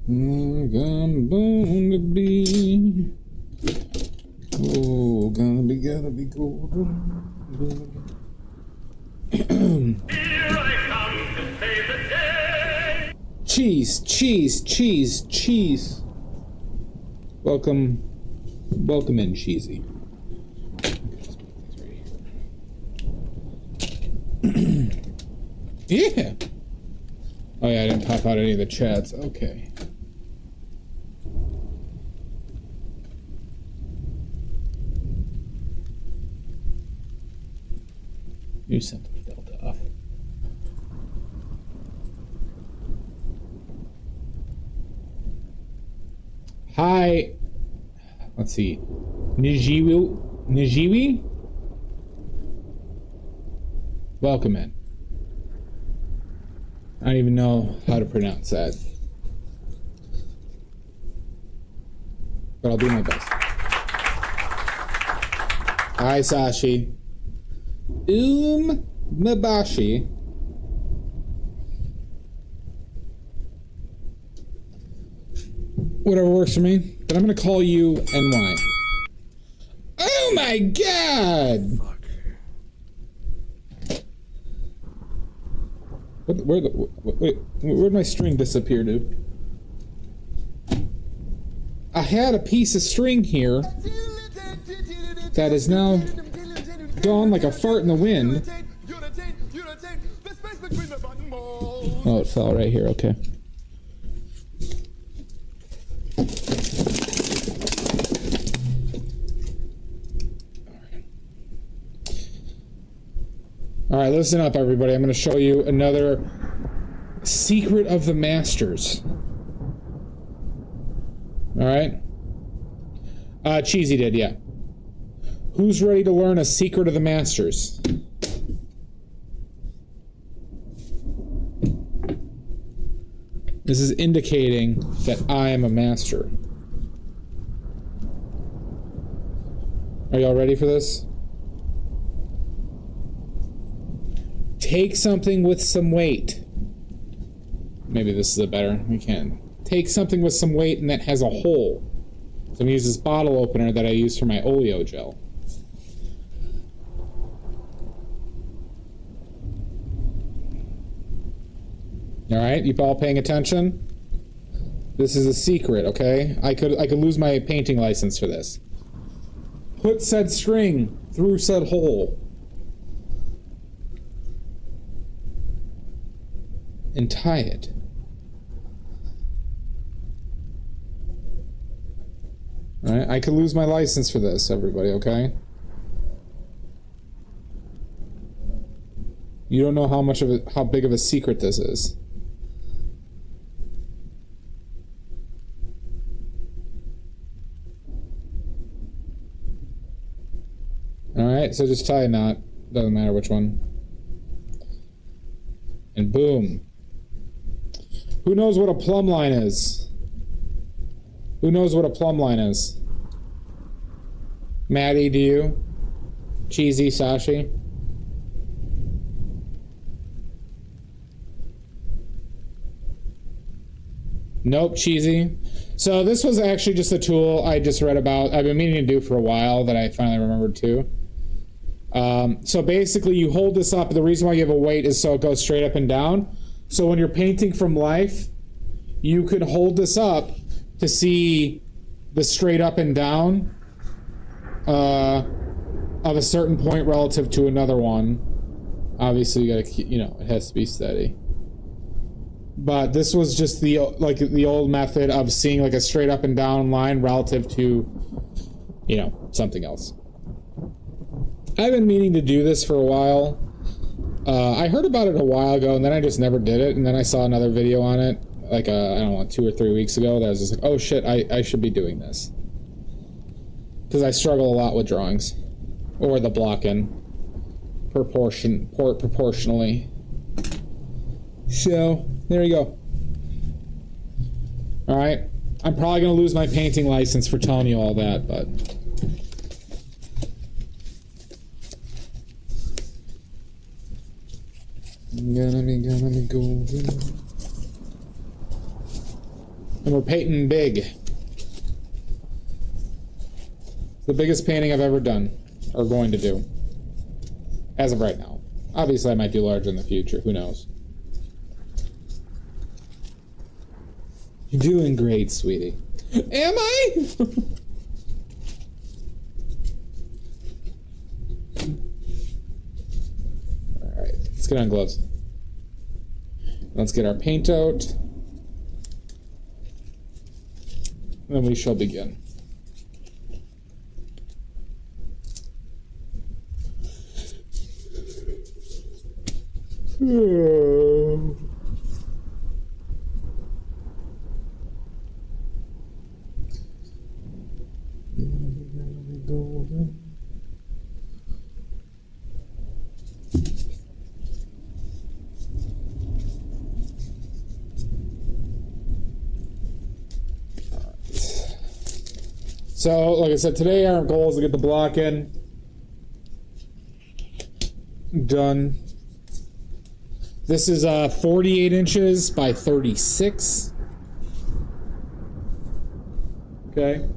Gonna be. Oh, gotta be golden. Here I come to save the day. Cheese, cheese, cheese, cheese. Welcome in, cheesy. Yeah. Oh yeah, I didn't pop out any of the chats. Okay. You sent the filter off. Hi. Let's see. Nijiwi? Welcome in. I don't even know how to pronounce that. But I'll do my best. Hi, Sashi. Mabashi. Whatever works for me. But I'm gonna call you NY. Oh my god! Fuck. Where'd my string disappear, dude? I had a piece of string here that is now gone like a fart in the wind. Oh, it fell right here, okay. Alright, listen up everybody. I'm going to show you another secret of the masters. Alright? Cheesy did, yeah. Who's ready to learn a secret of the masters? This is indicating that I am a master. Are y'all ready for this? Take something with some weight. Maybe this is a better. We can. Take something with some weight and that has a hole. So I'm going to use this bottle opener that I use for my oleo gel. Alright, you all paying attention? This is a secret, okay? I could lose my painting license for this. Put said string through said hole. And tie it. Alright, I could lose my license for this, everybody, okay? You don't know how big of a secret this is. Alright, so just tie a knot. Doesn't matter which one. And boom. Who knows what a plumb line is? Who knows what a plumb line is? Maddie, do you? Cheesy, Sashi? Nope, Cheesy. So this was actually just a tool I just read about. I've been meaning to do for a while that I finally remembered too. So basically you hold this up. The reason why you have a weight is so it goes straight up and down. So when you're painting from life, you could hold this up to see the straight up and down of a certain point relative to another one. Obviously you gotta keep, it has to be steady. But this was just the old method of seeing like a straight up and down line relative to, something else. I've been meaning to do this for a while. I heard about it a while ago, and then I just never did it. And then I saw another video on it, like, I don't know, 2 or 3 weeks ago, that I was just like, oh shit, I should be doing this. Because I struggle a lot with drawings. Or the blocking. Proportionally. So, there you go. Alright. I'm probably going to lose my painting license for telling you all that, but... gonna be golden. And we're painting big. It's the biggest painting I've ever done, or going to do. As of right now. Obviously I might do larger in the future, who knows. You're doing great, sweetie. Am I? Alright, let's get on gloves. Let's get our paint out. And then we shall begin. So, like I said, today our goal is to get the block in. Done. This is 48 inches by 36. Okay.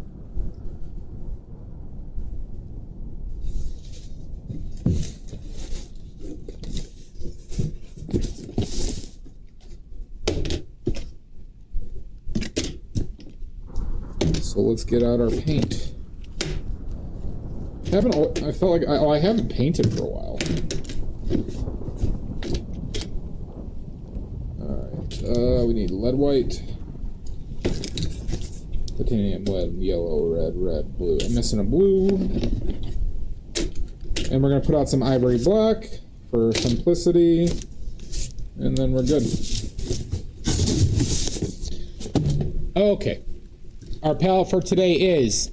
So let's get out our paint. I felt like I haven't painted for a while. Alright, we need lead white, titanium, lead, yellow, red, blue. I'm missing a blue. And we're going to put out some ivory black for simplicity. And then we're good. Okay. Our palette for today is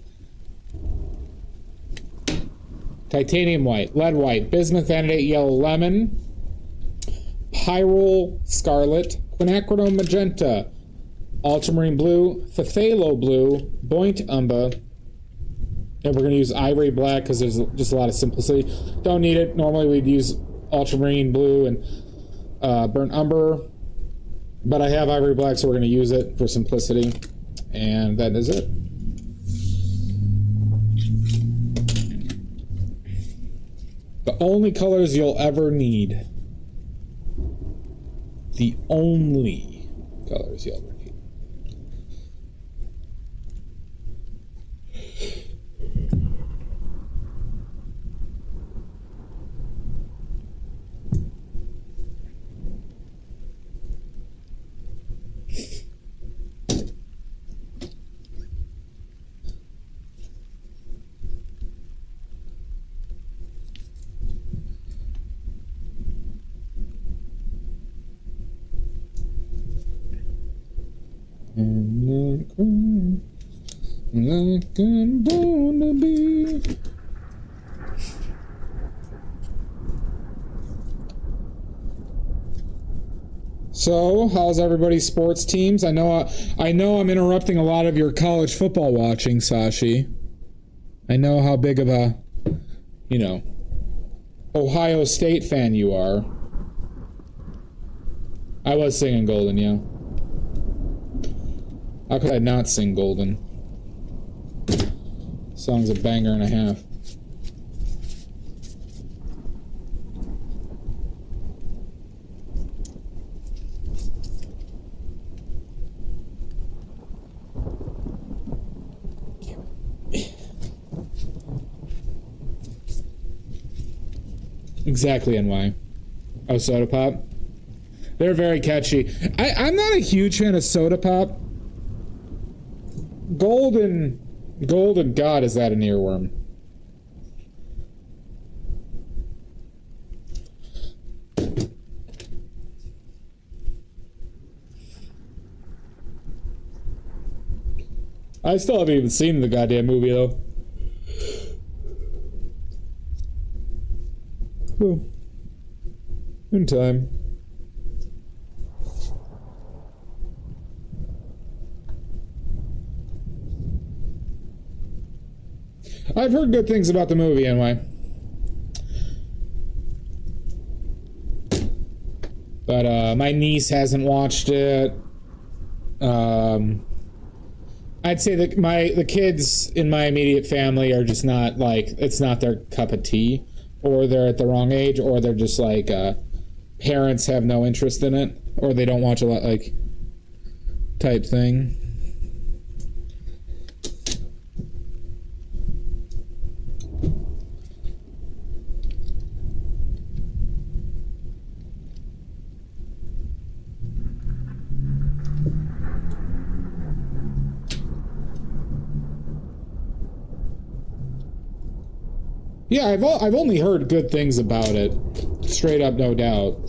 titanium white, lead white, bismuth anodate yellow lemon, pyrrole scarlet, quinacridone magenta, ultramarine blue, phthalo blue, buoyant umber, and we're going to use ivory black because there's just a lot of simplicity. Don't need it. Normally we'd use ultramarine blue and burnt umber, but I have ivory black, so we're going to use it for simplicity. And that is it. The only colors you'll ever need. The only colors you'll ever need. I'm not crying like I'm born to be. So, how's everybody's sports teams? I know I'm interrupting a lot of your college football watching, Sashi. I know how big of a, Ohio State fan you are. I was singing Golden, yeah. How could I not sing Golden? Song's a banger and a half. Exactly, NY. Oh, Soda Pop? They're very catchy. I'm not a huge fan of Soda Pop. Golden, God, is that an earworm? I still haven't even seen the goddamn movie, though. Oh. In time. I've heard good things about the movie, anyway. But my niece hasn't watched it. I'd say that the kids in my immediate family are just not like, it's not their cup of tea, or they're at the wrong age, or they're just like parents have no interest in it, or they don't watch a lot, like, type thing. Yeah, I've only heard good things about it. Straight up, no doubt.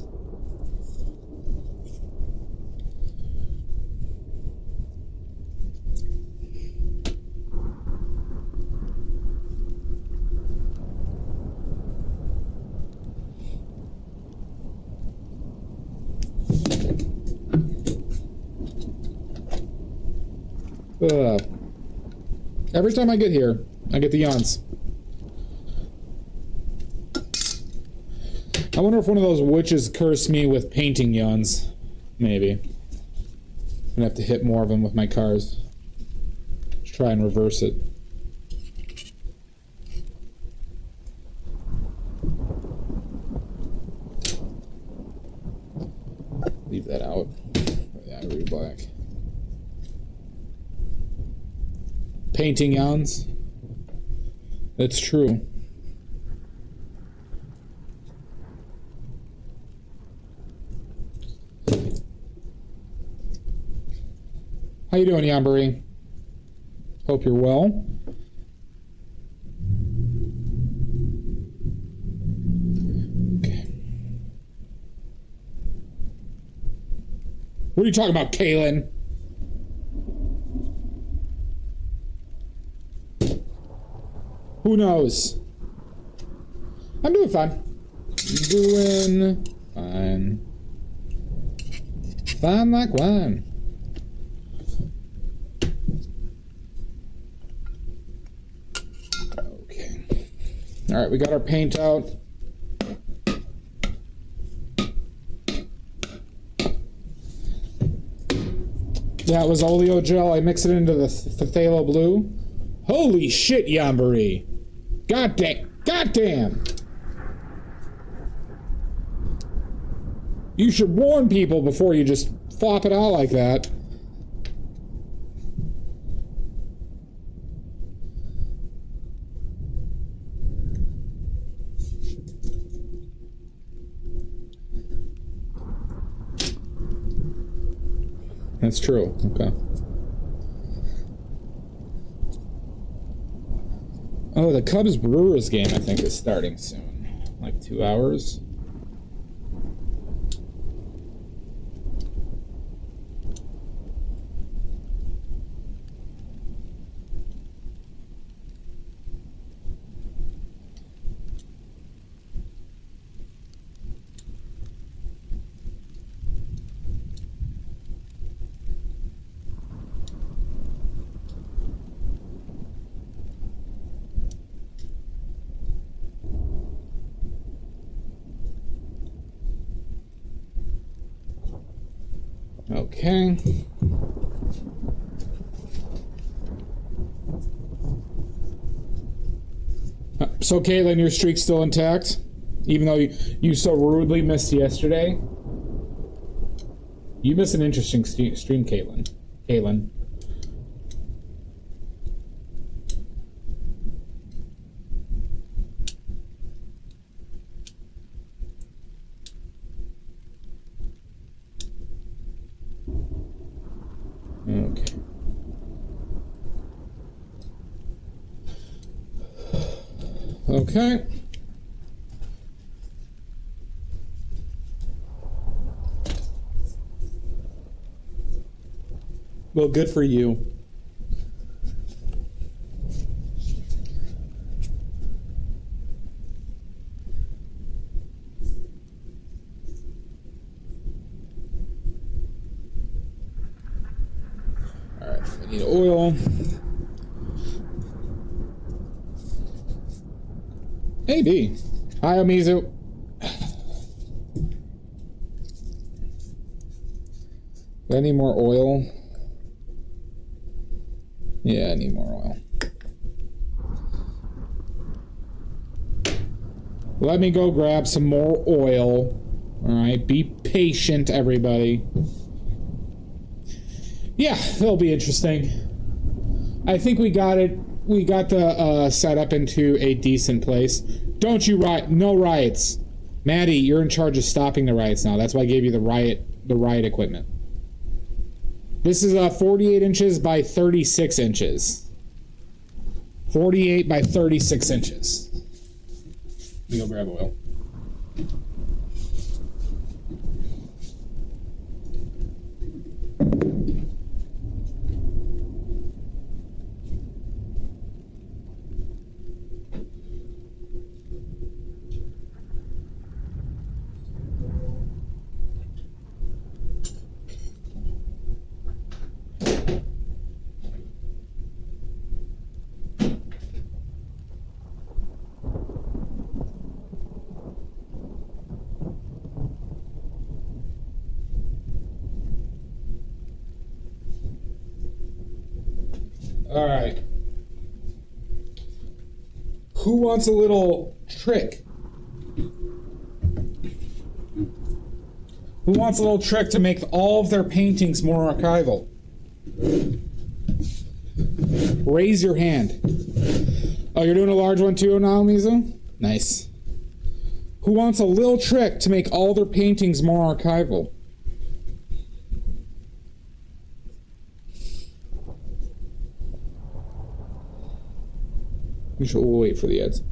Every time I get here, I get the yawns. I wonder if one of those witches cursed me with painting yawns. Maybe. I'm gonna have to hit more of them with my cars. Let's try and reverse it. Leave that out. Yeah, read black. Painting yawns. That's true. How you doing, Yambari? Hope you're well. Okay. What are you talking about, Kaylin? Who knows? I'm doing fine. Doing fine. Fine like wine. Okay. All right, we got our paint out. That was oleo gel. I mixed it into the phthalo blue. Holy shit, Yambari. Goddamn. You should warn people before you just flop it out like that. That's true. Okay. Oh, the Cubs Brewers game, I think, is starting soon. Like 2 hours. Okay. So, Caitlin, your streak's still intact? Even though you so rudely missed yesterday? You missed an interesting stream, Caitlin. Okay. Okay. Well, good for you. All right, I need oil. Hey, B. Hi, Omizu. Do I need more oil? Yeah, I need more oil. Let me go grab some more oil. Alright, be patient, everybody. Yeah, it'll be interesting. I think we got it. We got the setup into a decent place. Don't you riot? No riots. Maddie, you're in charge of stopping the riots now. That's why I gave you the riot equipment. This is 48 inches by 36 inches. 48 by 36 inches. Let me go grab oil. All right. Who wants a little trick? Who wants a little trick to make all of their paintings more archival? Raise your hand. Oh, you're doing a large one too now, Mizu? Nice. Who wants a little trick to make all their paintings more archival? We'll wait for the ads.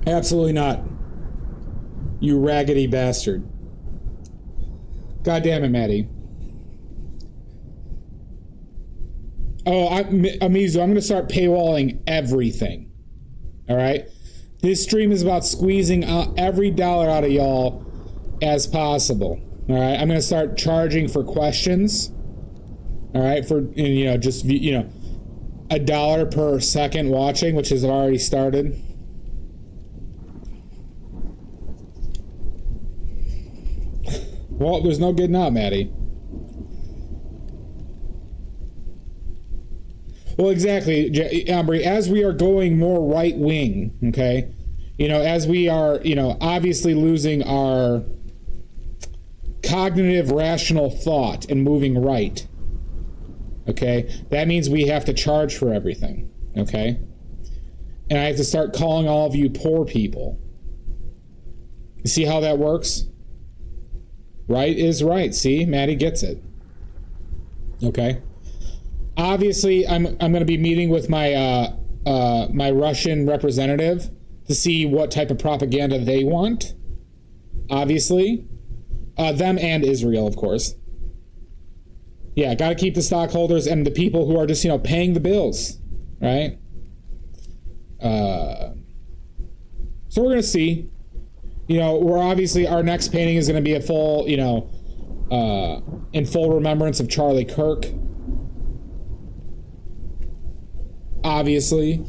Absolutely not. You raggedy bastard. God damn it, Maddie. Oh, Amizu, I'm going to start paywalling everything. All right? This stream is about squeezing every dollar out of y'all as possible. All right? I'm going to start charging for questions. All right, for just $1 per second watching, which has already started. Well, there's no getting out, Maddie. Well, exactly, Ambry. As we are going more right wing, okay, as we are, obviously losing our cognitive, rational thought and moving right. Okay, that means we have to charge for everything. Okay, and I have to start calling all of you poor people. You see how that works? Right is right. See, Maddie gets it. Okay. Obviously, I'm going to be meeting with my my Russian representative to see what type of propaganda they want. Obviously, them and Israel, of course. Yeah, got to keep the stockholders and the people who are just, paying the bills, right? So we're going to see. We're obviously, our next painting is going to be a full, in full remembrance of Charlie Kirk. Obviously.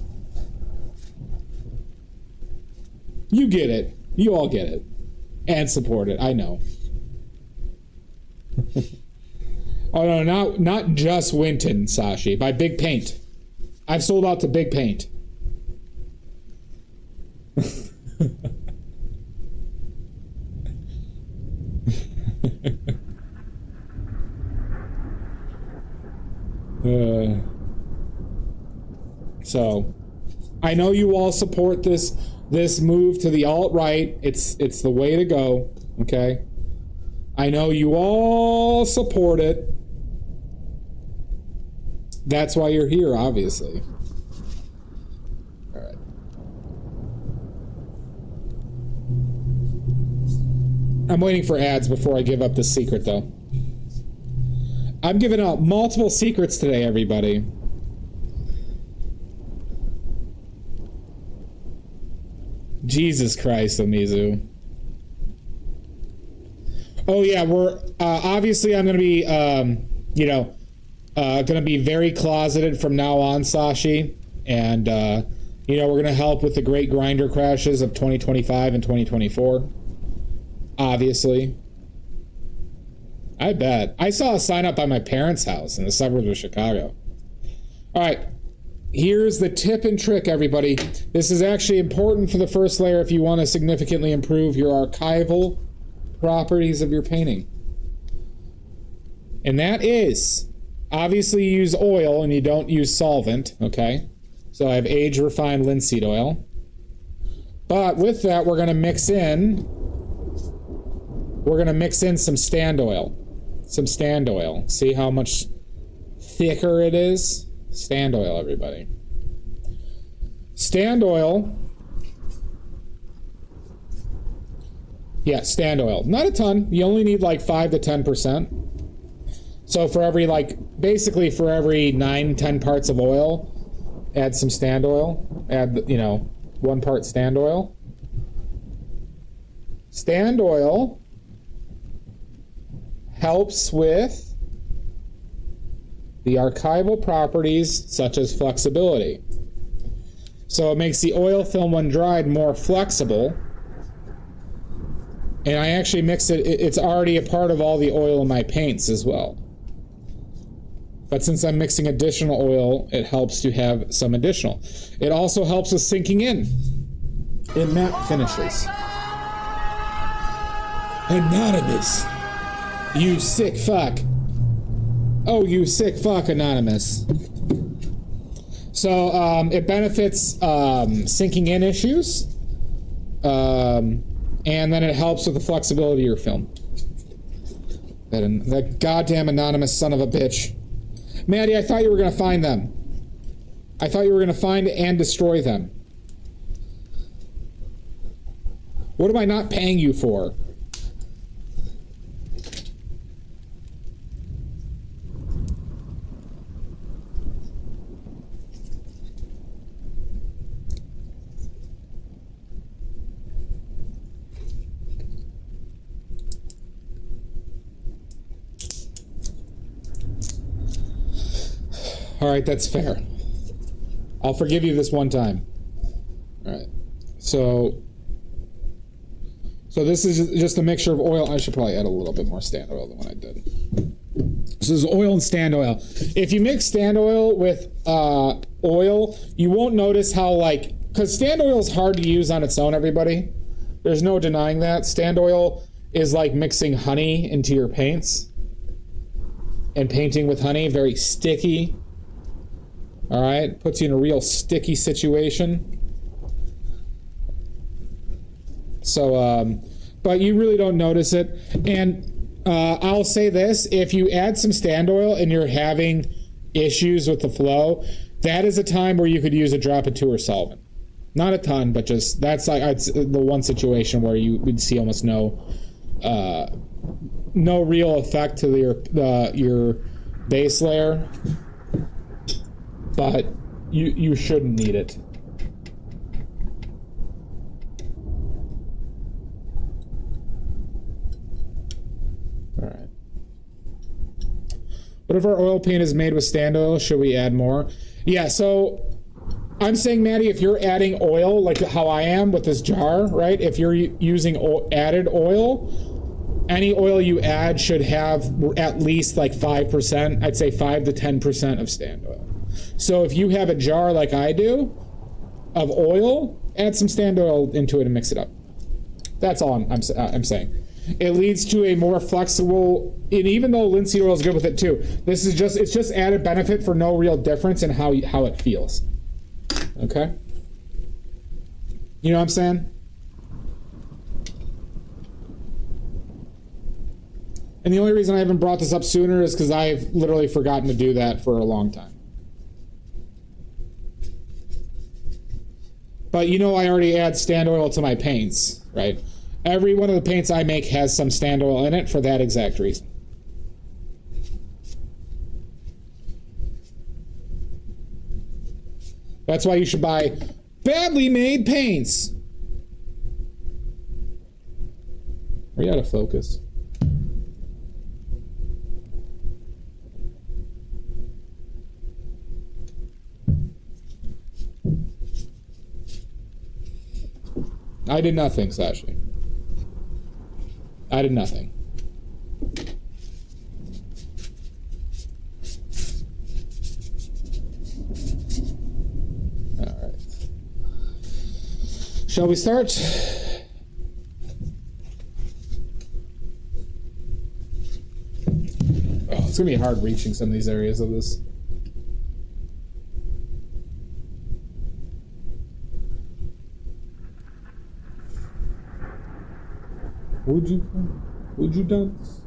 You get it. You all get it. And support it. I know. Oh no, not just Winton, Sashi. By Big Paint. I've sold out to Big Paint. So, I know you all support this move to the alt-right. It's the way to go, okay? I know you all support it. That's why you're here, obviously. All right. I'm waiting for ads before I give up this secret, though. I'm giving out multiple secrets today, everybody. Jesus Christ, Omizu. Oh yeah, we're obviously I'm going to be going to be very closeted from now on, Sashi, and we're going to help with the great grinder crashes of 2025 and 2024. Obviously. I bet. I saw a sign up by my parents' house in the suburbs of Chicago. All right. Here's the tip and trick, everybody. This is actually important for the first layer if you want to significantly improve your archival properties of your painting. And that is, obviously you use oil and you don't use solvent, okay? So I have age refined linseed oil. But with that, we're going to mix in some stand oil. Some stand oil. See how much thicker it is? Stand oil, everybody. Stand oil. Yeah, stand oil. Not a ton. You only need like 5 to 10%. So for every, basically for every 9-10 parts of oil, add some stand oil. Add, 1 part stand oil. Stand oil helps with the archival properties such as flexibility. So it makes the oil film when dried more flexible. And I actually mix it, it's already a part of all the oil in my paints as well. But since I'm mixing additional oil, it helps to have some additional. It also helps with sinking in matte finishes. Anonymous. You sick fuck. Oh, you sick fuck, Anonymous. So it benefits sinking in issues. And then it helps with the flexibility of your film. That goddamn Anonymous son of a bitch. Maddie, I thought you were going to find them. I thought you were going to find and destroy them. What am I not paying you for? All right, that's fair. I'll forgive you this one time. All right. So this is just a mixture of oil. I should probably add a little bit more stand oil than what I did. So this is oil and stand oil. If you mix stand oil with oil, you won't notice how because stand oil is hard to use on its own, everybody. There's no denying that. Stand oil is like mixing honey into your paints. And painting with honey, very sticky. All right, puts you in a real sticky situation. So, but you really don't notice it. And I'll say this, if you add some stand oil and you're having issues with the flow, that is a time where you could use a drop of tour solvent. Not a ton, but just, that's the one situation where you would see almost no real effect to your base layer. But you shouldn't need it. All right. What if our oil paint is made with stand oil? Should we add more? Yeah, so I'm saying, Maddie, if you're adding oil, like how I am with this jar, right? If you're using added oil, any oil you add should have at least 5%, I'd say 5 to 10% of stand oil. So if you have a jar like I do of oil, add some stand oil into it and mix it up. That's all I'm saying. It leads to a more flexible, and even though linseed oil is good with it too, it's just added benefit for no real difference in how it feels. Okay? You know what I'm saying? And the only reason I haven't brought this up sooner is because I've literally forgotten to do that for a long time. But I already add stand oil to my paints, right? Every one of the paints I make has some stand oil in it for that exact reason. That's why you should buy badly made paints. Are you out of focus? I did nothing, Sashi. I did nothing. Shall we start? Oh, it's gonna be hard reaching some of these areas of this. Would you dance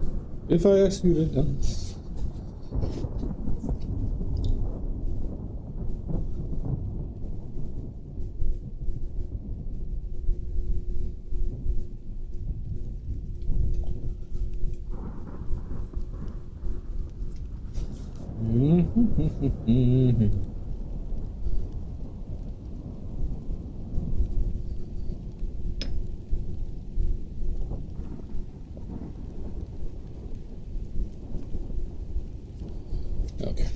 if I asked you to dance? Okay.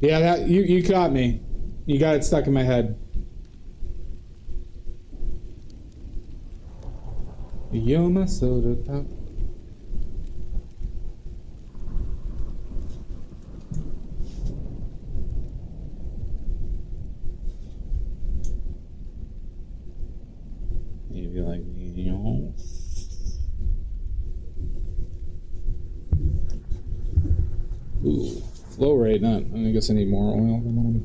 Yeah, that you got me. You got it stuck in my head. You're my soda pop. Maybe like you. Ooh, flow rate, not. I guess I need more oil.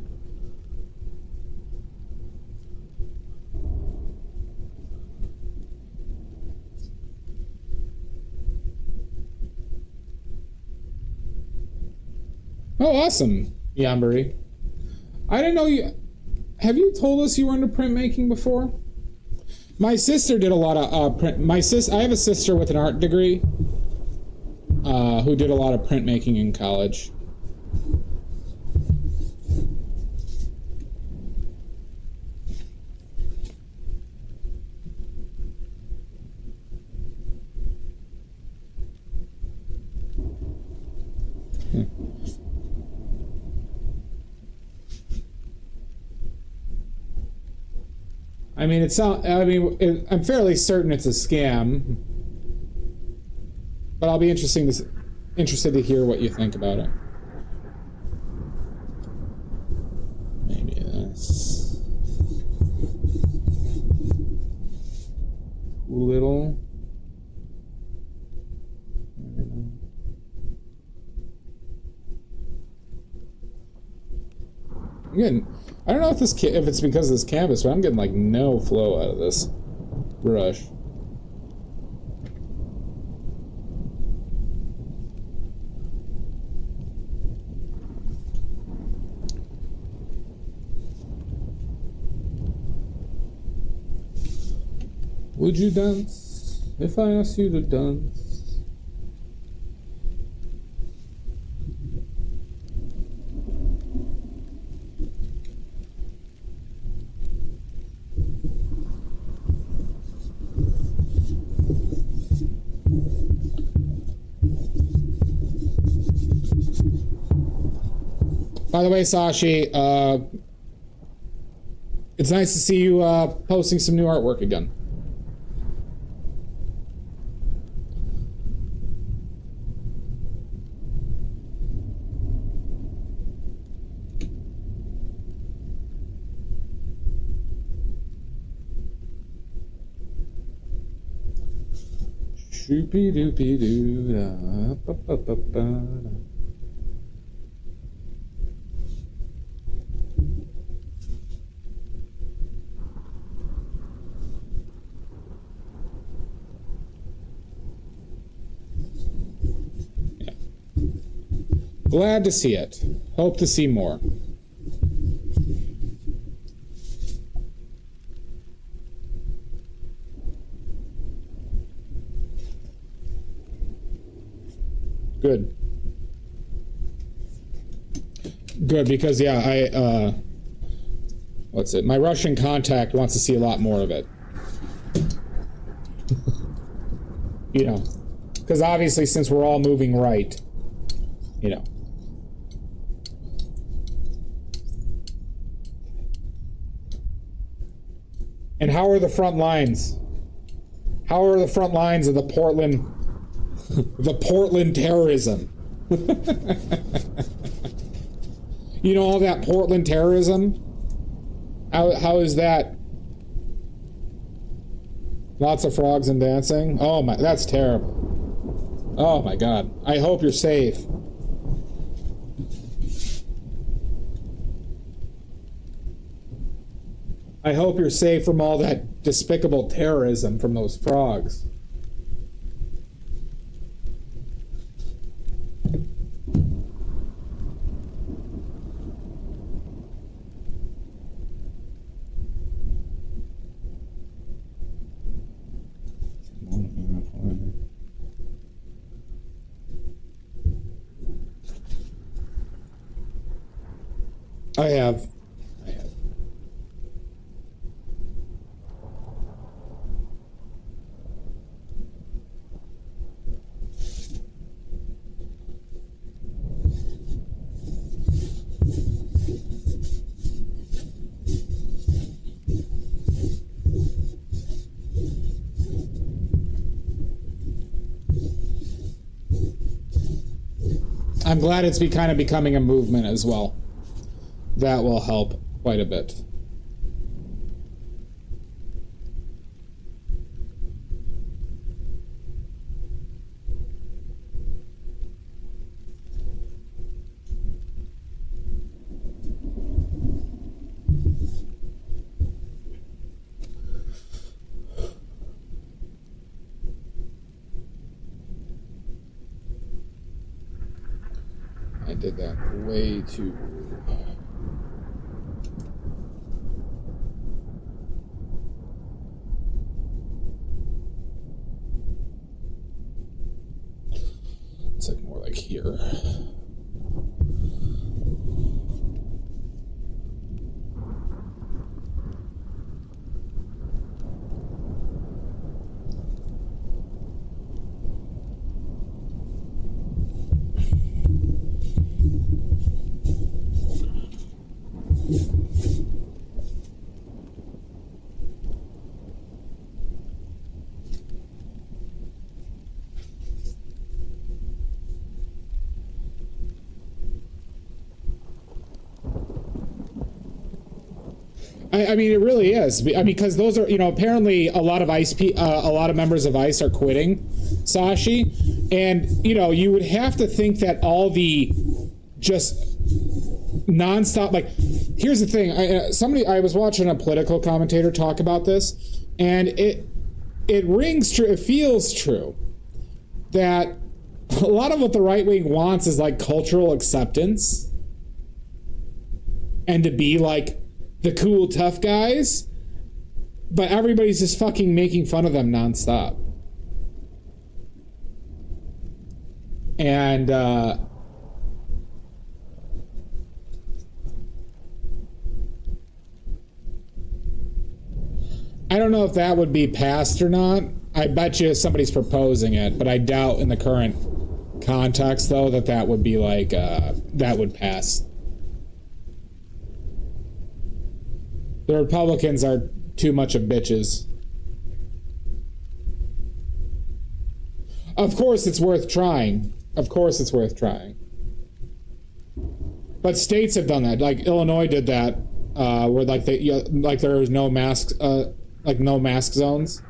Oh, awesome, Yambari. I didn't know you. Have you told us you were into printmaking before? My sister did a lot of print. I have a sister with an art degree who did a lot of printmaking in college. I mean, I'm fairly certain it's a scam, but I'll be interested to hear what you think about it. Maybe this little. Again, I don't know if it's because of this canvas, but I'm getting like no flow out of this brush. Would you dance if I asked you to dance? By the way, Sashi, it's nice to see you posting some new artwork again. Shoopy doopy doo da ba ba ba ba. Glad to see it. Hope to see more. Good. Good, because yeah, what's it? My Russian contact wants to see a lot more of it. You know, because obviously since we're all moving right, you know. And how are the front lines? How are the front lines of the Portland terrorism? You know all that Portland terrorism? How is that? Lots of frogs and dancing? Oh my, that's terrible. Oh my god. I hope you're safe. I hope you're safe from all that despicable terrorism from those frogs. I have. I'm glad it's kind of becoming a movement as well. That will help quite a bit. I did that way too. It's like more like here. I mean, it really is. I mean, because those are, apparently a lot of a lot of members of ICE are quitting Sashi, and you would have to think that all the just nonstop, like, here's the thing. I was watching a political commentator talk about this, and it rings true. It feels true that a lot of what the right wing wants is like cultural acceptance, and to be like the cool tough guys, but everybody's just fucking making fun of them nonstop. And I don't know if that would be passed or not. I bet you somebody's proposing it, but I doubt in the current context, though, that would be like that would pass. The Republicans are too much of bitches. Of course it's worth trying. Of course it's worth trying. But states have done that. Like Illinois did that, where like there is no mask, like no mask zones.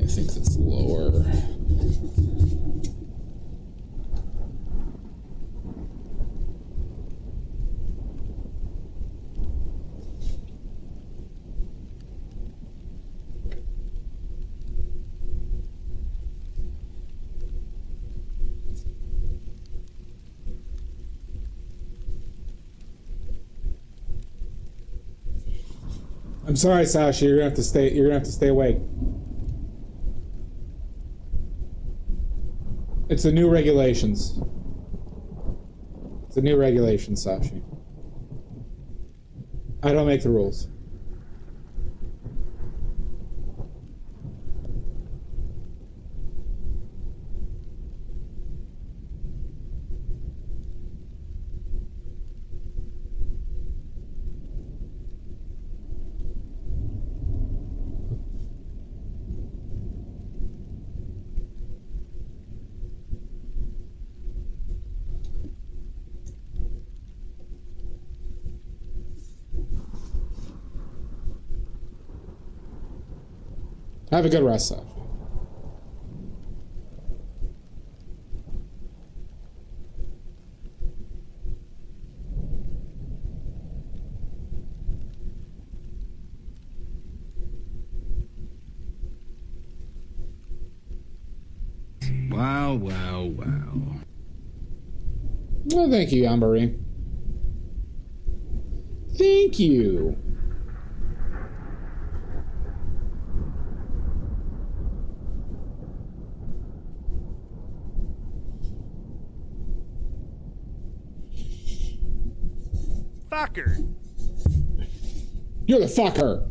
I think it's lower. I'm sorry, Sasha. You're gonna have to stay. You're gonna have to stay awake. It's the new regulations. It's the new regulations, Sashi. I don't make the rules. Have a good rest stop. Wow, wow, wow. Well, thank you, Yambari. Thank you. Fucker. You're the fucker.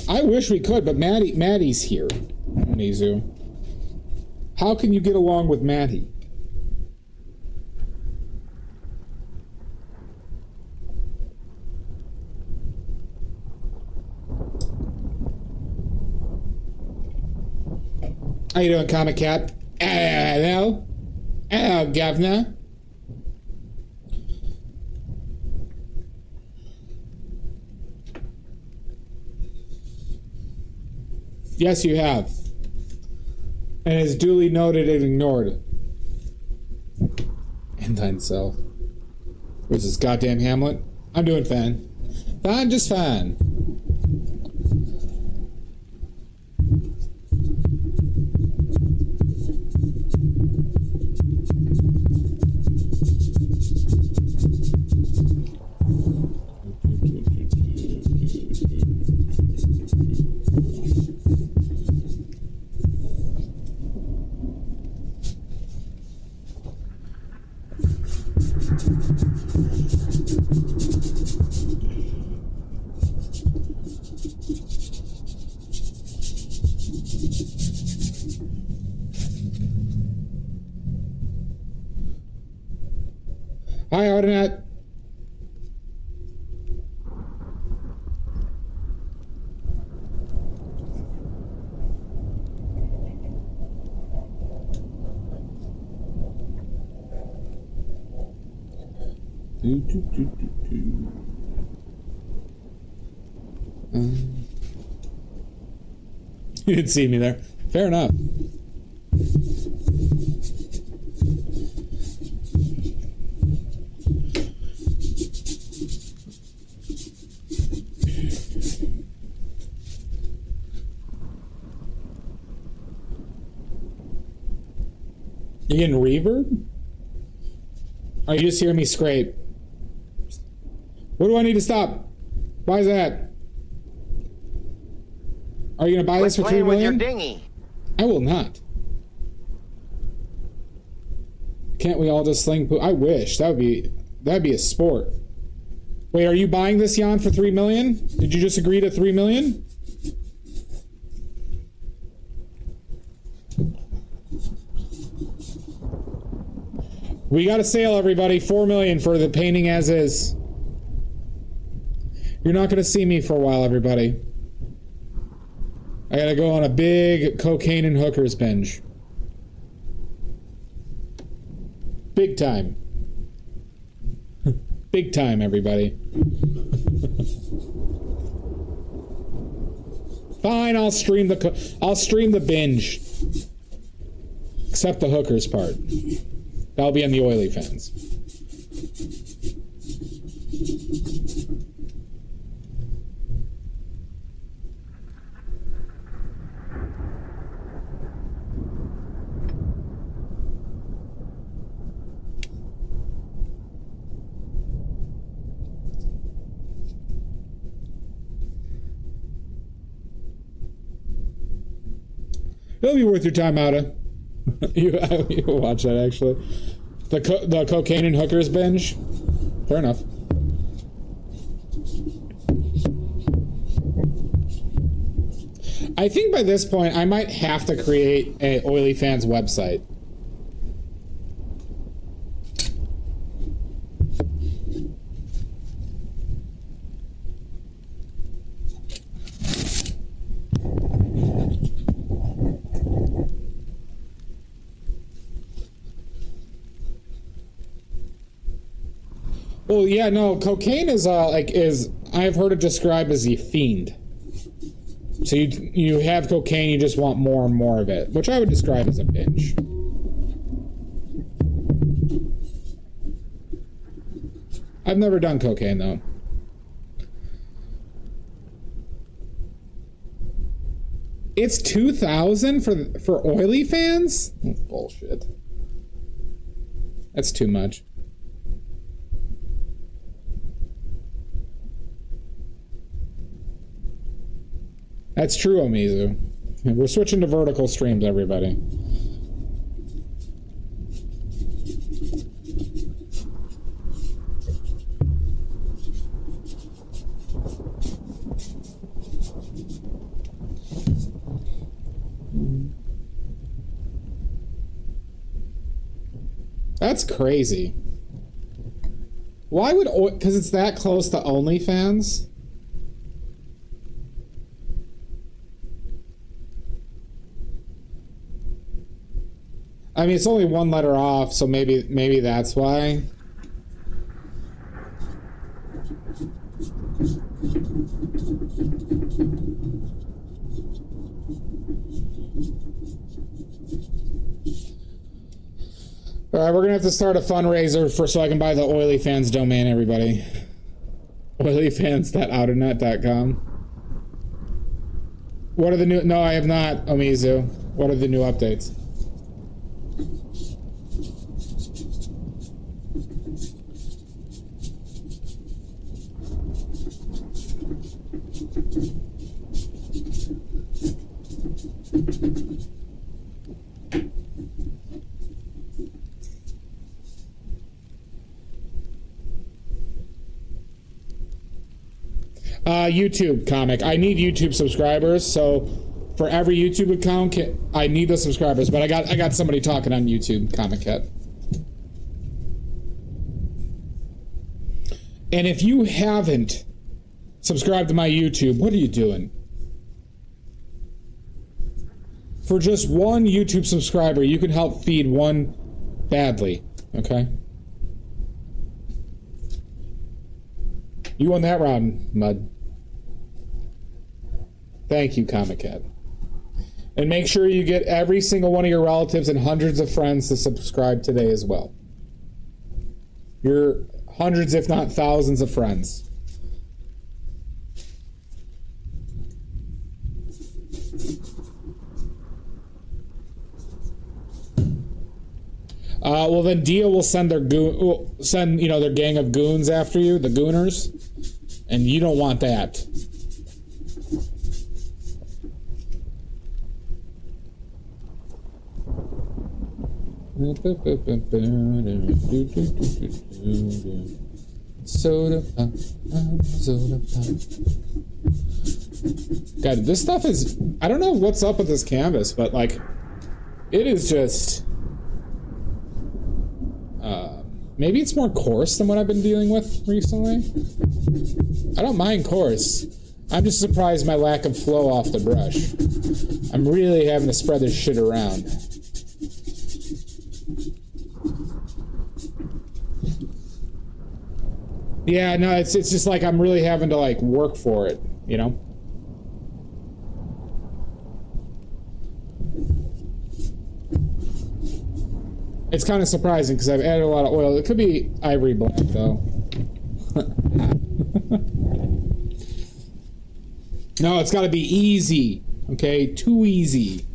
I wish we could, but Maddie's here. Mizu. How can you get along with Maddie? How you doing, Comic Cat? Hello? Hello, Governor. Yes, you have. And is duly noted and ignored. And thine self. Where's this goddamn Hamlet? I'm doing fine. Fine, just fine. Hi, Ardenette. You didn't see me there. Fair enough. You getting reverb? Or you just hear me scrape? What do I need to stop? Why is that? Are you gonna buy this for $3 million? With your dinghy. I will not. Can't we all just sling poo? I wish that'd be a sport. Wait, are you buying this, Jan, for $3 million? Did you just agree to $3 million? We got a sale, everybody. $4 million for the painting as is. You're not gonna see me for a while, everybody. I gotta go on a big cocaine and hookers binge. Big time. Big time, everybody. Fine, I'll stream the binge. Except the hookers part. That'll be on the oily fans. It'll be worth your time, Ada. you watch that, actually. The cocaine and hookers binge. Fair enough. I think by this point, I might have to create a Oily Fans website. Well, yeah, no, cocaine is I've heard it described as a fiend. So you have cocaine, you just want more and more of it, which I would describe as a binge. I've never done cocaine though. It's 2,000 for Oily Fans? That's bullshit. That's too much. That's true, Omizu. We're switching to vertical streams, everybody. That's crazy. Why would... Because it's that close to OnlyFans? I mean, it's only one letter off, so maybe that's why. All right, we're gonna have to start a fundraiser so I can buy the Oily Fans domain, everybody. Oilyfans.outernet.com. What are the new... No, I have not, Omizu. What are the new updates? YouTube comic. I need YouTube subscribers, so for every YouTube account, I need the subscribers. But I got somebody talking on YouTube, Comic Cat. And if you haven't subscribed to my YouTube, what are you doing? For just one YouTube subscriber, you can help feed one badly. Okay. You won that round, Mud. Thank you, Comic Cat. And make sure you get every single one of your relatives and hundreds of friends to subscribe today as well. Your hundreds, if not thousands, of friends. Well, then Dia will send their their gang of goons after you, the gooners, and you don't want that. Soda pop, soda pop. God, this stuff is... I don't know what's up with this canvas, but like, it is just... maybe it's more coarse than what I've been dealing with recently. I don't mind coarse. I'm just surprised my lack of flow off the brush. I'm really having to spread this shit around. Yeah, no, it's just like I'm really having to like work for it, you know? It's kind of surprising because I've added a lot of oil. It could be ivory black though. No, it's got to be easy. Okay, too easy.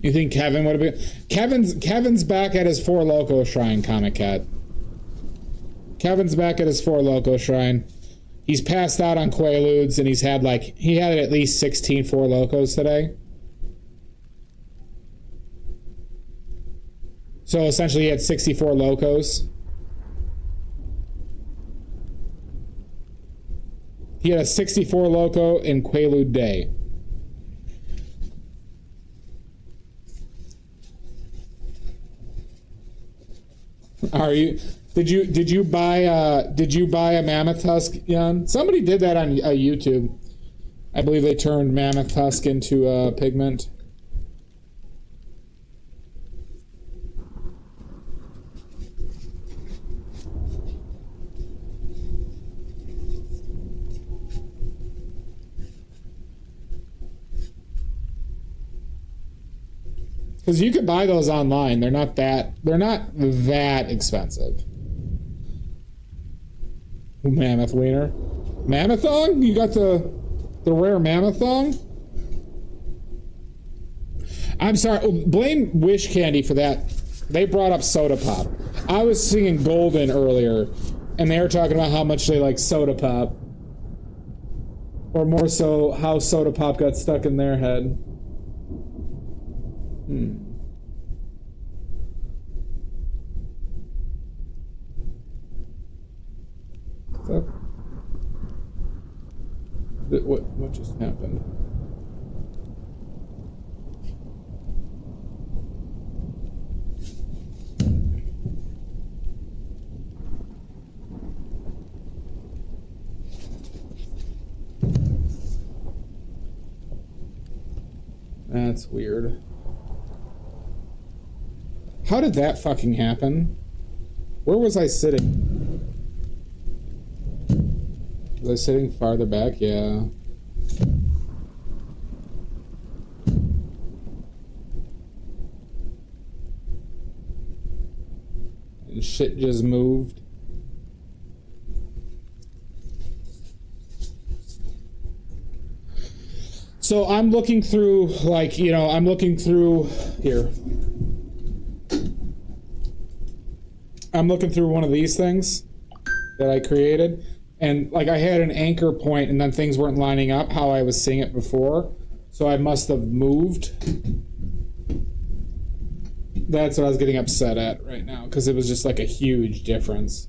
You think Kevin would have been... Kevin's back at his Four Loko shrine, Comic Cat. Kevin's back at his Four Loko shrine. He's passed out on Quaaludes, and he had at least 16 Four Locos today. So essentially he had 64 Locos. He had a 64 Loco in Quaalude day. Are you? Did you buy a mammoth tusk, Jan? Somebody did that on YouTube. I believe they turned mammoth tusk into pigment. Because you could buy those online. They're not that expensive. Mammoth wiener. Mammothong? You got the rare mammothong? I'm sorry. Blame Wish Candy for that. They brought up Soda Pop. I was singing Golden earlier, and they were talking about how much they like Soda Pop. Or more so, how Soda Pop got stuck in their head. What just happened? That's weird. How did that fucking happen? Where was I sitting? Was I sitting farther back? Yeah. And shit just moved. So I'm looking through, like, you know, I'm looking through here. I'm looking through one of these things that I created, and like I had an anchor point and then things weren't lining up how I was seeing it before, so I must have moved. That's what I was getting upset at right now, because it was just like a huge difference.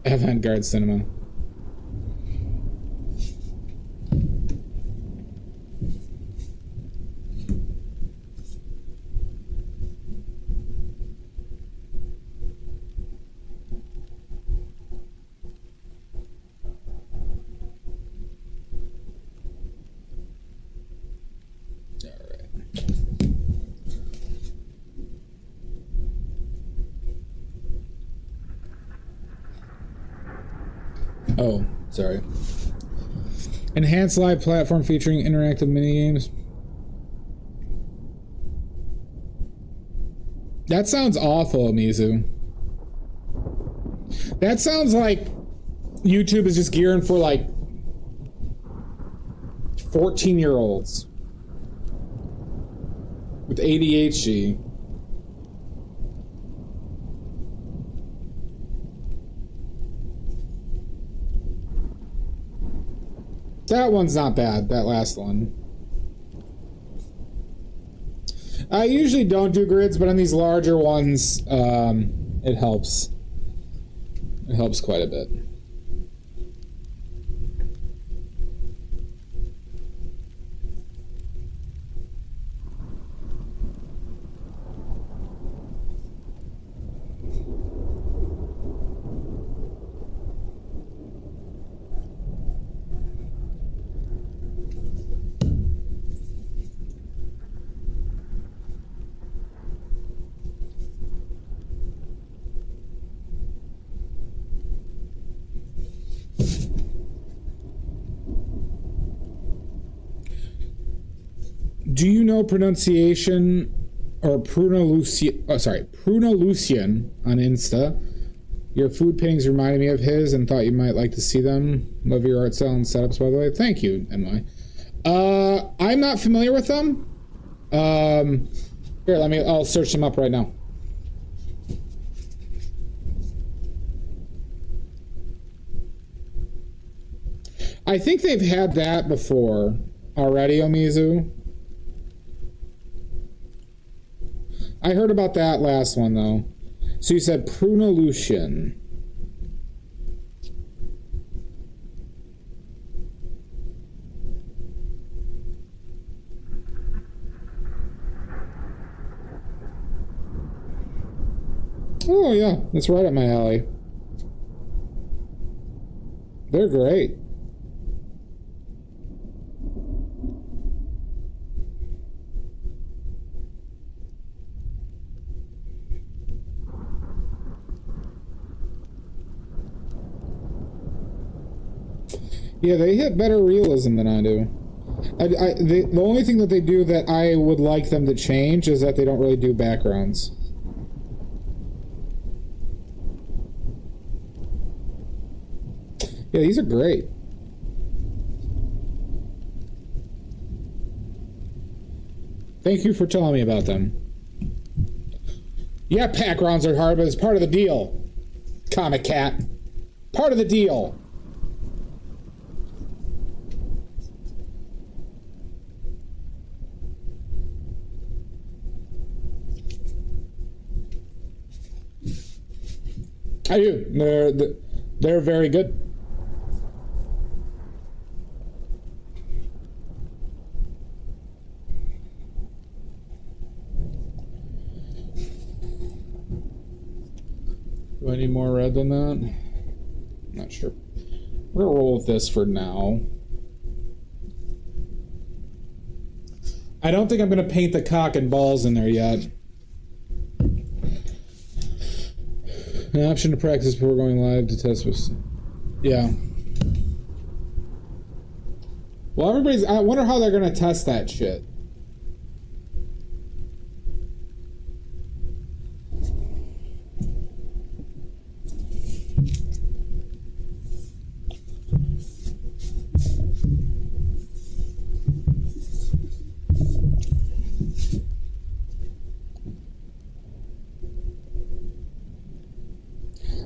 Avant-garde cinema. Oh, sorry. Enhanced live platform featuring interactive minigames. That sounds awful, Mizu. That sounds like YouTube is just gearing for like 14-year-olds with ADHD. That one's not bad, that last one. I usually don't do grids, but on these larger ones, it helps. It helps quite a bit. Do you know pronunciation or Prunalucian on Insta? Your food paintings reminded me of his and thought you might like to see them. Love your art style and setups, by the way. Thank you, NY. I'm not familiar with them. Here, I'll search them up right now. I think they've had that before already, Omizu. I heard about that last one, though. So you said Prunolution. Oh, yeah. That's right up my alley. They're great. Yeah, they hit better realism than I do. The only thing that they do that I would like them to change is that they don't really do backgrounds. Yeah, these are great. Thank you for telling me about them. Yeah, backgrounds are hard, but it's part of the deal. Comic Cat. Part of the deal. I do. They're very good. Do I need more red than that? I'm not sure. We're gonna roll with this for now. I don't think I'm gonna paint the cock and balls in there yet. An option to practice before going live to test with. Yeah. Well, I wonder how they're gonna test that shit.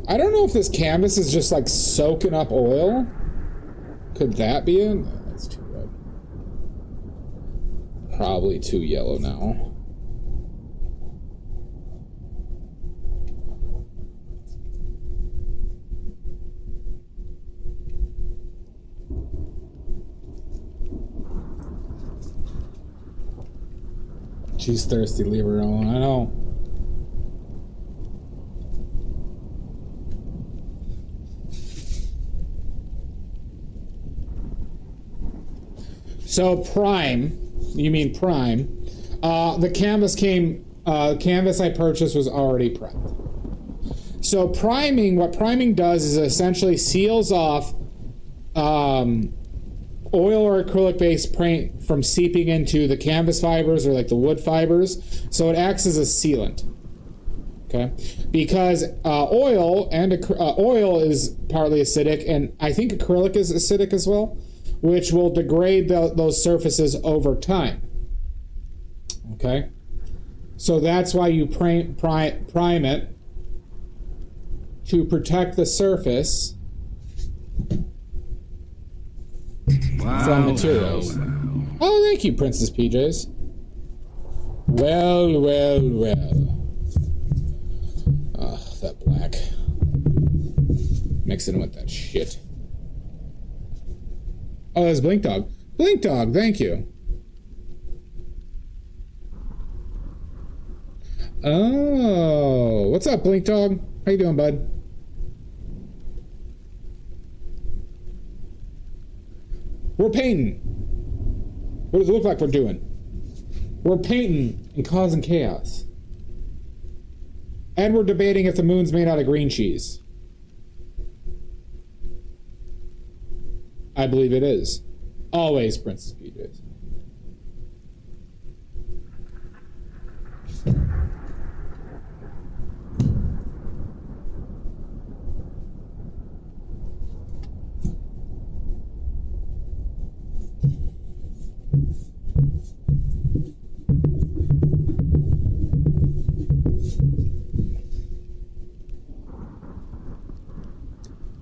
I don't know if this canvas is just like soaking up oil. Could that be it? No, that's too red. Probably too yellow now. She's thirsty, leave her alone. I know. So Prime, you mean Prime? The canvas canvas I purchased was already prepped. So priming, what priming does is essentially seals off oil or acrylic-based paint from seeping into the canvas fibers or like the wood fibers. So it acts as a sealant. Okay, because oil is partly acidic, and I think acrylic is acidic as well, which will degrade those surfaces over time. Okay, so that's why you prime it to protect the surface from materials. Wow. Oh, thank you, Princess PJs. Well, well, well. That black. Mixing with that shit. Oh, that's Blink Dog. Blink Dog, thank you. Oh, what's up, Blink Dog? How you doing, bud? We're painting. What does it look like we're doing? We're painting and causing chaos. And we're debating if the moon's made out of green cheese. I believe it is. Always, Princess PJs.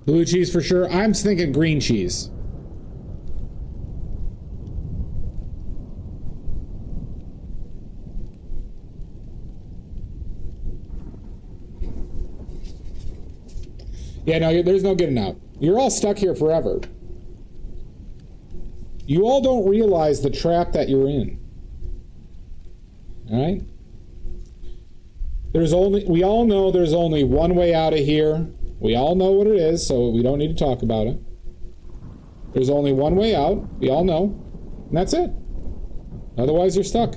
Blue cheese for sure. I'm thinking green cheese. Yeah, no, there's no getting out. You're all stuck here forever. You all don't realize the trap that you're in. All right? We all know there's only one way out of here. We all know what it is, so we don't need to talk about it. There's only one way out. We all know. And that's it. Otherwise, you're stuck.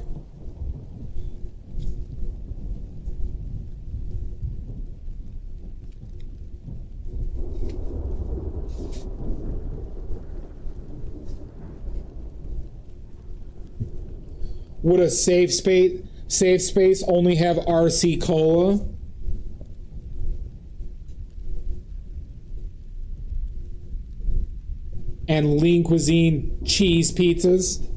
Would a safe space only have RC Cola? And Lean Cuisine cheese pizzas?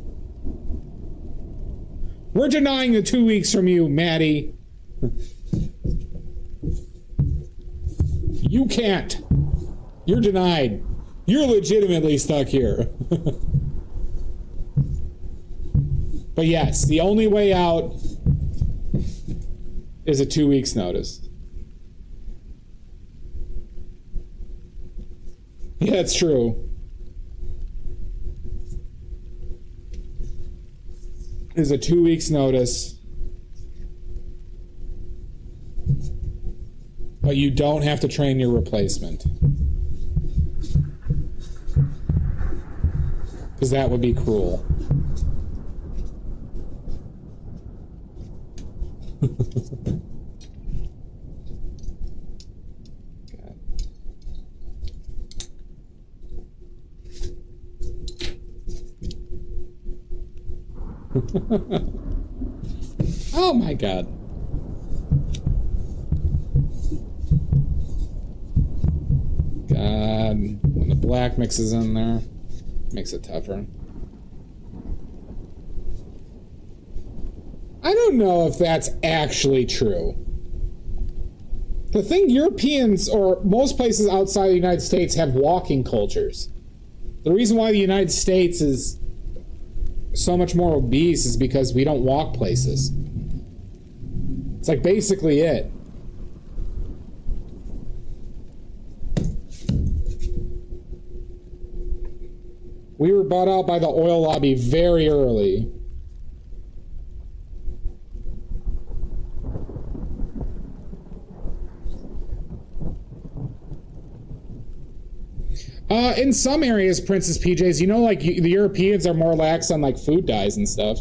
We're denying the 2 weeks from you, Maddie. You can't. You're denied. You're legitimately stuck here. But yes, the only way out is a 2 weeks notice. Yeah, that's true. Is a 2 weeks notice. But you don't have to train your replacement. Because that would be cruel. Oh my god. God, when the black mixes in there, makes it tougher. I don't know if that's actually true. The thing, Europeans or most places outside the United States have walking cultures. The reason why the United States is so much more obese is because we don't walk places. It's like basically it. We were bought out by the oil lobby very early. In some areas, Princess PJs, you know, like the Europeans are more lax on like food dyes and stuff.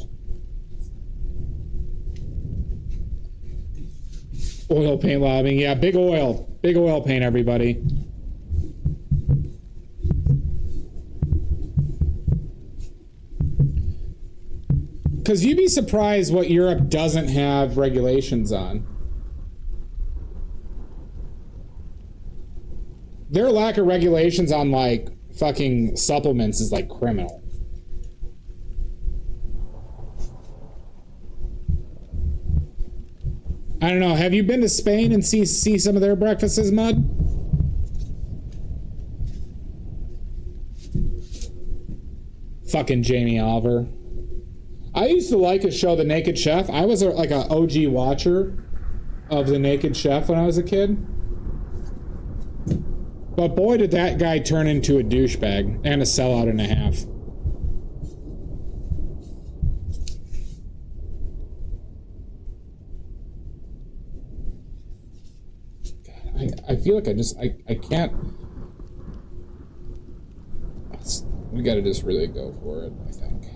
Oil paint lobbying, yeah, big oil paint, everybody. Because you'd be surprised what Europe doesn't have regulations on. Their lack of regulations on, like, fucking supplements is, like, criminal. I don't know. Have you been to Spain and see some of their breakfasts, Mud? Fucking Jamie Oliver. I used to like a show, The Naked Chef. I was like an OG watcher of The Naked Chef when I was a kid. But boy, did that guy turn into a douchebag and a sellout and a half. God, I feel like I can't. We gotta just really go for it, I think.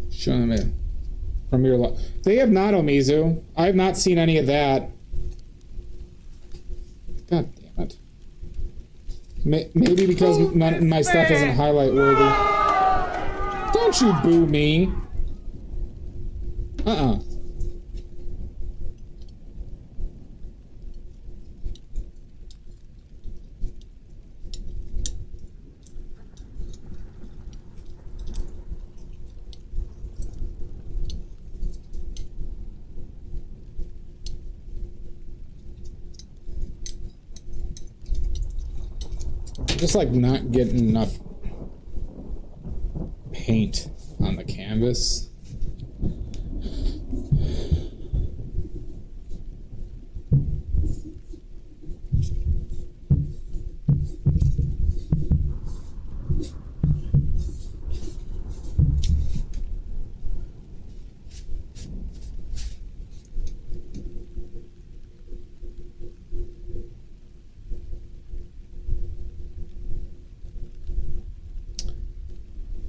Show them it from your. They have not, Omizu. I have not seen any of that. God damn it. Maybe because my stuff isn't highlight worthy. Don't you boo me. just like not getting enough paint on the canvas.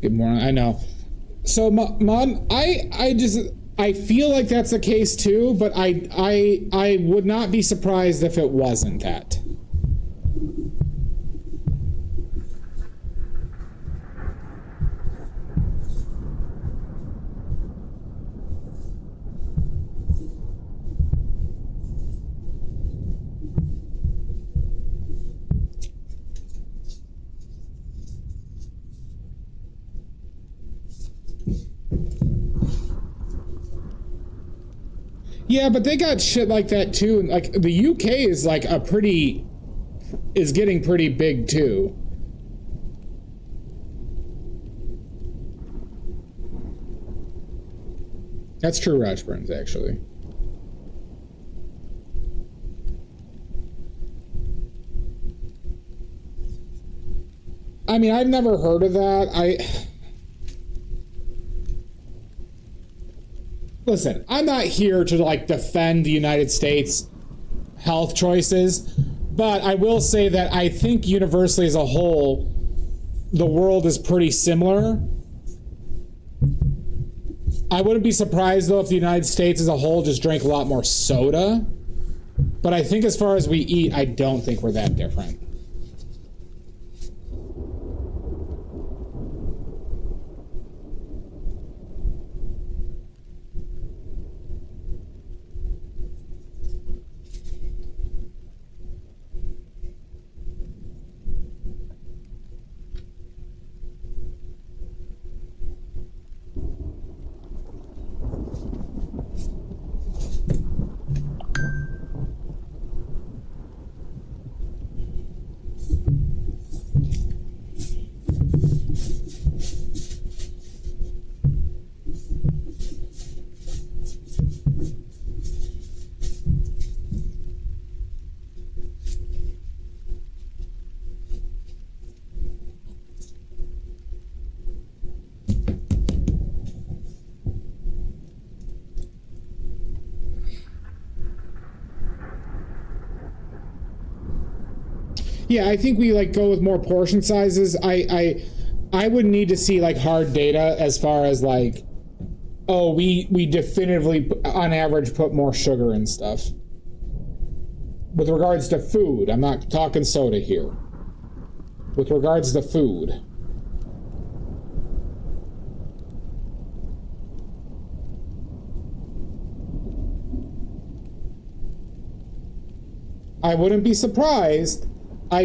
Good morning. I know. So, Mom, I feel like that's the case too, but I would not be surprised if it wasn't that. Yeah, but they got shit like that too. Like the UK is like is getting pretty big too. That's true, Rashburns, actually. I mean, I've never heard of that. Listen, I'm not here to like defend the United States health choices, but I will say that I think universally as a whole, the world is pretty similar. I wouldn't be surprised though if the United States as a whole just drank a lot more soda, but I think as far as we eat, I don't think we're that different. Yeah, I think we like go with more portion sizes. I would need to see like hard data as far as like, oh, we definitively on average put more sugar in stuff. With regards to food, I'm not talking soda here. With regards to food. I wouldn't be surprised. I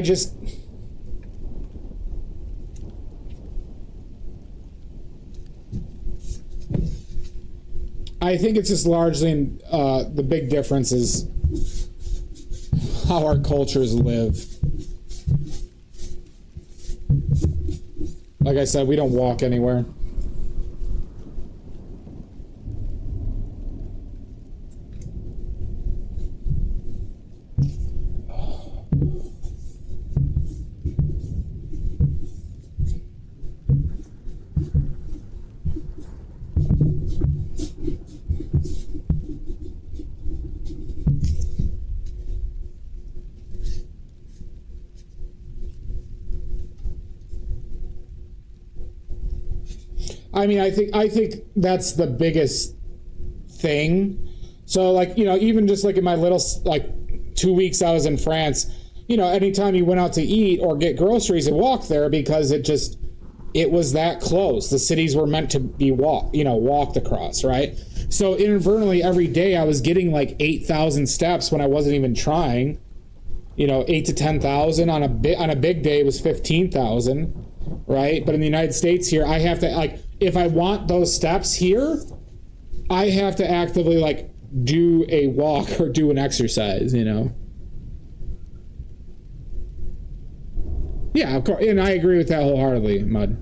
think it's just largely the big difference is how our cultures live. Like I said, we don't walk anywhere. I mean, I think that's the biggest thing. So, like, you know, even just like in my little, like, 2 weeks I was in France, you know, anytime you went out to eat or get groceries and walk there because it was that close. The cities were meant to be walked across, right? So inadvertently every day I was getting like 8,000 steps when I wasn't even trying. You know, 8 to 10,000 on a big day was 15,000, right? But in the United States here, I have to like, if I want those steps here, I have to actively like do a walk or do an exercise, you know. Yeah, of course, and I agree with that wholeheartedly, Mud.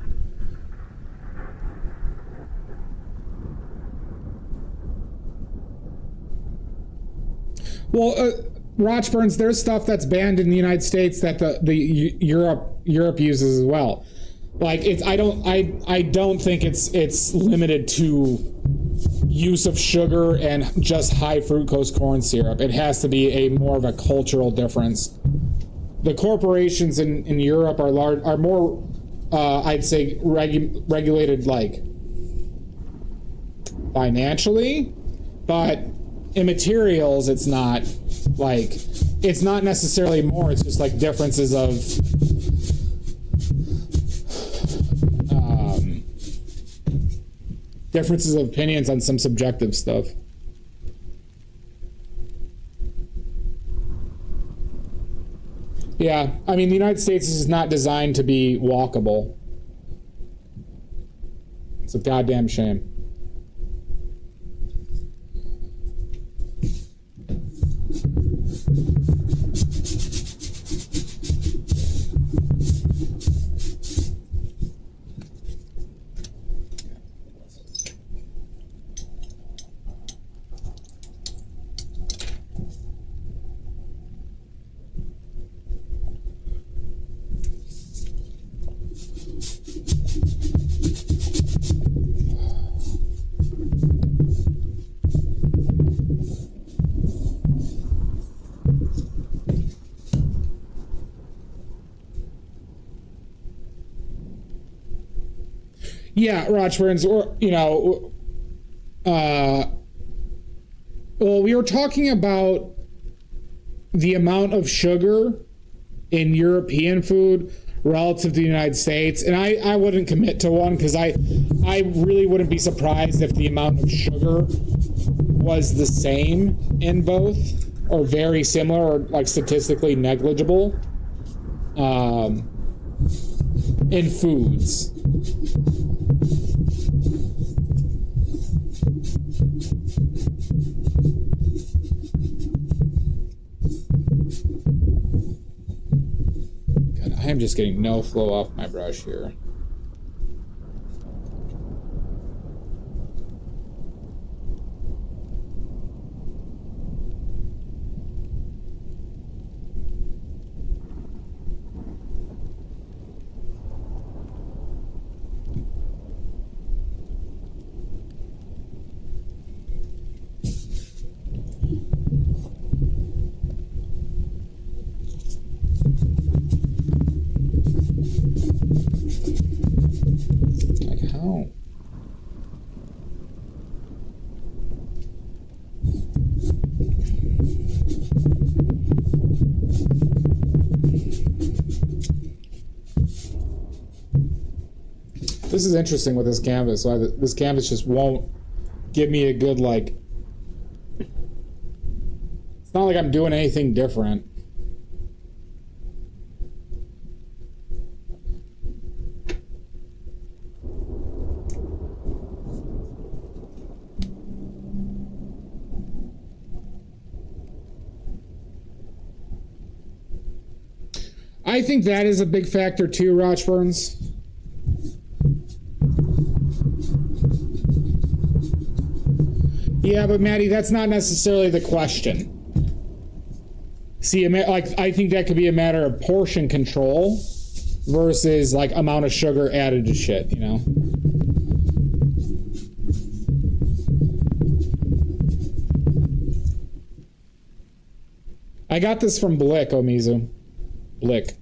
Well, Rochburns, there's stuff that's banned in the United States that the Europe uses as well. Like I don't think it's limited to use of sugar and just high fructose corn syrup. It has to be a more of a cultural difference. The corporations in Europe are more I'd say regulated like financially, but in materials it's not necessarily more, it's just like differences of opinions on some subjective stuff. Yeah, I mean, the United States is not designed to be walkable. It's a goddamn shame. Yeah, Rochburns, or, well, we were talking about the amount of sugar in European food relative to the United States, and I wouldn't commit to one because I really wouldn't be surprised if the amount of sugar was the same in both, or very similar, or like statistically negligible in foods. God, I am just getting no flow off my brush here. This is interesting with this canvas. So this canvas just won't give me a good, like, it's not like I'm doing anything different. I think that is a big factor too, Rochburns. Yeah, but Maddie, that's not necessarily the question. See, like, I think that could be a matter of portion control versus like amount of sugar added to shit, I got this from Blick, Omizu. Blick.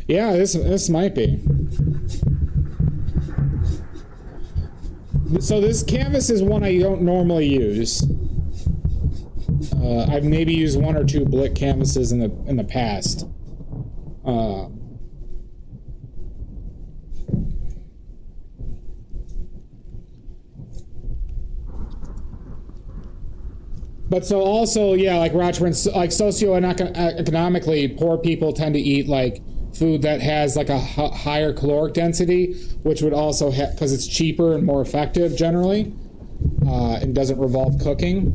Yeah, this might be. So this canvas is one I don't normally use. I've maybe used one or two Blick canvases in the past. But so also, yeah, like Rochburn, like socioeconomically, poor people tend to eat like food that has like a higher caloric density, which would also have, because it's cheaper and more effective generally, and doesn't revolve cooking.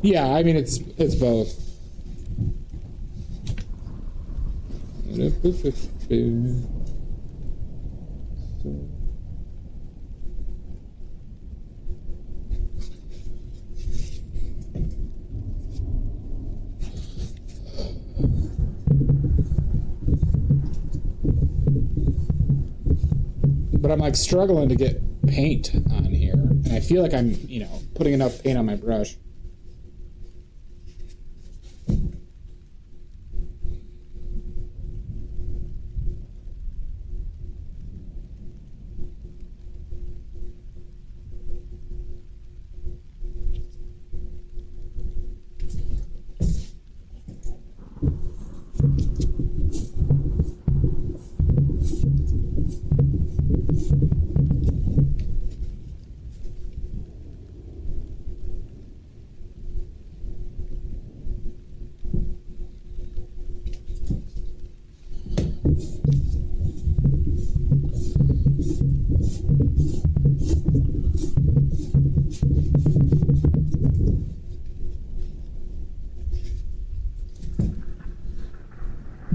Yeah, I mean it's both. But I'm like struggling to get paint on here, and I feel like I'm, putting enough paint on my brush.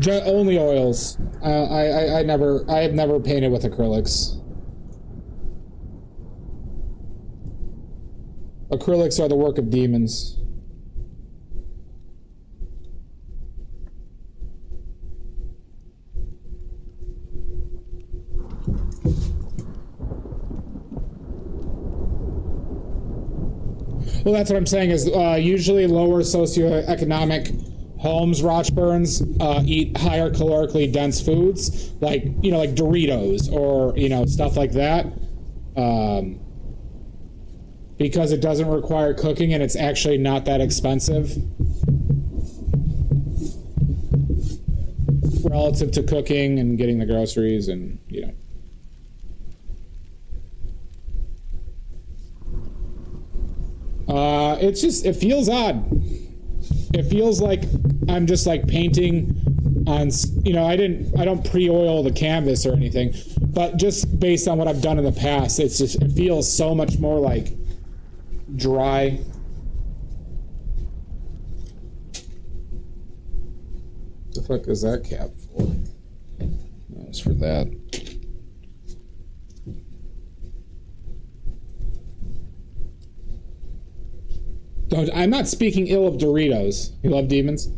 Only oils. I have never painted with acrylics. Acrylics are the work of demons. Well, that's what I'm saying is usually lower socioeconomic homes, Rochburns, eat higher calorically dense foods, like Doritos or stuff like that, because it doesn't require cooking and it's actually not that expensive relative to cooking and getting the groceries and it feels odd. It feels like I'm just like painting on, I don't pre-oil the canvas or anything, but just based on what I've done in the past, it feels so much more like dry. What the fuck is that cap for? That's for that. I'm not speaking ill of Doritos. You love demons?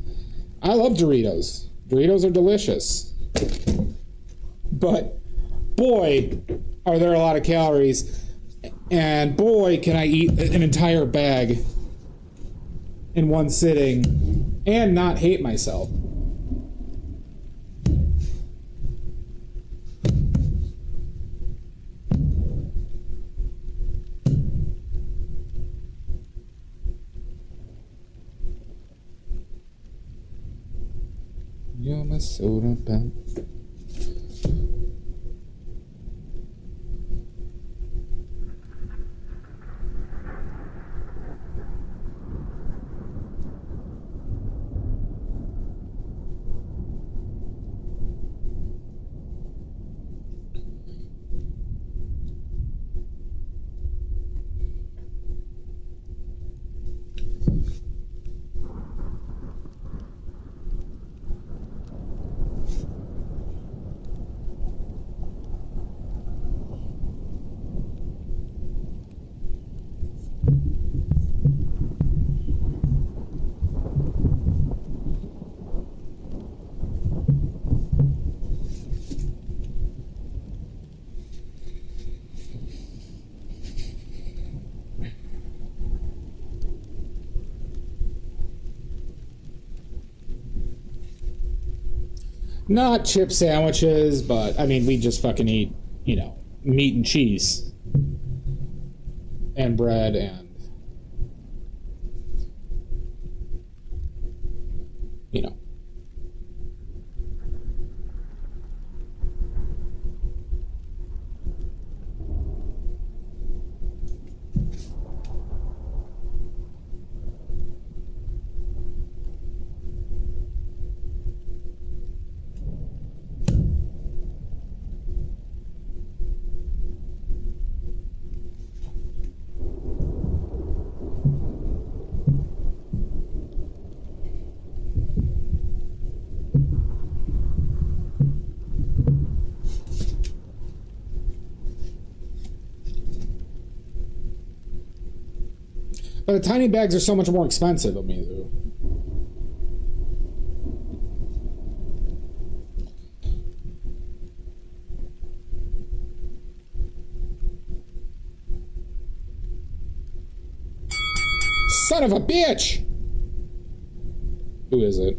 I love Doritos. Doritos are delicious. But boy, are there a lot of calories. And boy, can I eat an entire bag in one sitting and not hate myself. You're my soda pop. Not chip sandwiches, but I mean, we just fucking eat, meat and cheese and bread and, But the tiny bags are so much more expensive, I mean, though. Son of a bitch! Who is it?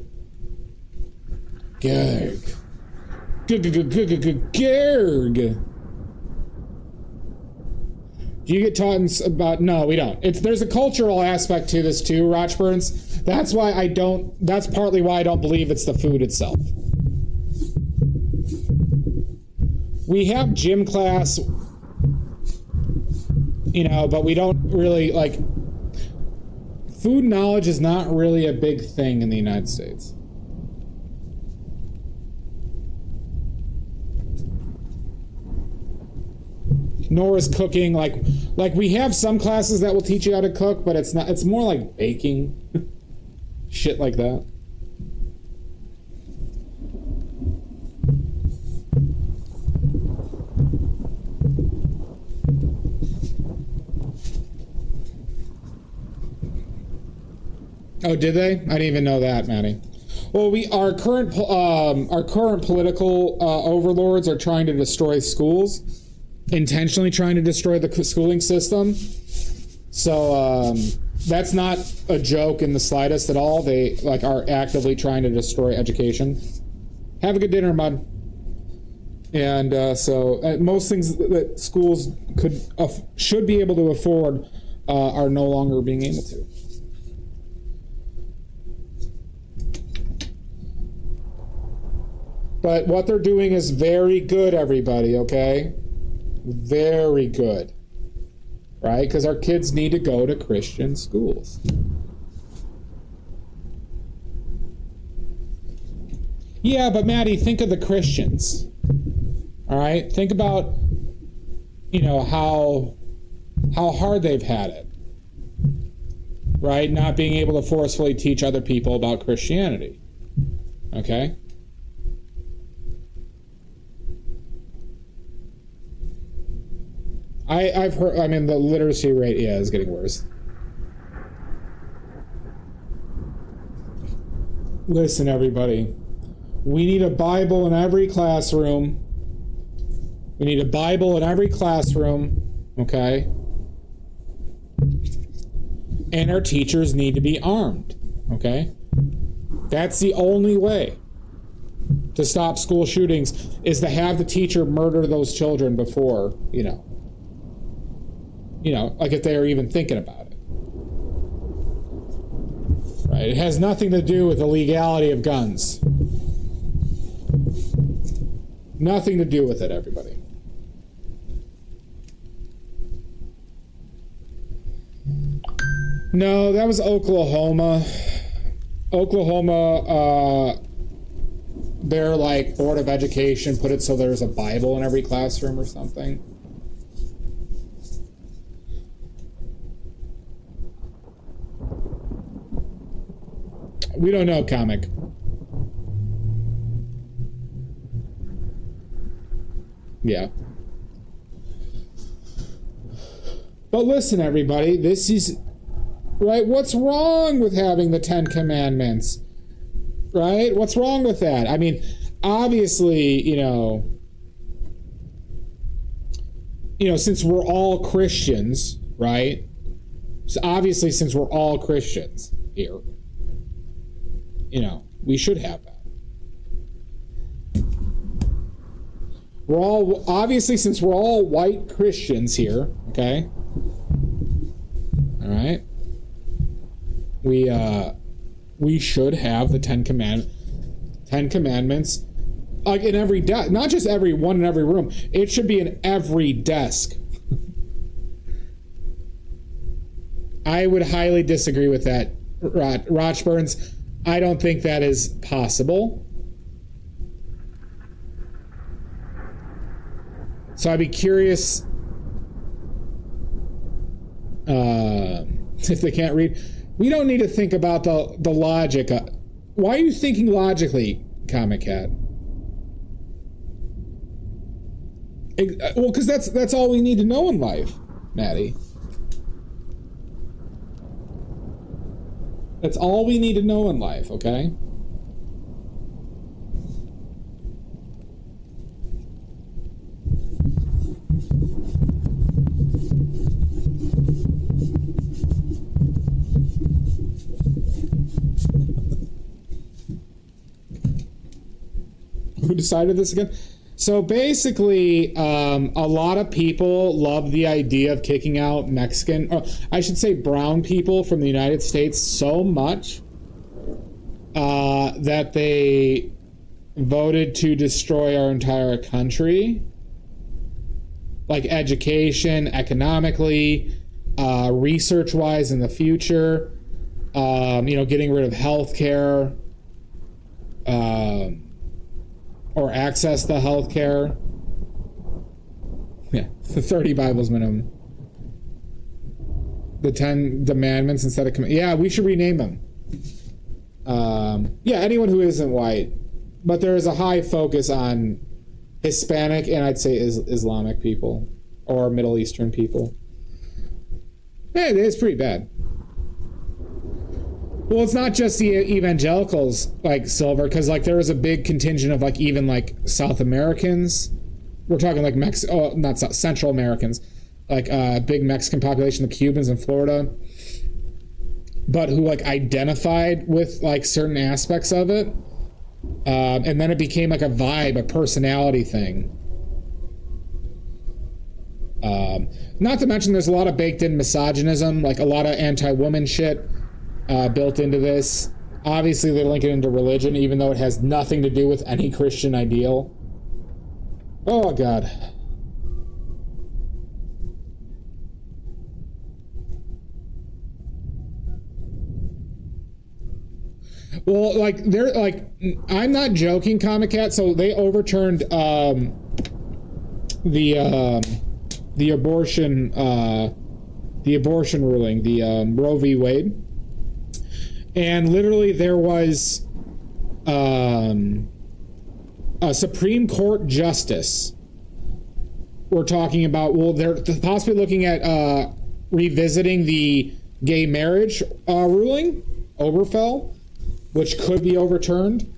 Gerg. Gerg. Do you get taught about... No, we don't. There's a cultural aspect to this too, Rochburns. That's why I don't... That's partly why I don't believe it's the food itself. We have gym class, you know, but we don't really, like... Food knowledge is not really a big thing in the United States. Nor is cooking. Like we have some classes that will teach you how to cook, but it's not. It's more like baking, shit like that. Oh, did they? I didn't even know that, Maddie. Well, our current political overlords are trying to destroy schools, intentionally trying to destroy the schooling system. So that's not a joke in the slightest at all. They are actively trying to destroy education. Have a good dinner, Mud. And most things that schools should be able to afford are no longer being able to. But what they're doing is very good, everybody, okay? Very good. Right? Because our kids need to go to Christian schools. Yeah, but Maddie, think of the Christians. All right? Think about, you know, how hard they've had it. Right? Not being able to forcefully teach other people about Christianity. Okay? I've heard, I mean, the literacy rate, is getting worse. Listen, everybody. We need a Bible in every classroom. We need a Bible in every classroom, okay? And our teachers need to be armed, okay? That's the only way to stop school shootings, is to have the teacher murder those children before, like if they are even thinking about it. Right? It has nothing to do with the legality of guns. Nothing to do with it, everybody. No, that was Oklahoma. Oklahoma, their Board of Education put it so there's a Bible in every classroom or something. We don't know, comic. Yeah. But listen, everybody, this is... Right? What's wrong with having the 10 Commandments? Right? What's wrong with that? I mean, obviously, since we're all Christians, right? So obviously, since we're all Christians here, we should have that. We're all, obviously, since we're all white Christians here, okay? All right? We should have the 10 Commandments in every desk, not just every one in every room. It should be in every desk. I would highly disagree with that, Rochburns. I don't think that is possible. So I'd be curious if they can't read. We don't need to think about the logic. Why are you thinking logically, Comic Cat? Well, because that's all we need to know in life, Maddie. That's all we need to know in life, okay? Who decided this again? So basically, a lot of people love the idea of kicking out Mexican, or I should say brown people from the United States so much that they voted to destroy our entire country. Like education, economically, research-wise in the future, getting rid of healthcare, or access to healthcare. Yeah, the 30 Bibles minimum. The 10 Commandments instead of... Yeah, we should rename them. Yeah, anyone who isn't white. But there is a high focus on Hispanic and I'd say Islamic people. Or Middle Eastern people. Yeah, it is pretty bad. Well, it's not just the evangelicals, like, Silver, because, like, there was a big contingent of, like, even, like, South Americans. We're talking, like, not South, Central Americans. Like, big Mexican population, the Cubans in Florida. But who, like, identified with, like, certain aspects of it. And then it became, like, a vibe, a personality thing. Not to mention there's a lot of baked-in misogynism, like, a lot of anti-woman shit. Built into this. Obviously, they link it into religion, even though it has nothing to do with any Christian ideal. Oh, God. Well, like, they're, like, I'm not joking, Comic Cat, so they overturned, the abortion ruling, the, Roe v. Wade. And literally there was a Supreme Court justice. We're talking about, well, they're possibly looking at revisiting the gay marriage ruling, Oberfell, which could be overturned,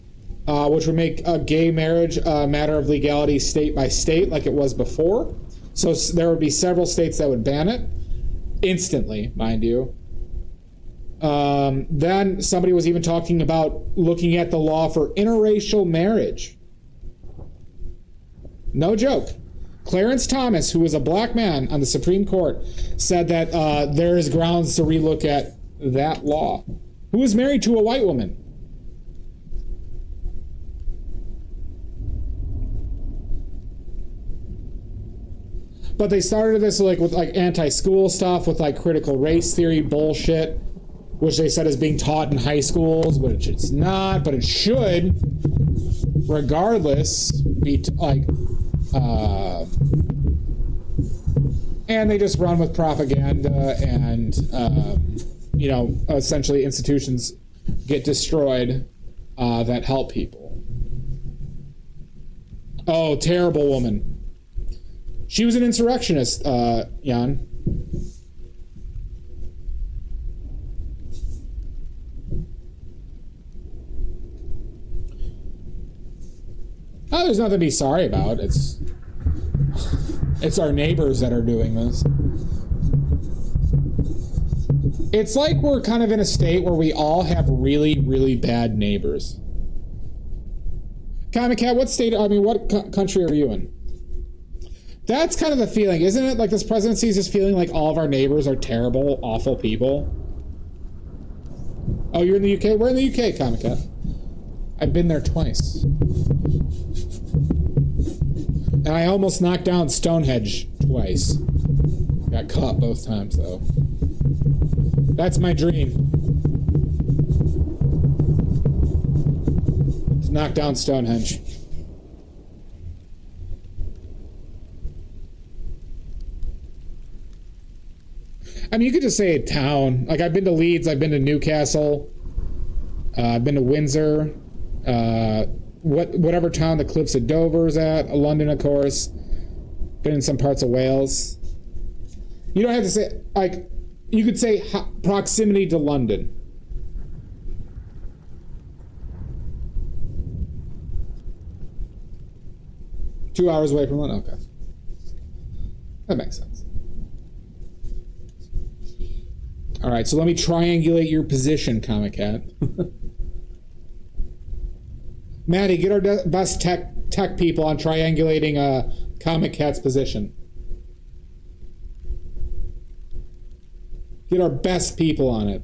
which would make a gay marriage a matter of legality state by state like it was before. So there would be several states that would ban it instantly, mind you. Then somebody was even talking about looking at the law for interracial marriage. No joke. Clarence Thomas, who was a black man on the Supreme Court, said that there is grounds to relook at that law. Who was married to a white woman? But they started this with anti-school stuff, with like critical race theory bullshit, which they said is being taught in high schools, which it's not, but it should, regardless, be and they just run with propaganda, and essentially institutions get destroyed that help people. Oh, terrible woman. She was an insurrectionist, Jan. Oh, there's nothing to be sorry about. It's our neighbors that are doing this. It's like we're kind of in a state where we all have really, really bad neighbors. Comic Cat, what country are you in? That's kind of the feeling, isn't it? Like this presidency is just feeling like all of our neighbors are terrible, awful people. Oh, you're in the UK? We're in the UK, Comic Cat. I've been there twice. And I almost knocked down Stonehenge twice. Got caught both times, though. That's my dream. To knock down Stonehenge. I mean, you could just say a town. Like, I've been to Leeds, I've been to Newcastle, I've been to Windsor, whatever town the Cliffs of Dover's at, London, of course. Been in some parts of Wales. You don't have to say, like, you could say proximity to London. 2 hours away from London. Okay. That makes sense. All right, so let me triangulate your position, Comic Cat. Maddie, get our best tech people on triangulating Comic Cat's position. Get our best people on it.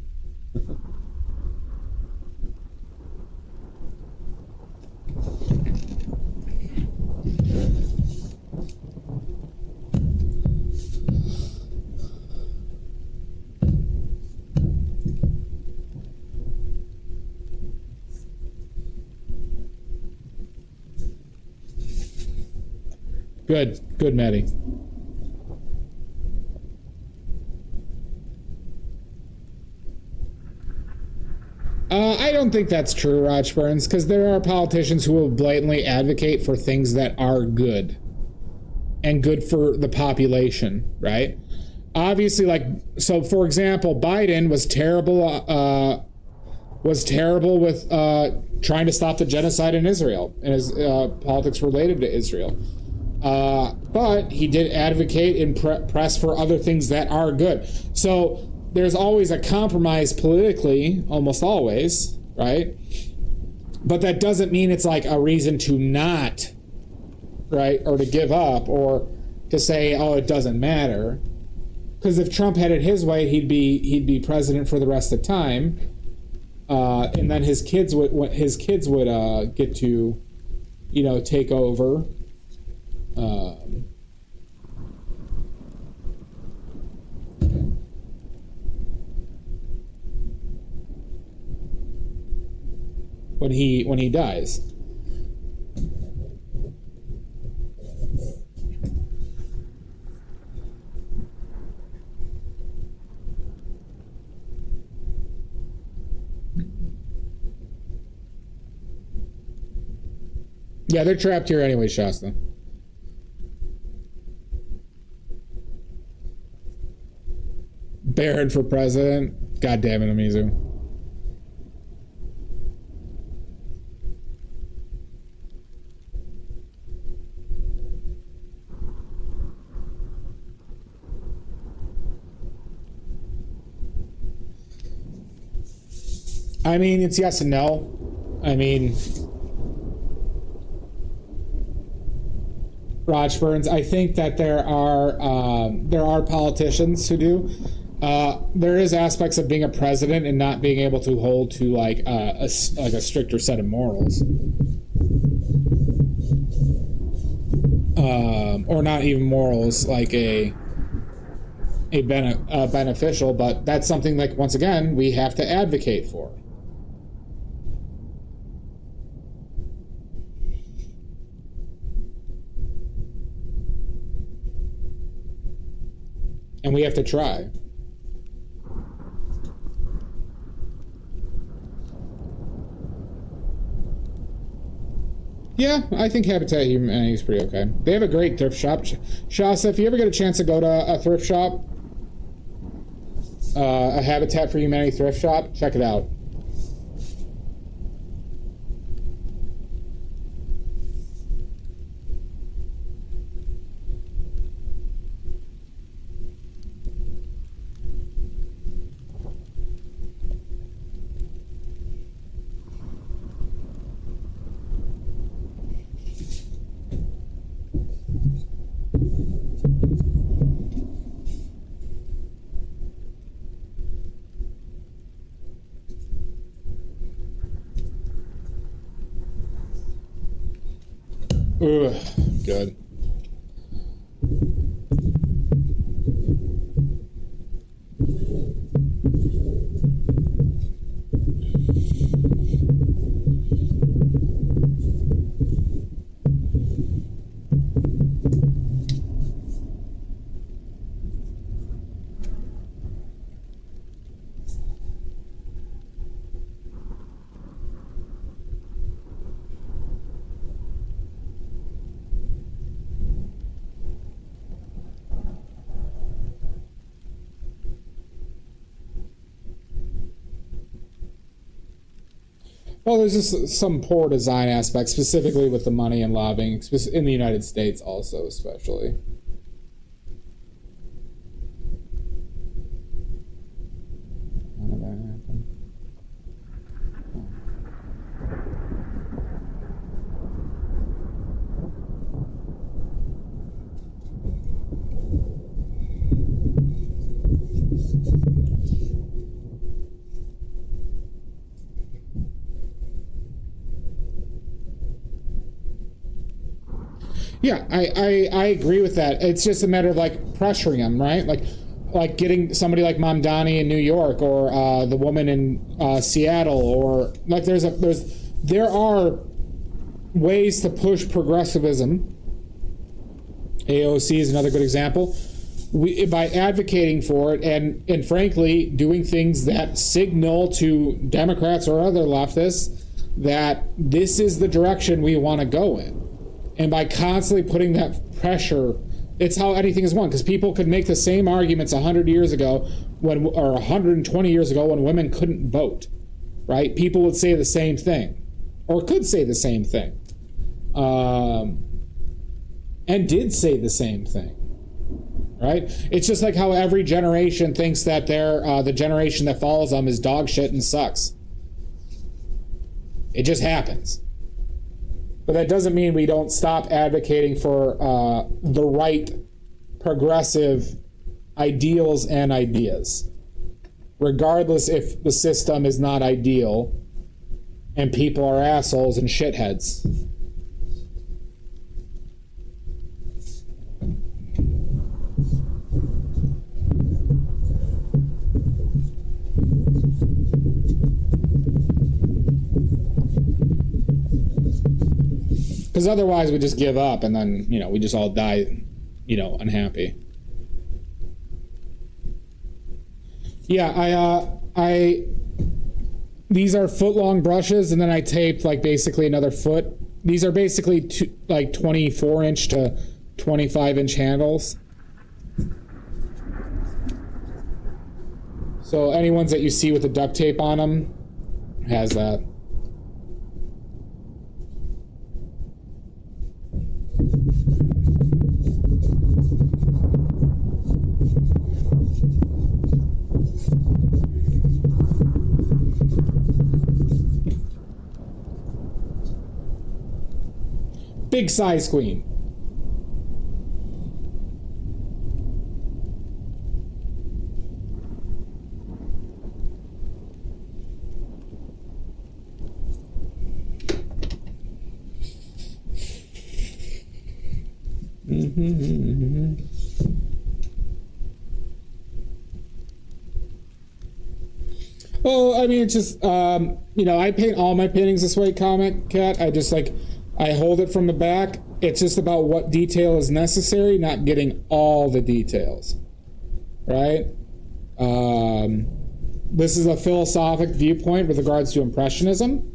Good, Maddie. I don't think that's true, Raj Burns, because there are politicians who will blatantly advocate for things that are good and good for the population, right? Obviously, so for example, Biden was terrible with trying to stop the genocide in Israel and his politics related to Israel. But he did advocate and press for other things that are good. So there's always a compromise politically, almost always, right? But that doesn't mean it's like a reason to not, right, or to give up, or to say, oh, it doesn't matter. Because if Trump had it his way, he'd be president for the rest of the time, and then his kids would get to, take over. When he dies. Yeah, they're trapped here anyway, Shasta. Barron for president. God damn it, Amizu. I mean, it's yes and no. I mean, Raj Burns, I think that there are politicians who do. There is aspects of being a president and not being able to hold to like a stricter set of morals, or not even morals, like a beneficial. But that's something like, once again, we have to advocate for. And we have to try. Yeah, I think Habitat Humanity is pretty okay. They have a great thrift shop. Shasta, if you ever get a chance to go to a thrift shop, a Habitat for Humanity thrift shop, check it out. Ugh, good. Well, there's just some poor design aspects, specifically with the money and lobbying, in the United States also, especially. How did that happen? Yeah, I agree with that. It's just a matter of like pressuring them, right? Like getting somebody like Mamdani in New York, or the woman in Seattle, or like there are ways to push progressivism. AOC is another good example. By advocating for it and frankly doing things that signal to Democrats or other leftists that this is the direction we want to go in. And by constantly putting that pressure, it's how anything is won. Because people could make the same arguments 100 years ago, or 120 years ago, when women couldn't vote, right? People would say the same thing, or could say the same thing, and did say the same thing, right? It's just like how every generation thinks that the generation that follows them is dog shit and sucks. It just happens. But that doesn't mean we don't stop advocating for the right progressive ideals and ideas, regardless if the system is not ideal and people are assholes and shitheads. Because otherwise we just give up and then, we just all die, unhappy. Yeah, these are foot-long brushes, and then I taped, like, basically another foot. These are basically 24-inch to 25-inch handles. So any ones that you see with the duct tape on them has that. Big size queen. Well, I mean, it's just, I paint all my paintings this way, Comic Cat. I hold it from the back. It's just about what detail is necessary, not getting all the details, right? This is a philosophic viewpoint with regards to Impressionism.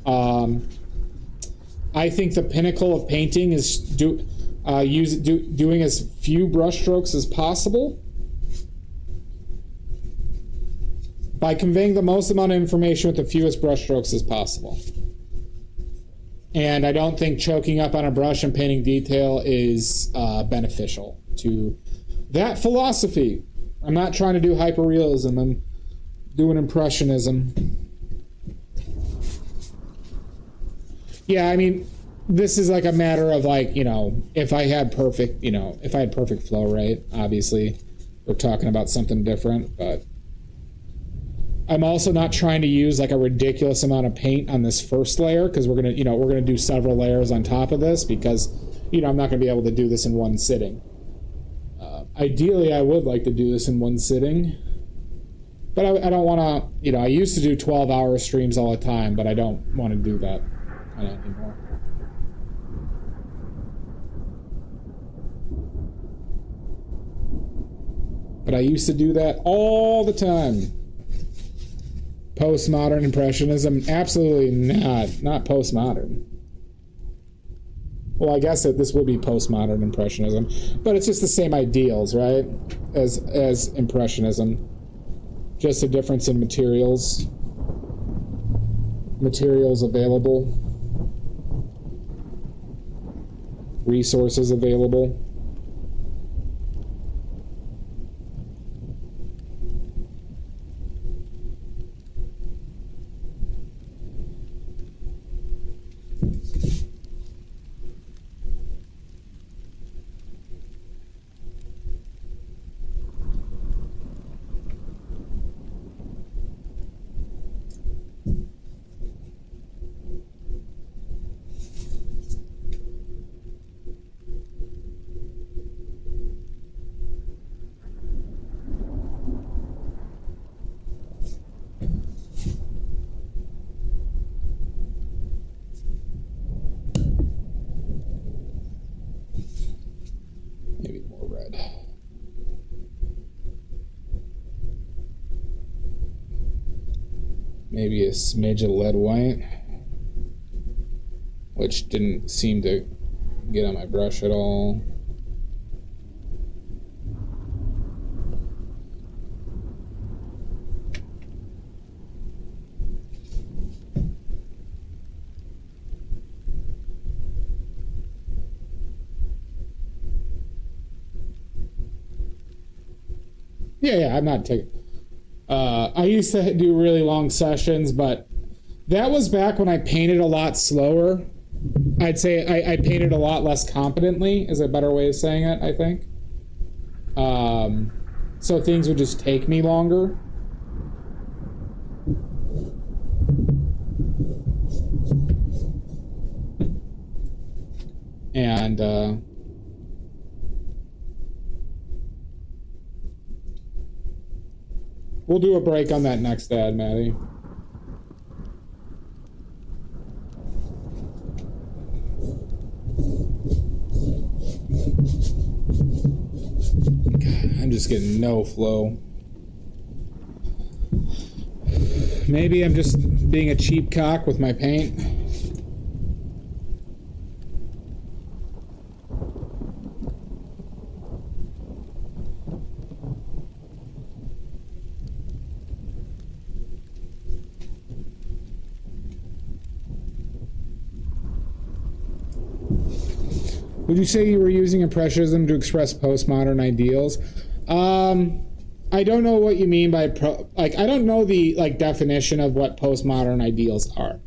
I think the pinnacle of painting is doing as few brushstrokes as possible by conveying the most amount of information with the fewest brushstrokes as possible. And I don't think choking up on a brush and painting detail is beneficial to that philosophy. I'm not trying to do hyperrealism. I'm doing Impressionism. Yeah, I mean, this is like a matter of if I had perfect flow rate, obviously we're talking about something different, but I'm also not trying to use like a ridiculous amount of paint on this first layer, because we're gonna do several layers on top of this, because I'm not gonna be able to do this in one sitting. Ideally, I would like to do this in one sitting, but I don't want to. I used to do 12-hour streams all the time, but I don't want to do that anymore. But I used to do that all the time. Postmodern Impressionism? Absolutely not postmodern. Well, I guess that this would be postmodern Impressionism, but it's just the same ideals, right? As Impressionism, just a difference in materials. materials available, resources available. Maybe more red. Maybe a smidge of lead white, which didn't seem to get on my brush at all. Yeah, I'm not taking. I used to do really long sessions, but that was back when I painted a lot slower. I'd say I painted a lot less competently, is a better way of saying it, I think. So things would just take me longer. And we'll do a break on that next ad, Maddie. God, I'm just getting no flow. Maybe I'm just being a cheap cock with my paint. Would you say you were using Impressionism to express postmodern ideals? I don't know what you mean by I don't know the definition of what postmodern ideals are.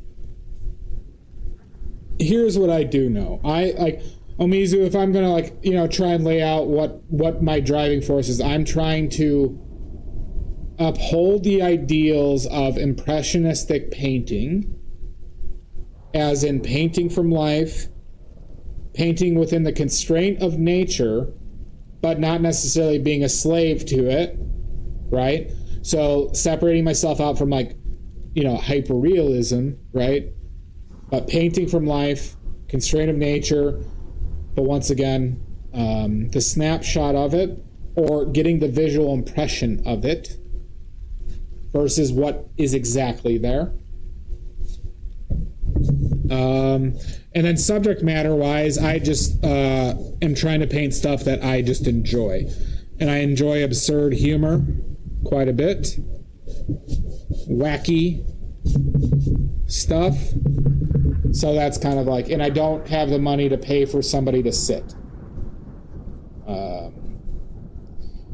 Here's what I do know. Omizu, if I'm gonna try and lay out what my driving force is, I'm trying to uphold the ideals of impressionistic painting, as in painting from life, painting within the constraint of nature, but not necessarily being a slave to it, right? So separating myself out from hyperrealism, right? But painting from life, constraint of nature, but once again, the snapshot of it, or getting the visual impression of it versus what is exactly there. And then subject matter wise, I just am trying to paint stuff that I just enjoy. And I enjoy absurd humor quite a bit. Wacky stuff. So that's kind of and I don't have the money to pay for somebody to sit.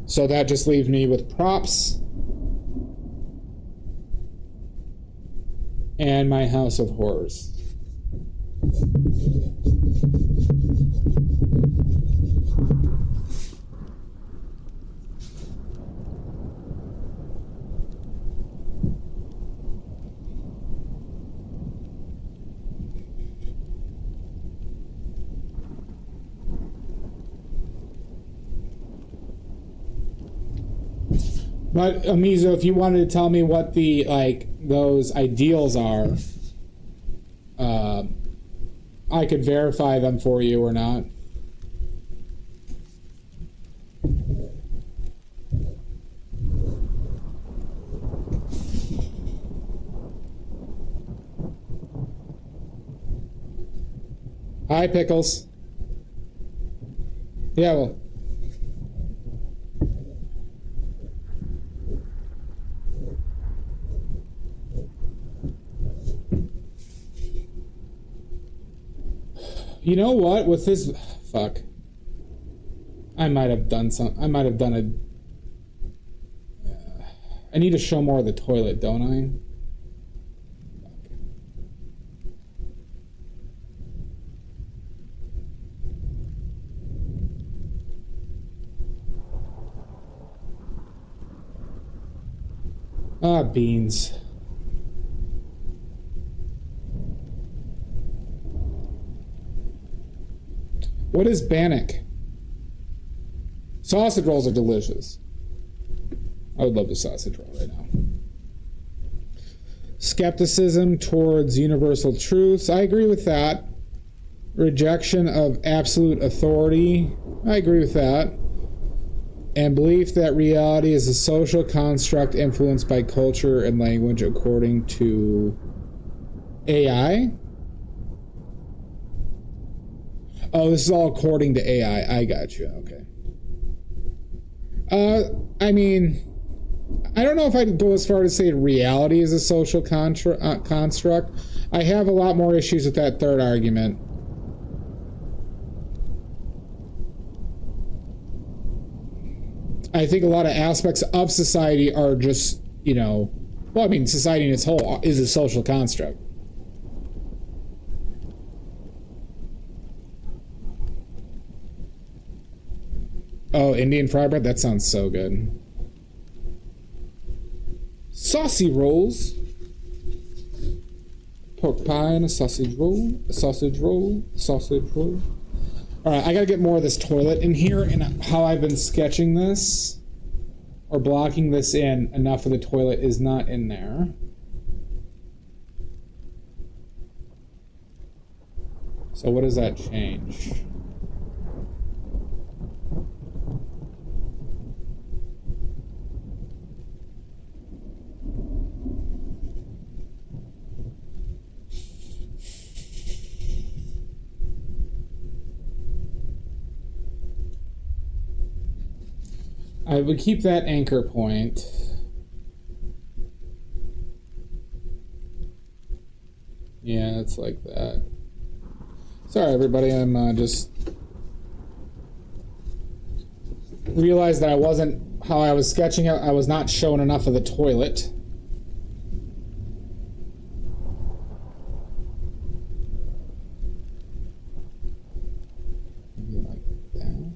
So that just leaves me with props and my House of Horrors. But Amizo, if you wanted to tell me what the those ideals are, I could verify them for you or not. Hi, Pickles. Yeah, well. You know what? With this... Fuck. I might have done a... I need to show more of the toilet, don't I? Ah, beans. What is Bannock? Sausage rolls are delicious. I would love a sausage roll right now. Skepticism towards universal truths. I agree with that. Rejection of absolute authority. I agree with that. And belief that reality is a social construct influenced by culture and language according to AI. Oh, this is all according to AI. I got you. Okay. I mean, I don't know if I'd go as far to say reality is a social construct. I have a lot more issues with that third argument. I think a lot of aspects of society are just, you know, well, I mean, society in its whole is a social construct. Oh, Indian fry bread? That sounds so good. Saucy rolls. Pork pie and a sausage roll. A sausage roll. A sausage roll. Alright, I gotta get more of this toilet in here, and how I've been sketching this, or blocking this in, enough of the toilet is not in there. So what does that change? I would keep that anchor point. Yeah, it's like that. Sorry, everybody. I'm just realized that I wasn't how I was sketching it. I was not showing enough of the toilet. Maybe like that.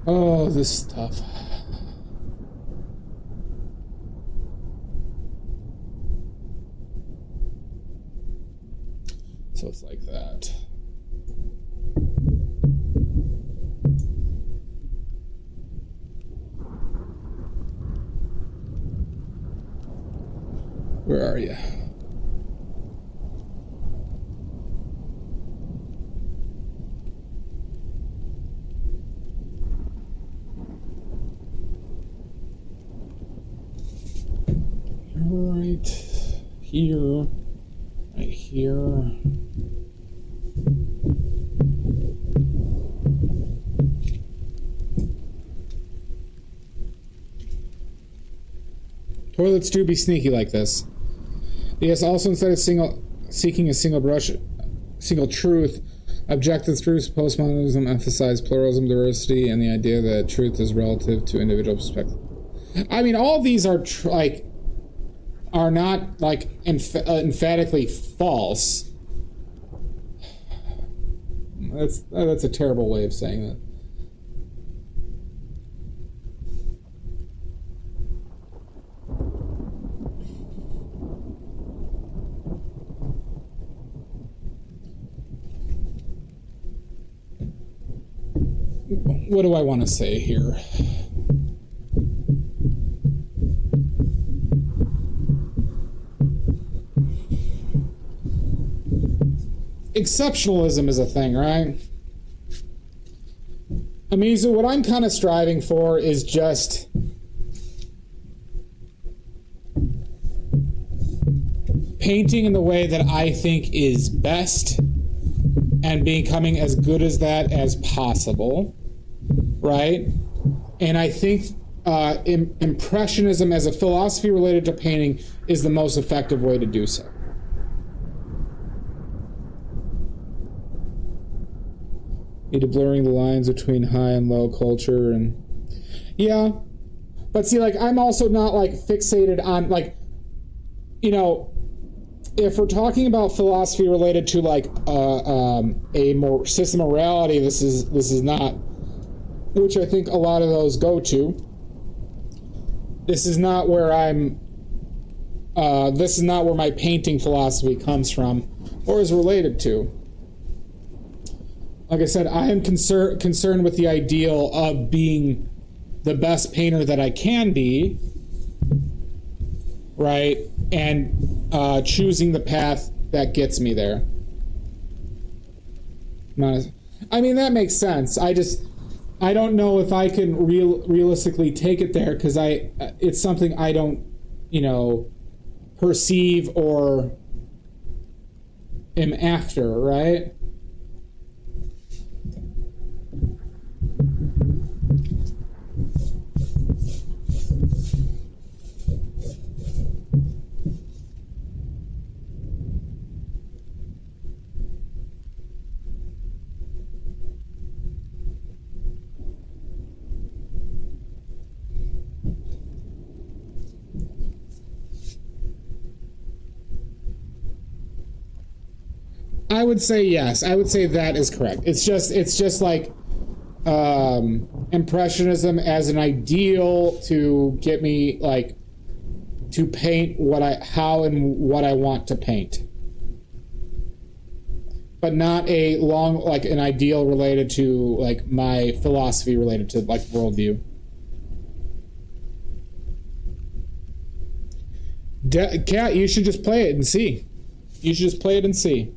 Oh, this stuff. So it's like that. Where are you? Right here, right here. Toilets do be sneaky like this. Yes, also instead of seeking a single truth, objective truths, postmodernism emphasize pluralism, diversity, and the idea that truth is relative to individual perspective. I mean, all these are are not like emphatically false. That's a terrible way of saying that. What do I want to say here? Exceptionalism is a thing, right? I mean, so what I'm kind of striving for is just painting in the way that I think is best and becoming as good as that as possible, right? And I think Impressionism as a philosophy related to painting is the most effective way to do so. Need to blurring the lines between high and low culture, and yeah, but see, like, I'm also not like fixated on, like, you know, if we're talking about philosophy related to like a more system of morality, this is not, which I think a lot of those go to. This is not where I'm. This is not where my painting philosophy comes from, or is related to. Like I said, I am concerned with the ideal of being the best painter that I can be, right? And choosing the path that gets me there. I mean, that makes sense. I don't know if I can realistically take it there, because it's something I don't, you know, perceive or am after, right? I would say yes. I would say that is correct. It's just like Impressionism as an ideal to get me, like, to paint how and what I want to paint, but not like an ideal related to like my philosophy related to like worldview. Kat, you should just play it and see. You should just play it and see.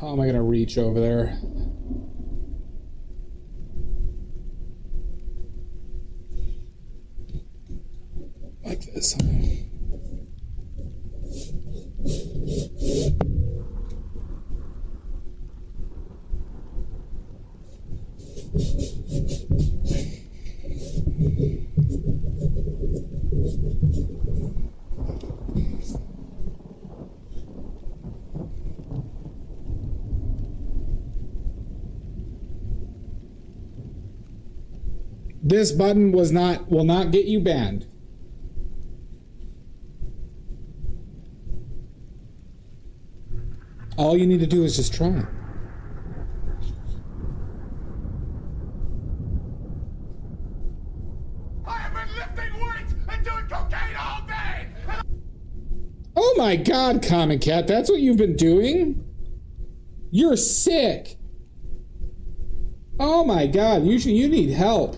How am I going to reach over there? Like this. This button will not get you banned. All you need to do is just try it. I have been lifting weights and doing cocaine all day! Oh my God, Common Cat, that's what you've been doing? You're sick. Oh my God, you need help.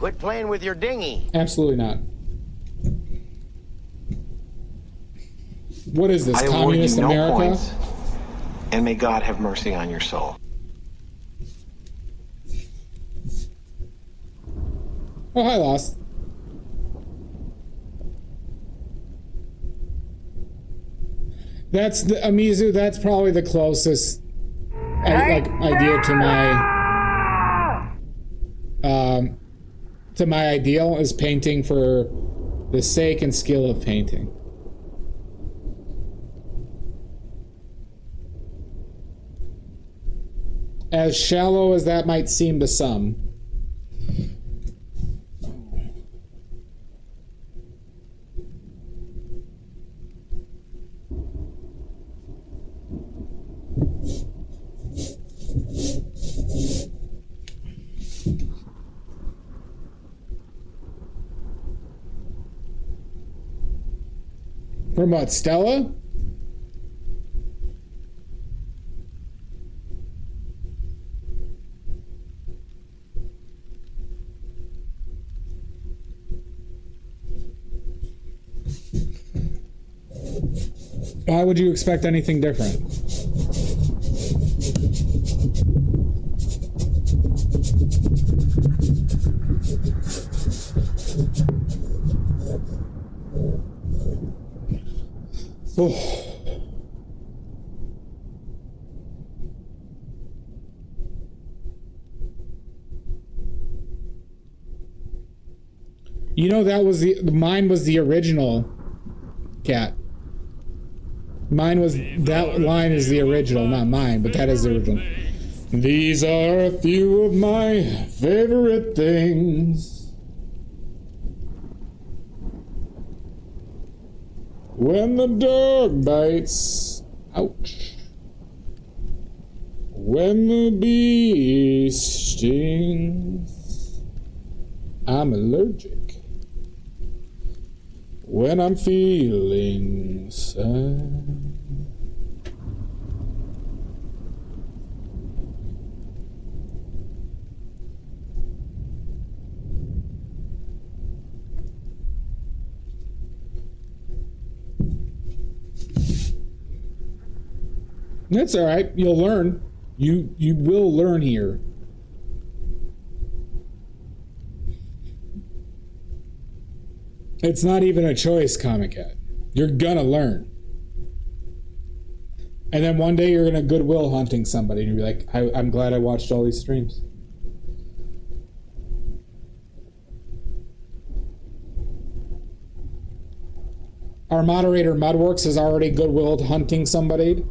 Quit playing with your dinghy. Absolutely not. What is this, I award you communist no America? points, and may God have mercy on your soul. Oh, hi, Lost. That's the Amizu. That's probably the closest idea to my ideal is painting for the sake and skill of painting. As shallow as that might seem to some. From what, Stella? Why would you expect anything different? Oh. You know, that was mine was the original cat. Mine was, that line is the original, not mine, but that is the original. These are a few of my favorite things. When the dog bites, ouch. When the bee stings, I'm allergic. When I'm feeling sad. That's all right. You'll learn. You will learn here. It's not even a choice, Comic Cat. You're gonna learn. And then one day you're gonna Goodwill hunting somebody and you'll be like, I'm glad I watched all these streams. Our moderator, Mudworks, is already Goodwill hunting somebody.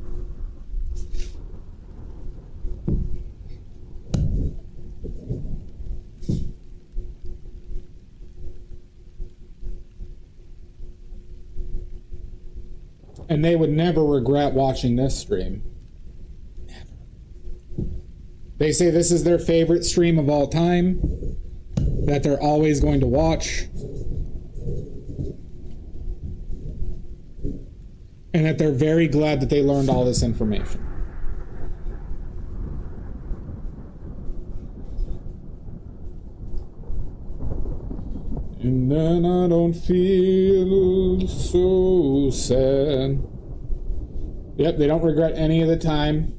And they would never regret watching this stream. Never. They say this is their favorite stream of all time, that they're always going to watch, and that they're very glad that they learned all this information. And then I don't feel so sad. Yep, they don't regret any of the time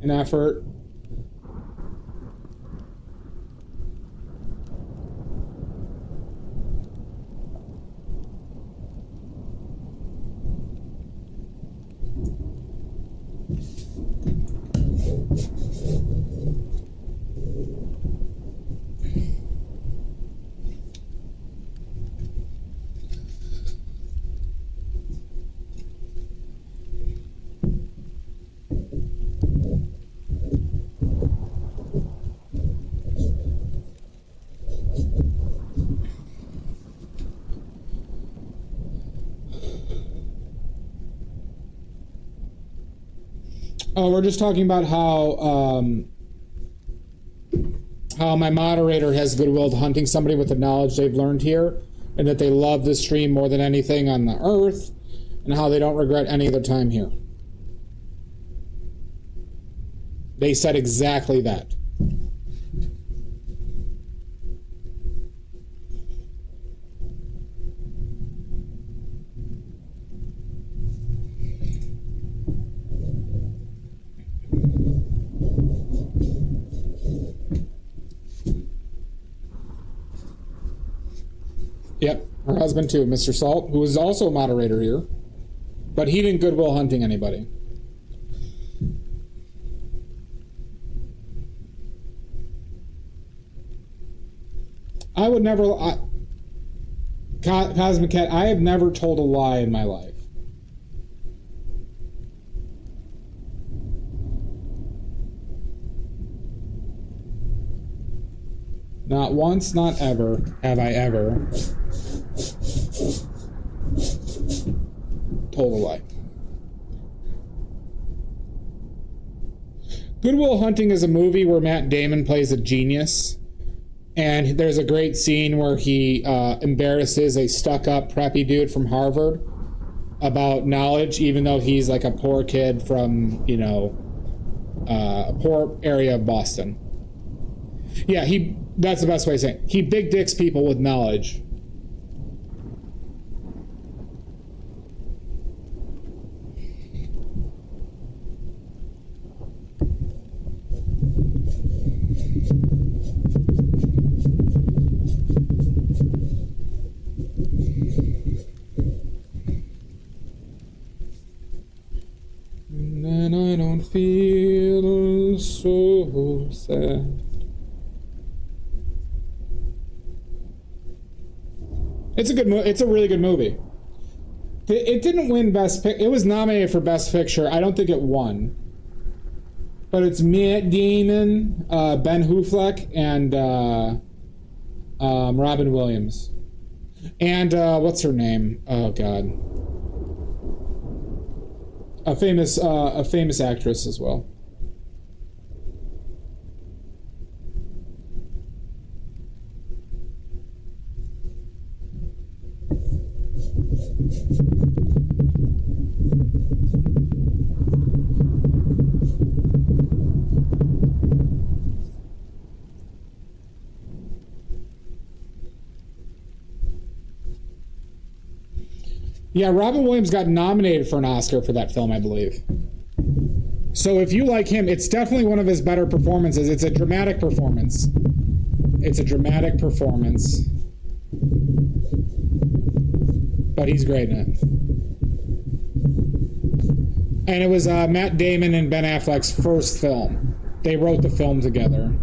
and effort. Oh, we're just talking about how my moderator has Goodwill hunting somebody with the knowledge they've learned here, and that they love this stream more than anything on the earth, and how they don't regret any of their time here. They said exactly that. Yep, her husband too, Mr. Salt, who is also a moderator here. But he didn't Goodwill Hunting anybody. I would never... Cosmic Cat, I have never told a lie in my life. Not once, not ever, have I ever told a lie. Goodwill Hunting is a movie where Matt Damon plays a genius. And there's a great scene where he embarrasses a stuck-up preppy dude from Harvard about knowledge, even though he's like a poor kid from, you know, a poor area of Boston. Yeah, that's the best way of saying it. He big dicks people with knowledge. And I don't feel so sad. It's a good movie. It's a really good movie. It didn't win Best Picture. It was nominated for Best Picture. I don't think it won. But it's Matt Damon, Ben Affleck, and Robin Williams. And what's her name? Oh God. A famous actress as well. Yeah, Robin Williams got nominated for an Oscar for that film, I believe. So if you like him, it's definitely one of his better performances. It's a dramatic performance. It's a dramatic performance. But he's great in it. And it was Matt Damon and Ben Affleck's first film. They wrote the film together.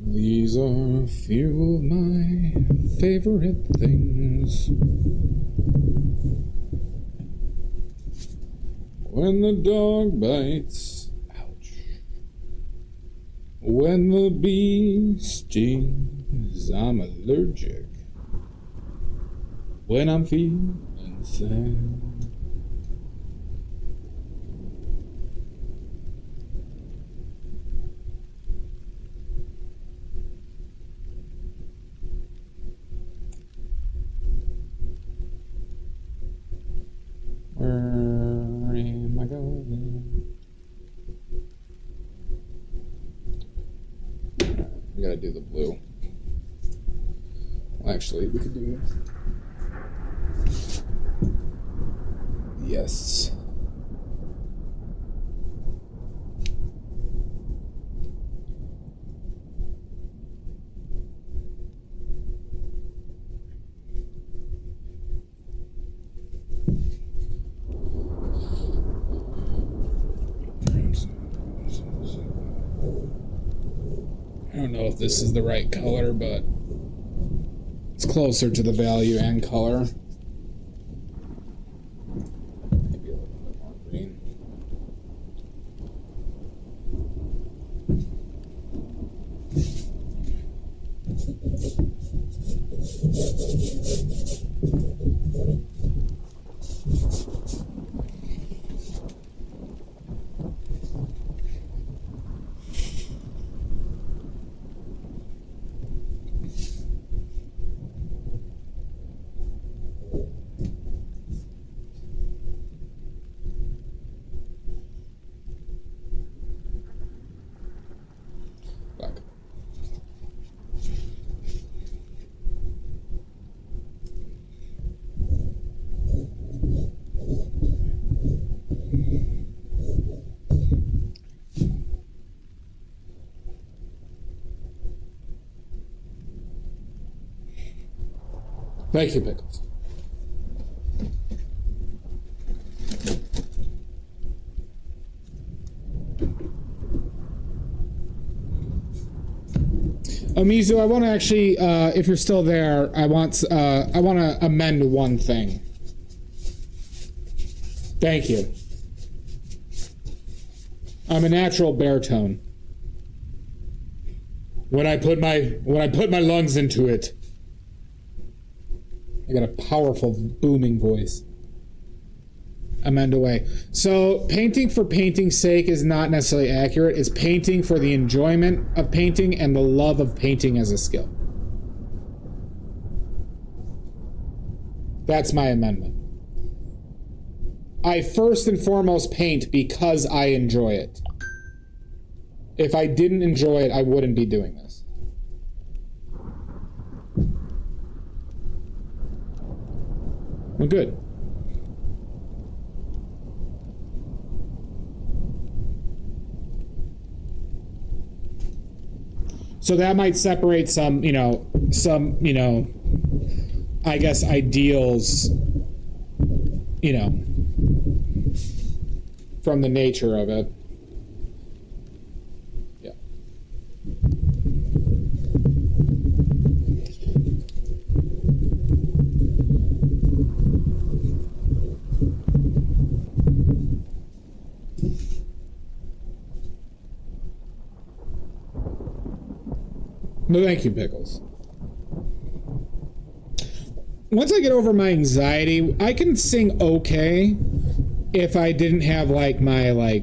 These are a few of my favorite things. When the dog bites, ouch. When the bee stings, I'm allergic. When I'm feeling sad. Where am I going? We gotta do the blue. Well, actually, we could do... Yes. I don't know if this is the right color, but it's closer to the value and color. Maybe a little bit more green. Black. Thank you, Pickles. Amizu, I want to actually, if you're still there, I want to amend one thing. Thank you. I'm a natural baritone. When I put my lungs into it, I got a powerful booming voice. Amend away. So painting for painting's sake is not necessarily accurate. It's painting for the enjoyment of painting and the love of painting as a skill. That's my amendment. I first and foremost paint because I enjoy it. If I didn't enjoy it, I wouldn't be doing this. Well, good. So that might separate some, I guess ideals, from the nature of it. Yeah. No, thank you, Pickles. Once I get over my anxiety, I can sing okay if I didn't have my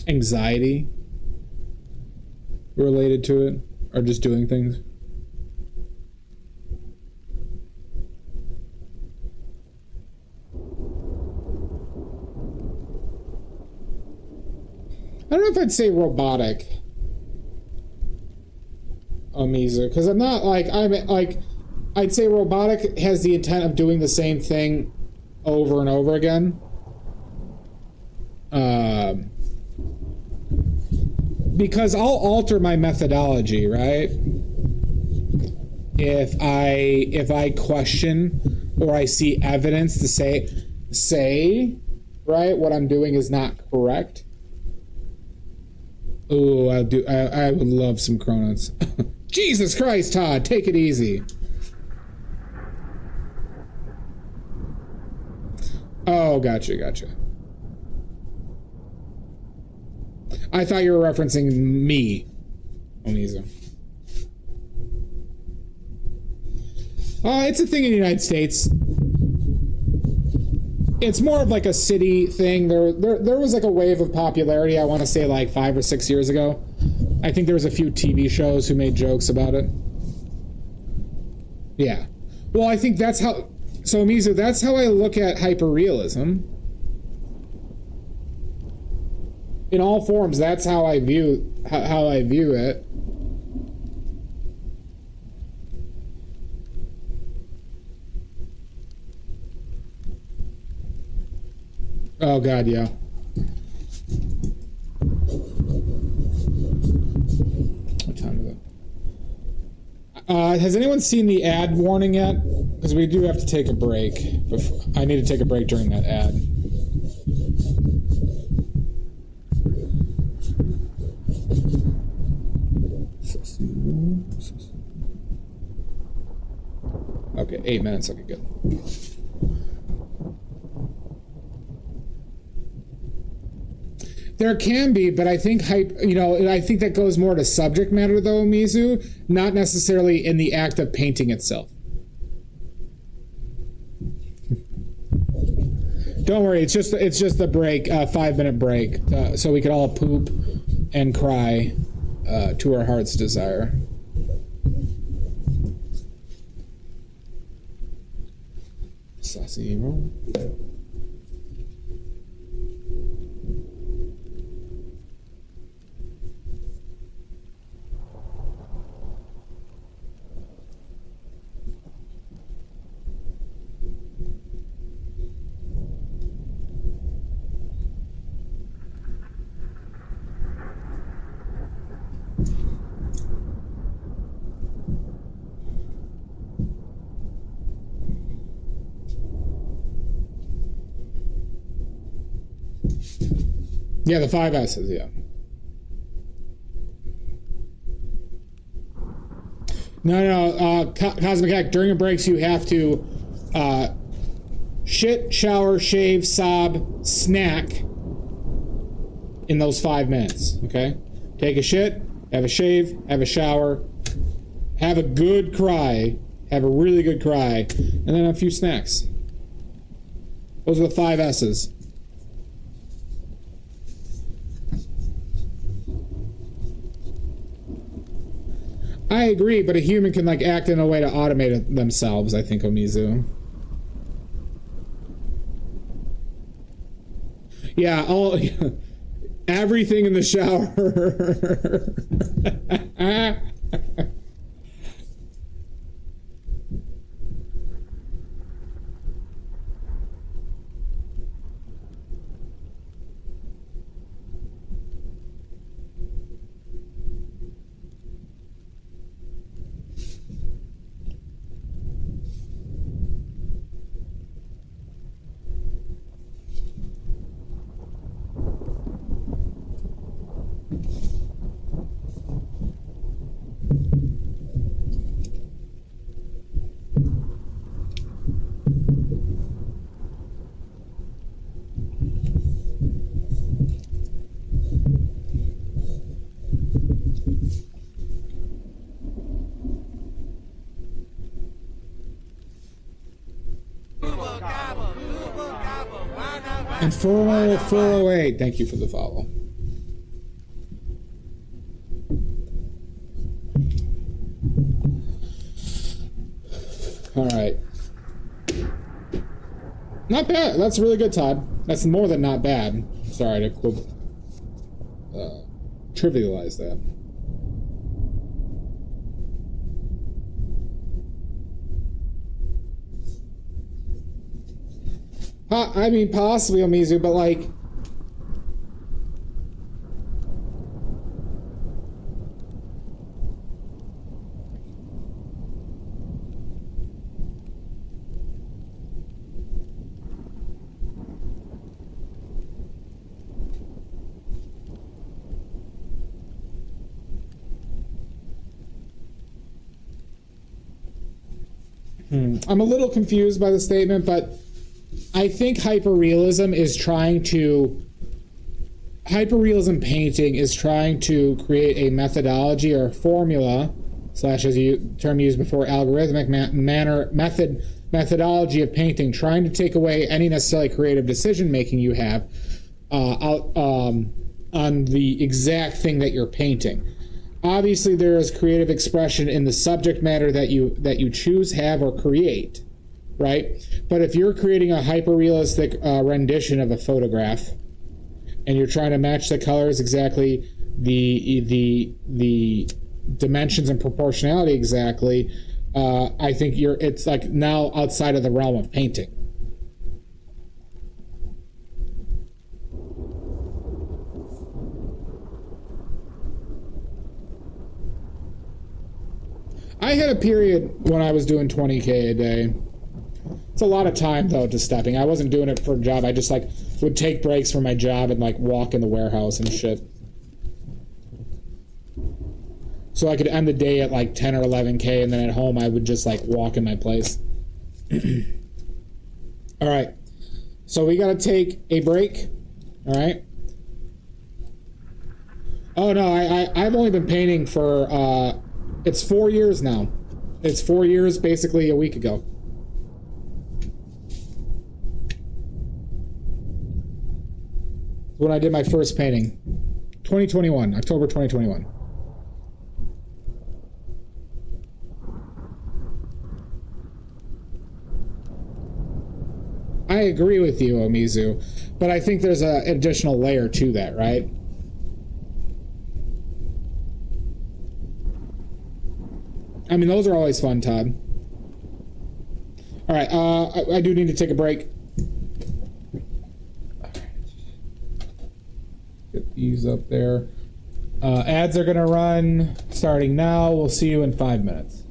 anxiety related to it, or just doing things. I don't know if I'd say robotic, Amiza, because I'm not I'd say robotic has the intent of doing the same thing over and over again. Because I'll alter my methodology, right? If I question or I see evidence to say right, what I'm doing is not correct. Oh, I would love some Cronuts. Jesus Christ, Todd, take it easy. Oh, gotcha. I thought you were referencing me, Oniza. It's a thing in the United States. It's more of like a city thing. There was like a wave of popularity, I want to say 5 or 6 years ago. I think there was a few TV shows who made jokes about it. Yeah. Well, I think that's how... So, Mizu, that's how I look at hyperrealism. In all forms, that's how I view it. Oh God, yeah. What time is it? Has anyone seen the ad warning yet? Because we do have to take a break. I need to take a break during that ad. Okay, 8 minutes. Okay, good. There can be, but I think I think that goes more to subject matter though, Mizu, not necessarily in the act of painting itself. Don't worry, it's just a break, 5-minute break, so we could all poop and cry to our heart's desire. Saucy roll. Yeah, the 5 S's, yeah. No, Cosmic Hack, during your breaks you have to shit, shower, shave, sob, snack in those 5 minutes, okay? Take a shit, have a shave, have a shower, have a good cry, have a really good cry, and then a few snacks. Those are the 5 S's. I agree, but a human can like act in a way to automate it themselves, I think, Omizu. Yeah, everything in the shower. And 408, thank you for the follow. All right. Not bad. That's really good, Todd. That's more than not bad. Sorry to trivialize that. I mean, possibly, Omizu, but like... I'm a little confused by the statement, but I think hyperrealism painting is trying to create a methodology or a formula / as you term used before, algorithmic methodology of painting, trying to take away any necessarily creative decision making you have on the exact thing that you're painting. Obviously, there is creative expression in the subject matter that you choose, have, or create, right? But if you're creating a hyper-realistic rendition of a photograph, and you're trying to match the colors exactly, the dimensions and proportionality exactly, I think it's like now outside of the realm of painting. I had a period when I was doing 20K a day. It's a lot of time though to stepping. I wasn't doing it for a job. I just like would take breaks from my job and like walk in the warehouse and shit. So I could end the day at like 10 or 11K, and then at home I would just like walk in my place. All right. So we got to take a break. All right. Oh no, I've only been painting for it's 4 years now. It's 4 years, basically a week ago. When I did my first painting, 2021, October 2021. I agree with you, Omizu, but I think there's an additional layer to that, right? I mean, those are always fun, Todd. All right, I do need to take a break. Get these up there. Ads are going to run starting now. We'll see you in 5 minutes.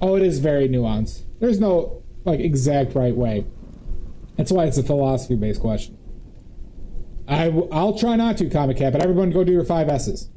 Oh, it is very nuanced. There's no like exact right way. That's why it's a philosophy-based question. I'll try not to, Comic Cat, but everyone go do your 5 S's.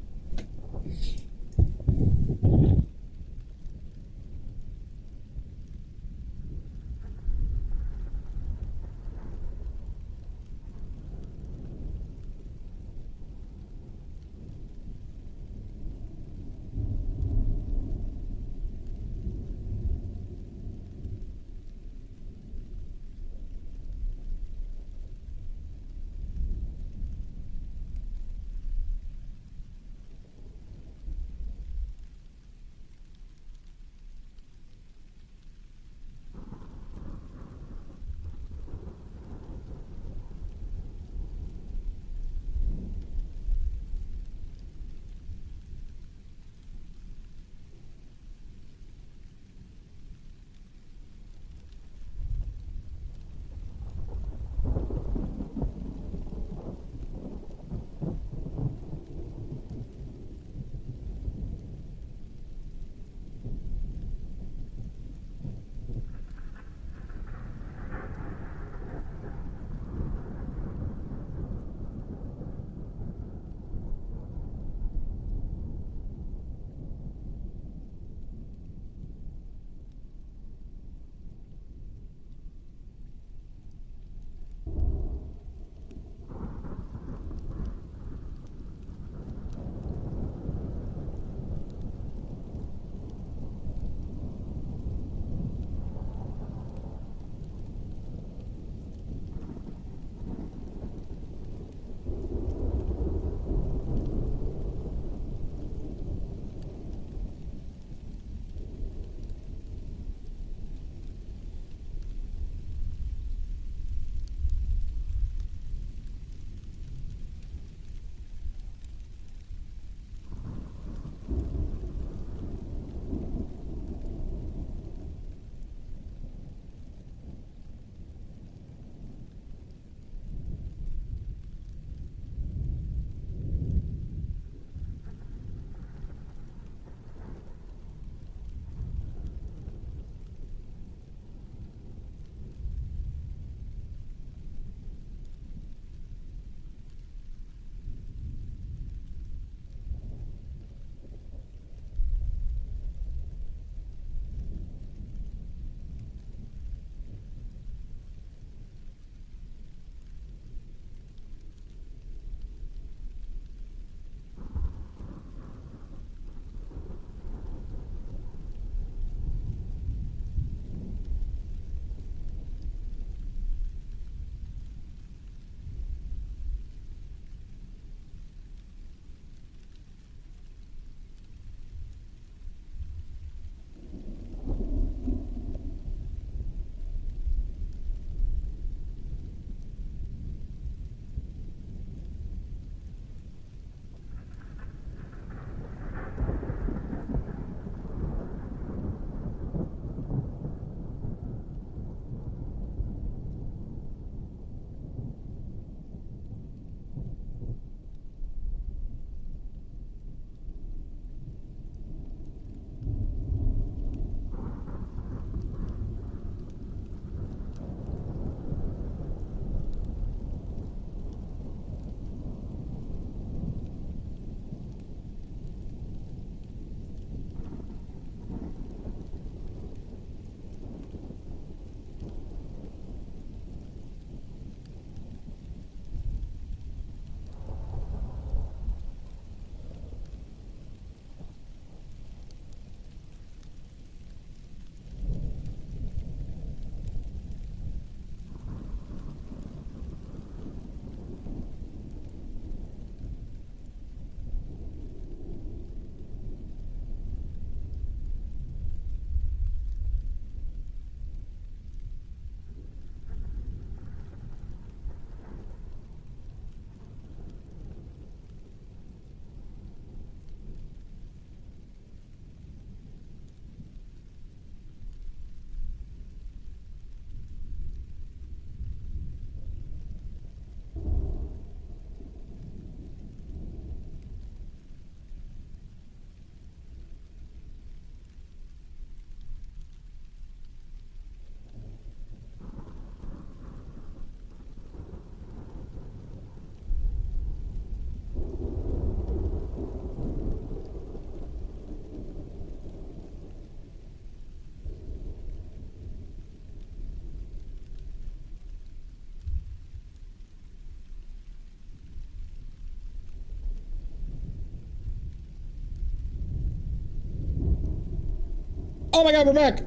Oh my god, we're back!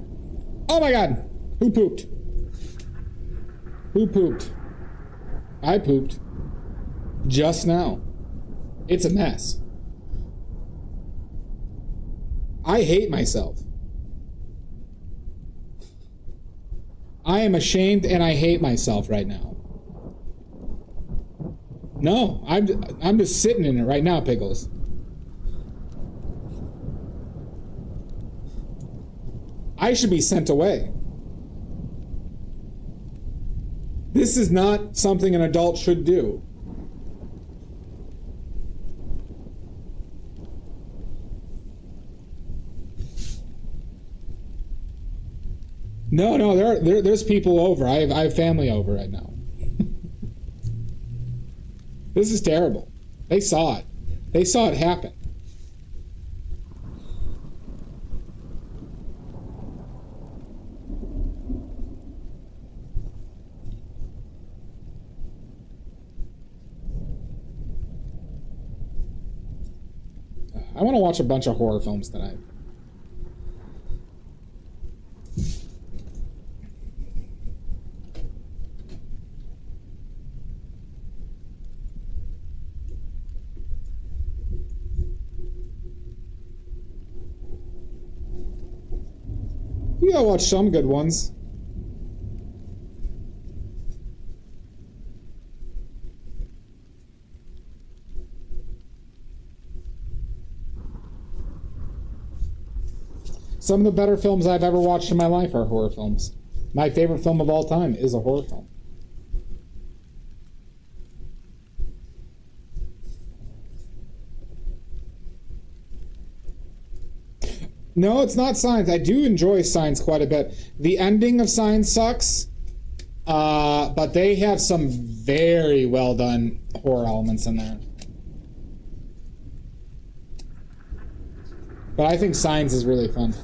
Oh my god! Who pooped? Who pooped? I pooped. Just now. It's a mess. I hate myself. I am ashamed and I hate myself right now. No, I'm just sitting in it right now, Pickles. I should be sent away. This is not something an adult should do. No, there's people over. I have family over right now. This is terrible. They saw it. They saw it happen. I want to watch a bunch of horror films tonight. You gotta watch some good ones. Some of the better films I've ever watched in my life are horror films. My favorite film of all time is a horror film. No, it's not Signs. I do enjoy Signs quite a bit. The ending of Signs sucks, but they have some very well done horror elements in there. But I think Signs is really fun.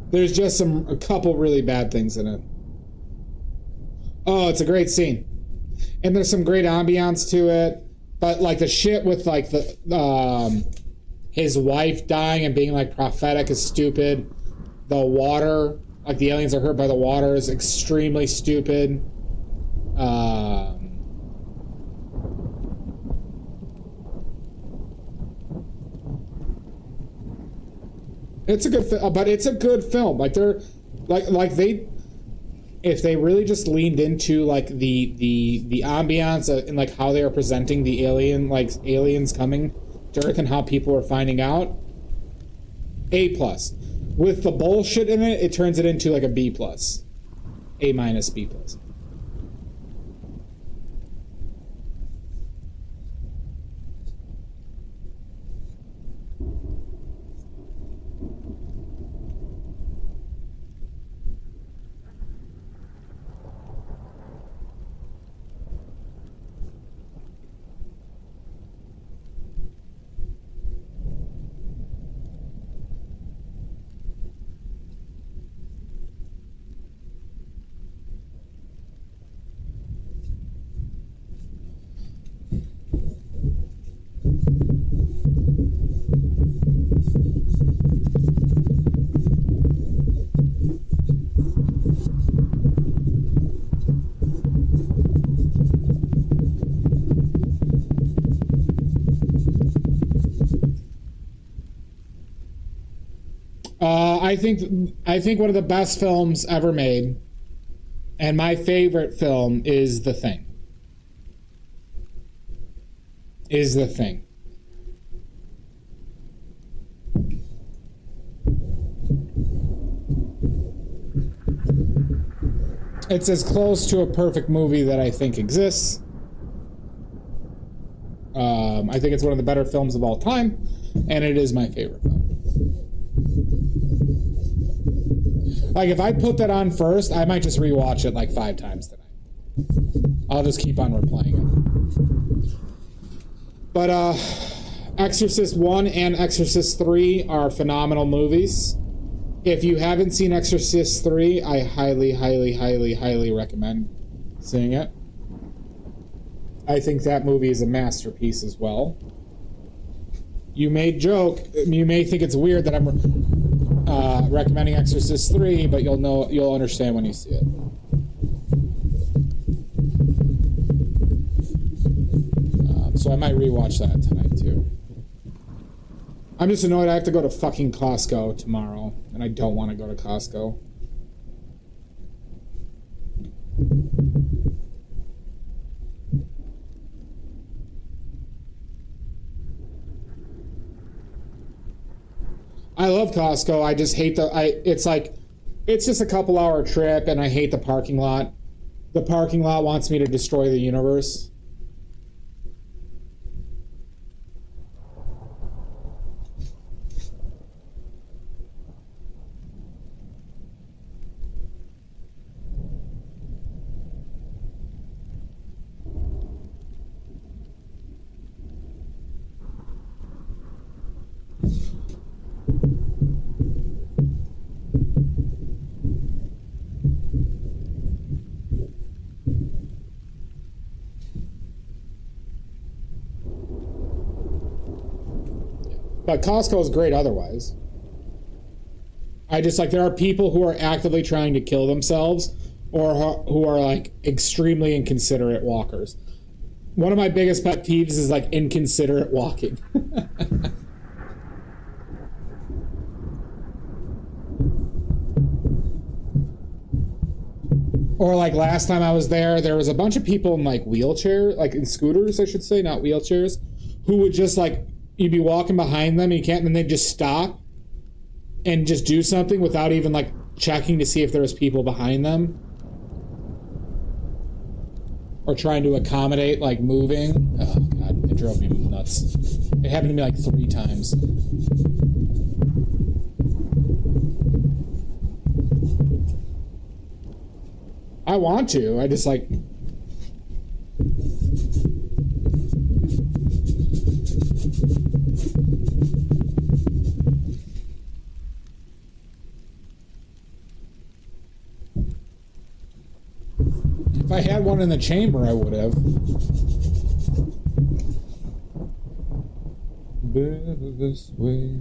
There's just a couple really bad things in it. Oh, it's a great scene. And there's some great ambiance to it. But like the shit with like the his wife dying and being like prophetic is stupid. The water, like the aliens are hurt by the water, is extremely stupid. It's a good, but it's a good film. Like they're, like they, if they really just leaned into like the ambiance and like how they are presenting the aliens coming to Earth and how people are finding out, A+. With the bullshit in it, it turns it into like a B+, A-, B+. I think one of the best films ever made, and my favorite film is The Thing. It's as close to a perfect movie that I think exists. I think it's one of the better films of all time, and it is my favorite film. Like, if I put that on first, I might just rewatch it like 5 times tonight. I'll just keep on replaying it. But, Exorcist 1 and Exorcist 3 are phenomenal movies. If you haven't seen Exorcist 3, I highly, highly, highly, highly recommend seeing it. I think that movie is a masterpiece as well. You may think it's weird that I'm recommending Exorcist 3, but you'll understand when you see it. So I might rewatch that tonight too. I'm just annoyed I have to go to fucking Costco tomorrow, and I don't want to go to Costco. I love Costco. I just hate it's just a couple hour trip, and I hate the parking lot. The parking lot wants me to destroy the universe. But Costco is great otherwise. I just there are people who are actively trying to kill themselves or who are like extremely inconsiderate walkers. One of my biggest pet peeves is like inconsiderate walking. Or like last time I was there was a bunch of people in like in scooters, I should say, not wheelchairs, who would just you'd be walking behind them and and they'd just stop and just do something without even like checking to see if there was people behind them. Or trying to accommodate like moving. Oh god, it drove me nuts. It happened to me like 3 times. I want to, I just if I had one in the chamber, I would have. This way.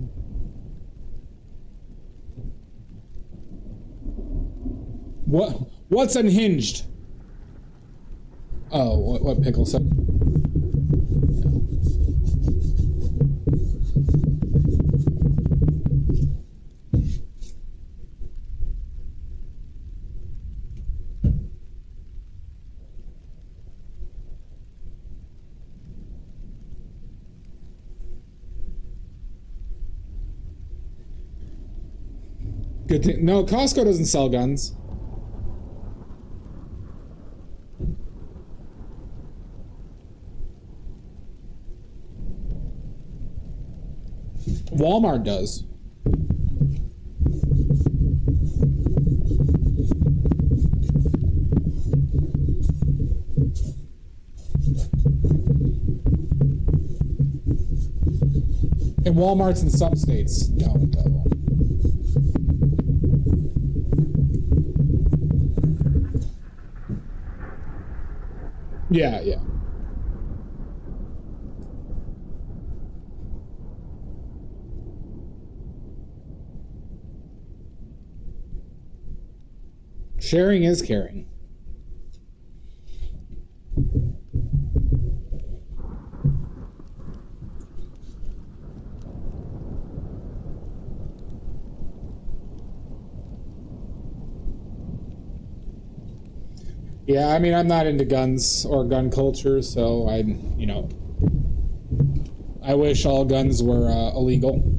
What's unhinged? Oh, what Pickle said? Good thing. No, Costco doesn't sell guns. Walmart does. And Walmart's in some states don't, though. Yeah, yeah. Sharing is caring. Yeah, I mean, I'm not into guns or gun culture, so I wish all guns were illegal.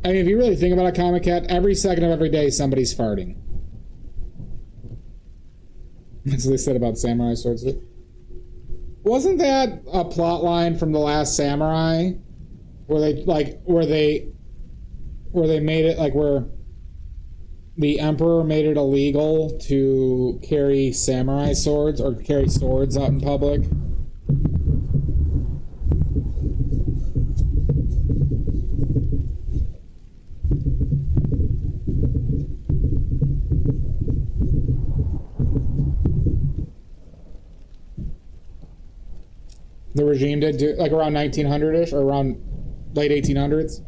I mean, if you really think about a comic cat, every second of every day somebody's farting. That's what they said about samurai swords. Wasn't that a plot line from The Last Samurai, where they made it like where the emperor made it illegal to carry samurai swords or carry swords out in public? The regime did do like around 1900-ish or around late 1800s.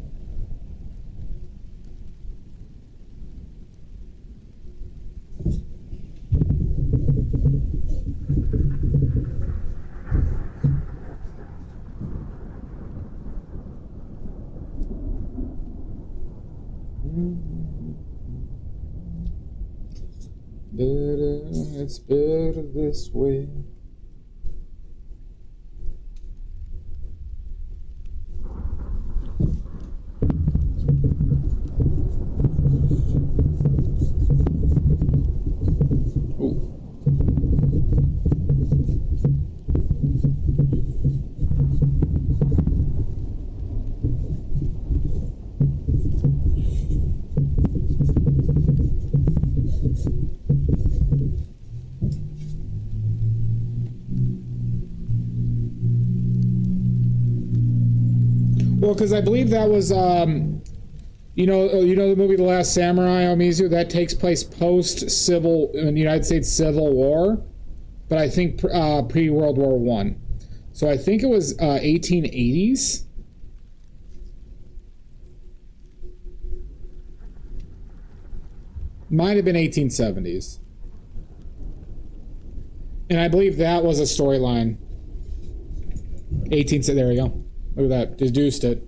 It's better this way. Well, because I believe that was, you know the movie The Last Samurai, Omizu, that takes place post-civil, in the United States Civil War, but I think pre-World War One. So I think it was 1880s. Might have been 1870s. And I believe that was a storyline. There we go. Look at that. Deduced it.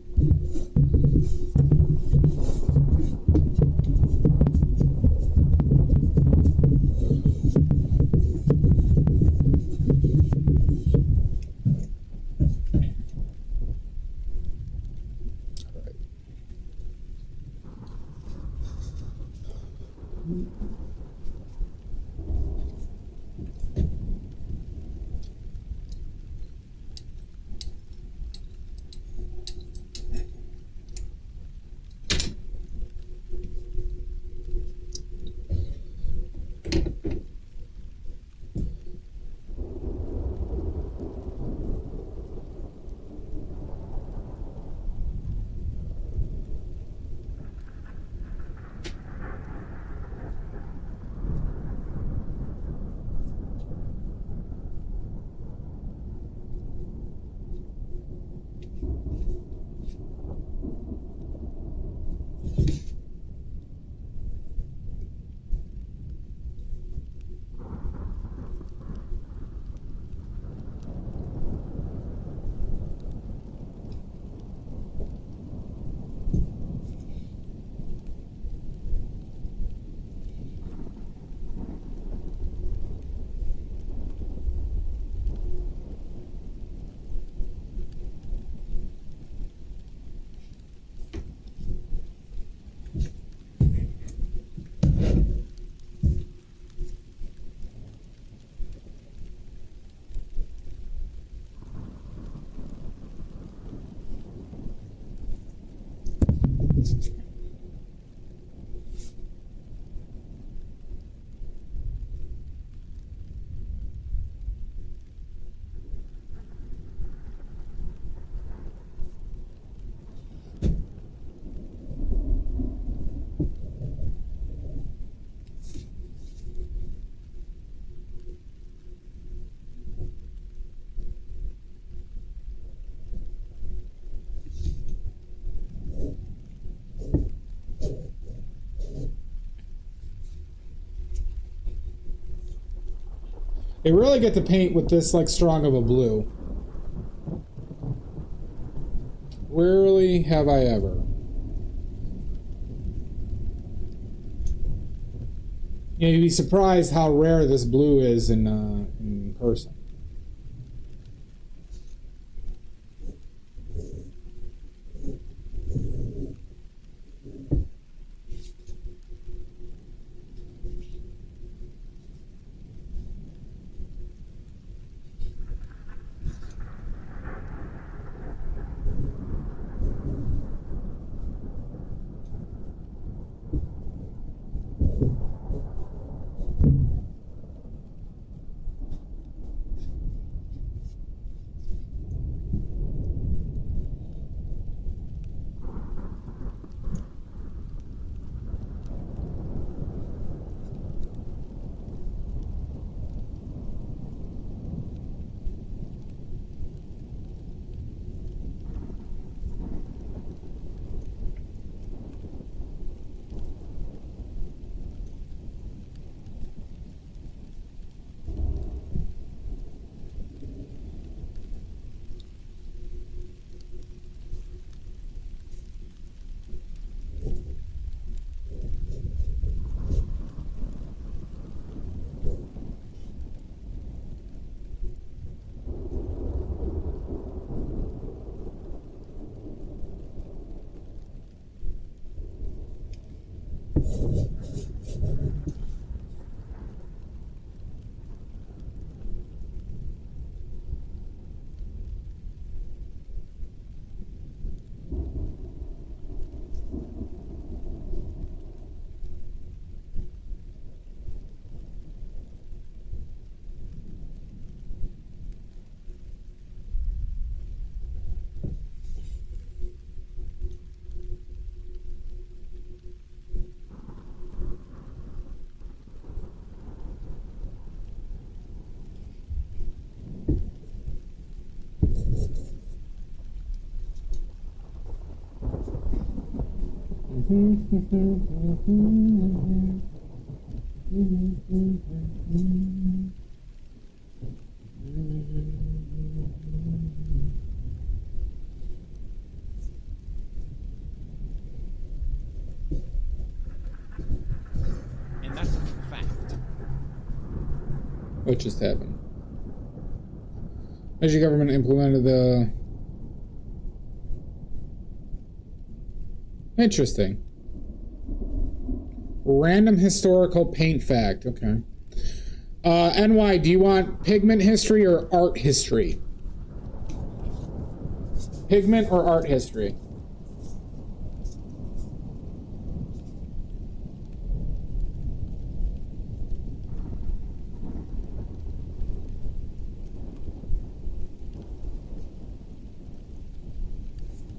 They really get to paint with this like strong of a blue. Rarely have I ever. You know, you'd be surprised how rare this blue is in person. And that's a fact. What just happened? As your government implemented the... Interesting. Random historical paint fact. Okay. NY, do you want pigment history or art history? Pigment or art history?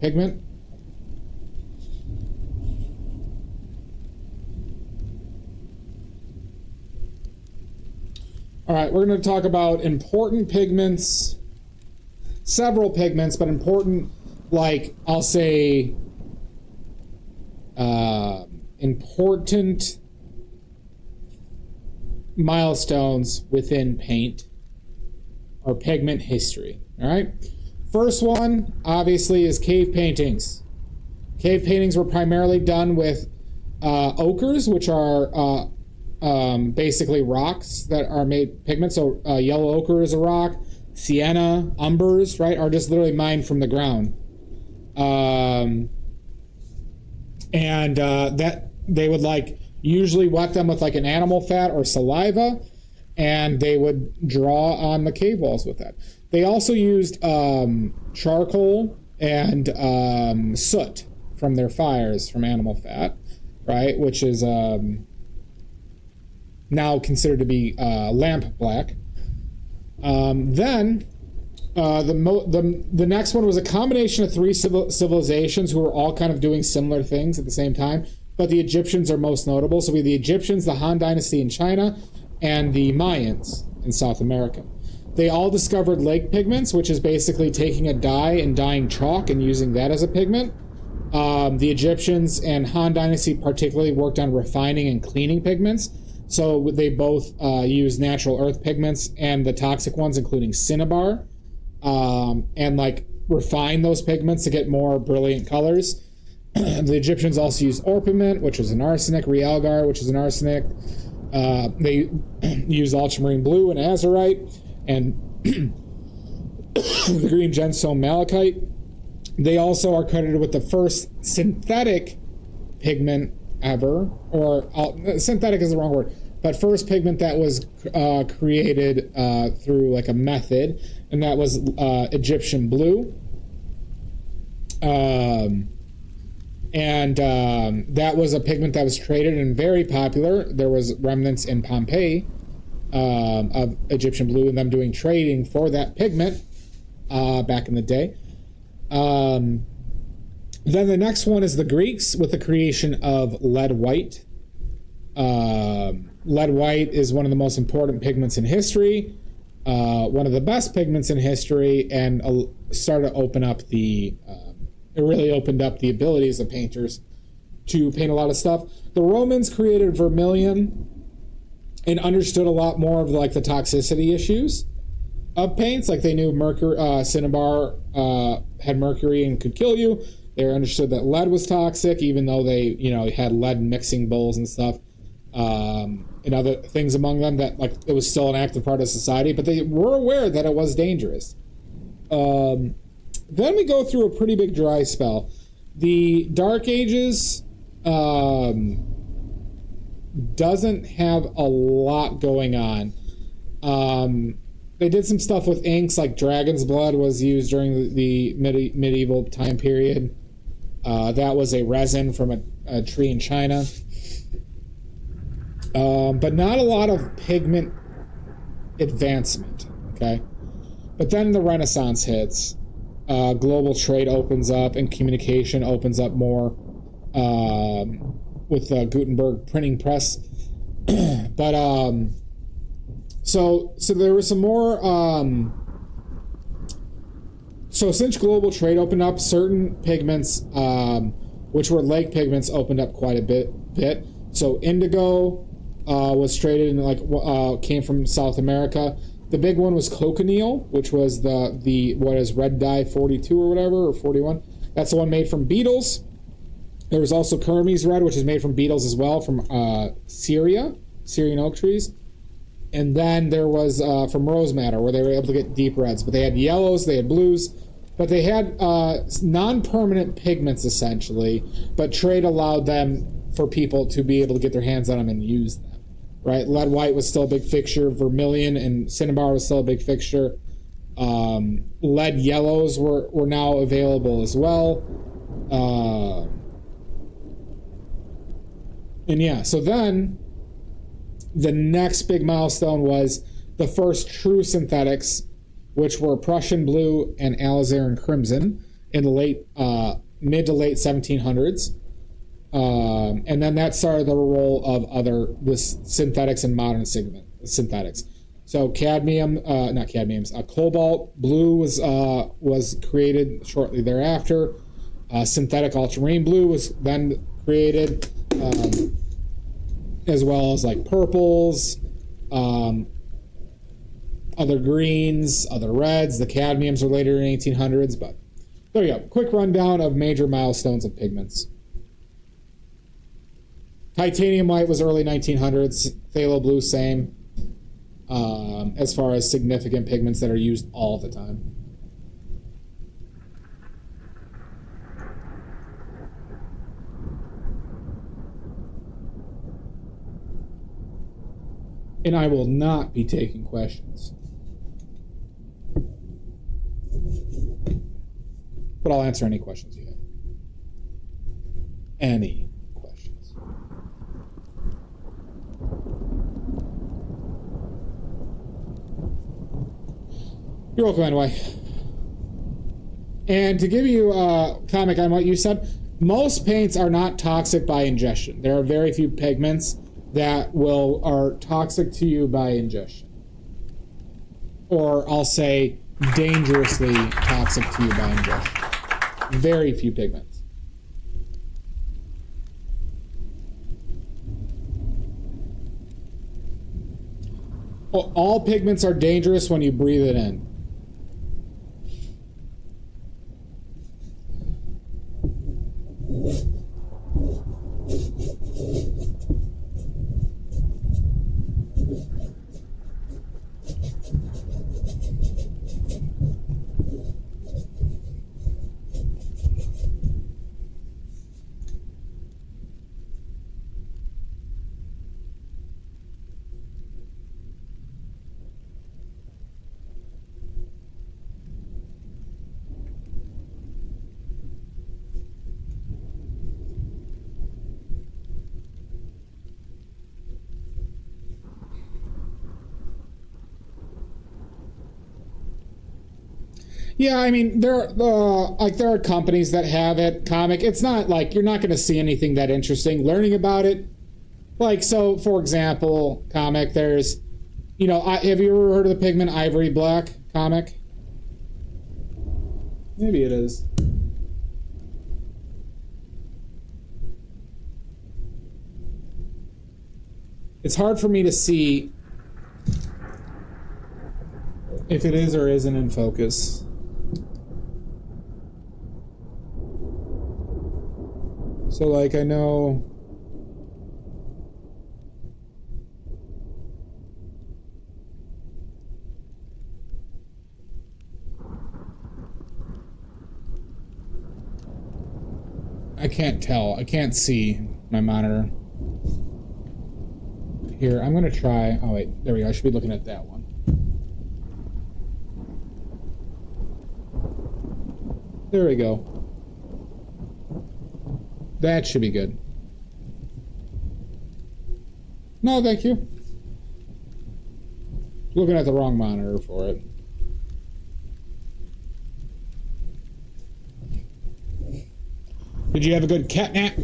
Pigment? All right, we're going to talk about important pigments, several pigments, but important, like, I'll say, important milestones within paint or pigment history. All right. First one, obviously, is cave paintings. Cave paintings were primarily done with ochres, which are basically rocks that are made pigment. So yellow ochre is a rock. Sienna, umbers, right, are just literally mined from the ground. And that they would like usually wet them with like an animal fat or saliva, and they would draw on the cave walls with that. They also used charcoal and soot from their fires from animal fat, right? Which is now considered to be lamp black. Then the next one was a combination of three civilizations who were all kind of doing similar things at the same time, but the Egyptians are most notable. So we have the Egyptians, the Han Dynasty in China, and the Mayans in South America. They all discovered lake pigments, which is basically taking a dye and dyeing chalk and using that as a pigment. The Egyptians and Han Dynasty particularly worked on refining and cleaning pigments. So they both use natural earth pigments and the toxic ones, including cinnabar, and like refine those pigments to get more brilliant colors. The Egyptians also used orpiment, which is an arsenic, realgar, which is an arsenic. They used ultramarine blue and azurite, and the green gemstone malachite. They also are credited with the first synthetic pigment ever, or synthetic is the wrong word, but first pigment that was created through like a method, and that was Egyptian blue. That was a pigment that was traded and very popular. There was remnants in Pompeii of Egyptian blue and them doing trading for that pigment back in the day. Then the next one is the Greeks with the creation of lead white. Lead white is one of the most important pigments in history, one of the best pigments in history, and started to open up it really opened up the abilities of painters to paint a lot of stuff. The Romans created vermilion and understood a lot more of like the toxicity issues of paints. Like they knew mercury, cinnabar had mercury and could kill you. They understood that lead was toxic, even though they, had lead mixing bowls and stuff, and other things among them that like it was still an active part of society, but they were aware that it was dangerous. Then we go through a pretty big dry spell. The Dark Ages doesn't have a lot going on. They did some stuff with inks, like dragon's blood was used during the medieval time period. That was a resin from a tree in China. But not a lot of pigment advancement, okay? But then the Renaissance hits. Global trade opens up and communication opens up more with the Gutenberg printing press. But so there was some more So since global trade opened up, certain pigments, which were lake pigments, opened up quite a bit. So indigo was traded and came from South America. The big one was cochineal, which was the what is red dye 42 or whatever, or 41. That's the one made from beetles. There was also Kermes red, which is made from beetles as well, from Syrian oak trees. And then there was from rose madder, where they were able to get deep reds. But they had yellows, they had blues, but they had non-permanent pigments essentially. But trade allowed them for people to be able to get their hands on them and use them. Right, lead white was still a big fixture. Vermilion and cinnabar was still a big fixture. Lead yellows were now available as well. And yeah, so then the next big milestone was the first true synthetics, which were Prussian blue and alizarin crimson in the mid to late 1700s. And then that started the role of this synthetics and modern synthetics. So cobalt blue was created shortly thereafter. Synthetic ultramarine blue was then created, as well as like purples, other greens, other reds. The cadmiums were later in 1800s, but there you go. Quick rundown of major milestones of pigments. Titanium white was early 1900s. Phthalo blue, same. As far as significant pigments that are used all the time. And I will not be taking questions. But I'll answer any questions you have. Any. You're welcome anyway. And to give you a comment on what you said, most paints are not toxic by ingestion. There are very few pigments that are toxic to you by ingestion. Or I'll say dangerously toxic to you by ingestion. Very few pigments. All pigments are dangerous when you breathe it in. Yeah, I mean, there are companies that have it. Comic, it's not like you're not going to see anything that interesting. Learning about it, like, so for example, comic, there's, have you ever heard of the pigment ivory black? Comic, maybe it is. It's hard for me to see if it is or isn't in focus. So, like, I know... I can't tell. I can't see my monitor. Here, I'm going to try... Oh, wait. There we go. I should be looking at that one. There we go. That should be good. No, thank you. Looking at the wrong monitor for it. Did you have a good cat nap?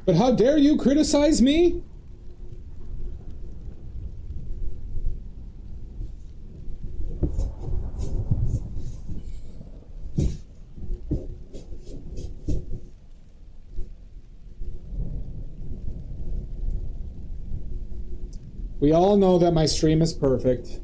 But how dare you criticize me? We all know that my stream is perfect.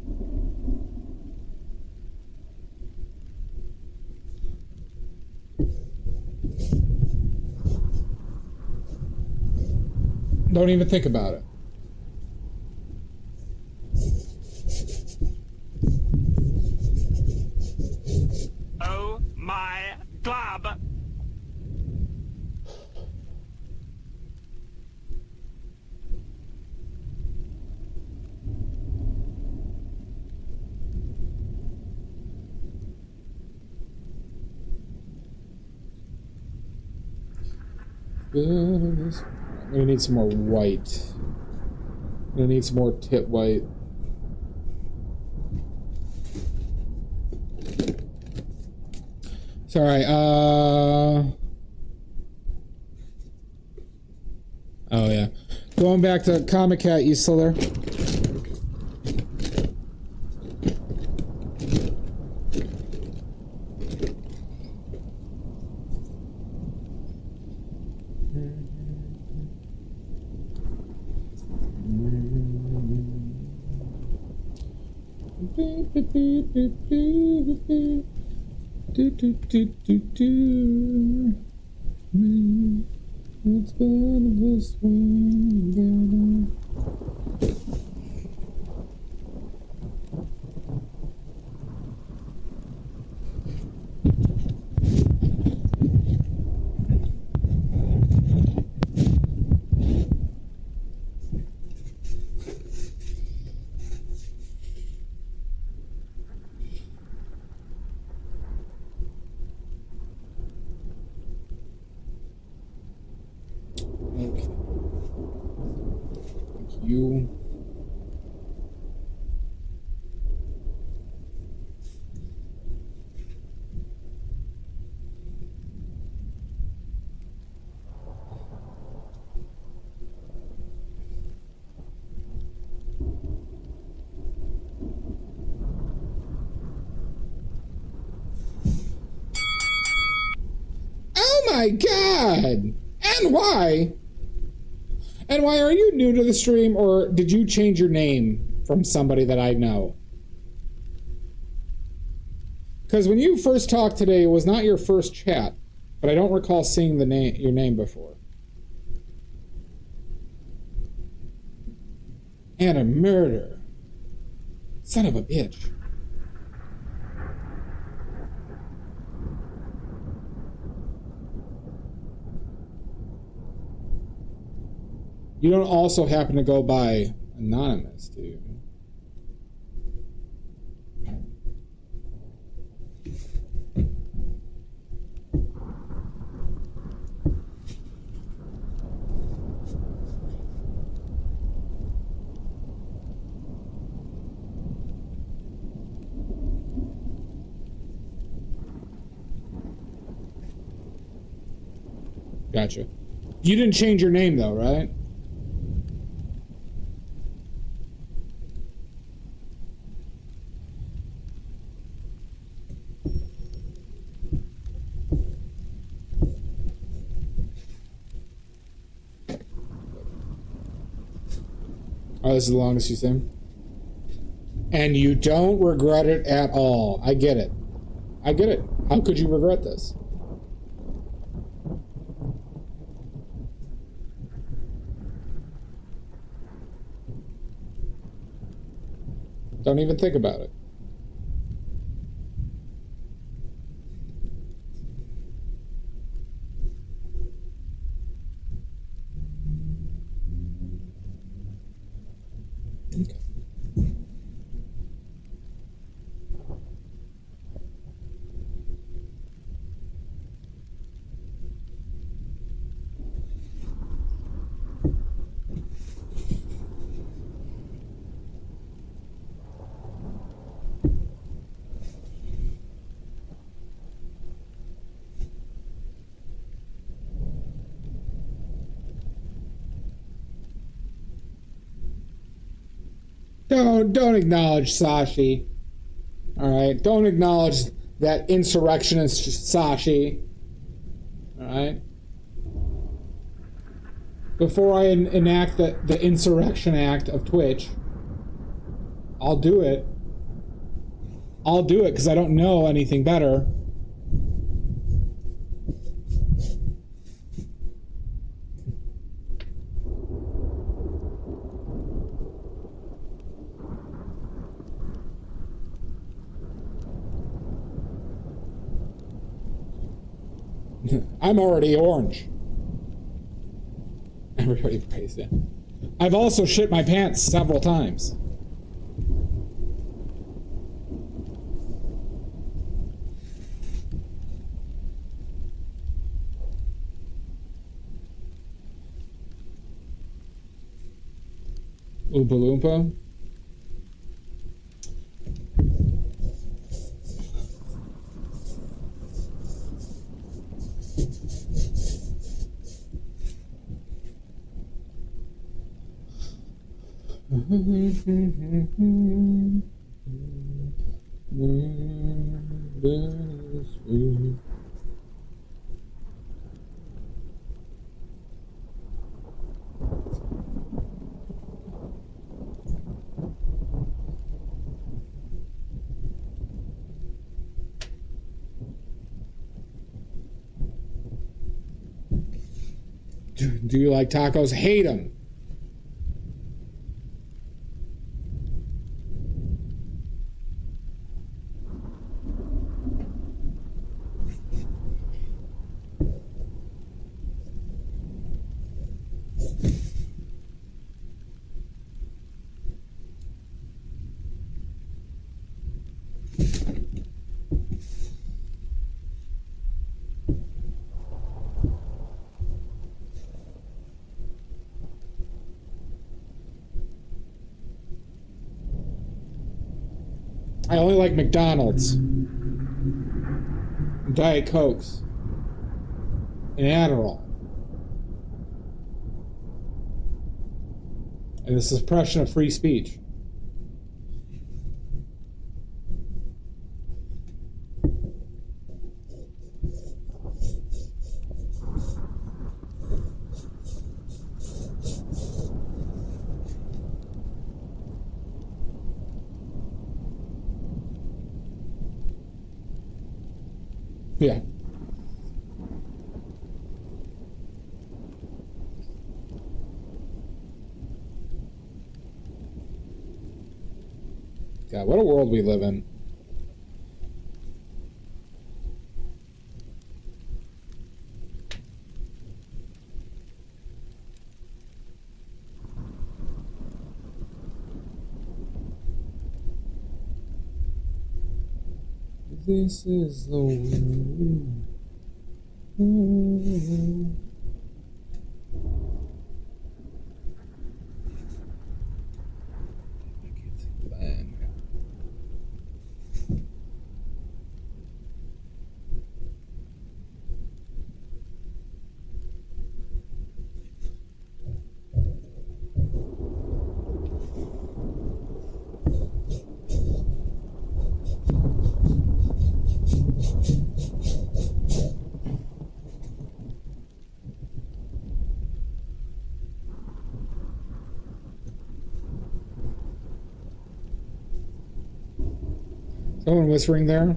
Don't even think about it. Oh my glob. I'm gonna need some more white. I'm gonna need some more tip white. It's alright, oh yeah. Going back to Comic Cat, you still there? It's better this way, okay. You. Oh my god! And why? And why are you new to the stream, or did you change your name from somebody that I know? Because when you first talked today, it was not your first chat, but I don't recall seeing the name, your name before. And a murder. Son of a bitch. You don't also happen to go by anonymous, do you? Gotcha. You didn't change your name though, right? Oh, this is the longest you've seen? And you don't regret it at all. I get it. I get it. How could you regret this? Don't even think about it. Okay. Don't acknowledge Sashi. All right. Don't acknowledge that insurrectionist Sashi. All right. Before I enact the Insurrection Act of Twitch, I'll do it. I'll do it because I don't know anything better. I'm already orange. Everybody praised it. I've also shit my pants several times. Oompa Loompa. Do you like tacos? Hate them. I only like McDonald's, Diet Cokes, and Adderall. And the suppression of free speech. Yeah. God, what a world we live in. This is the way. Someone whispering there?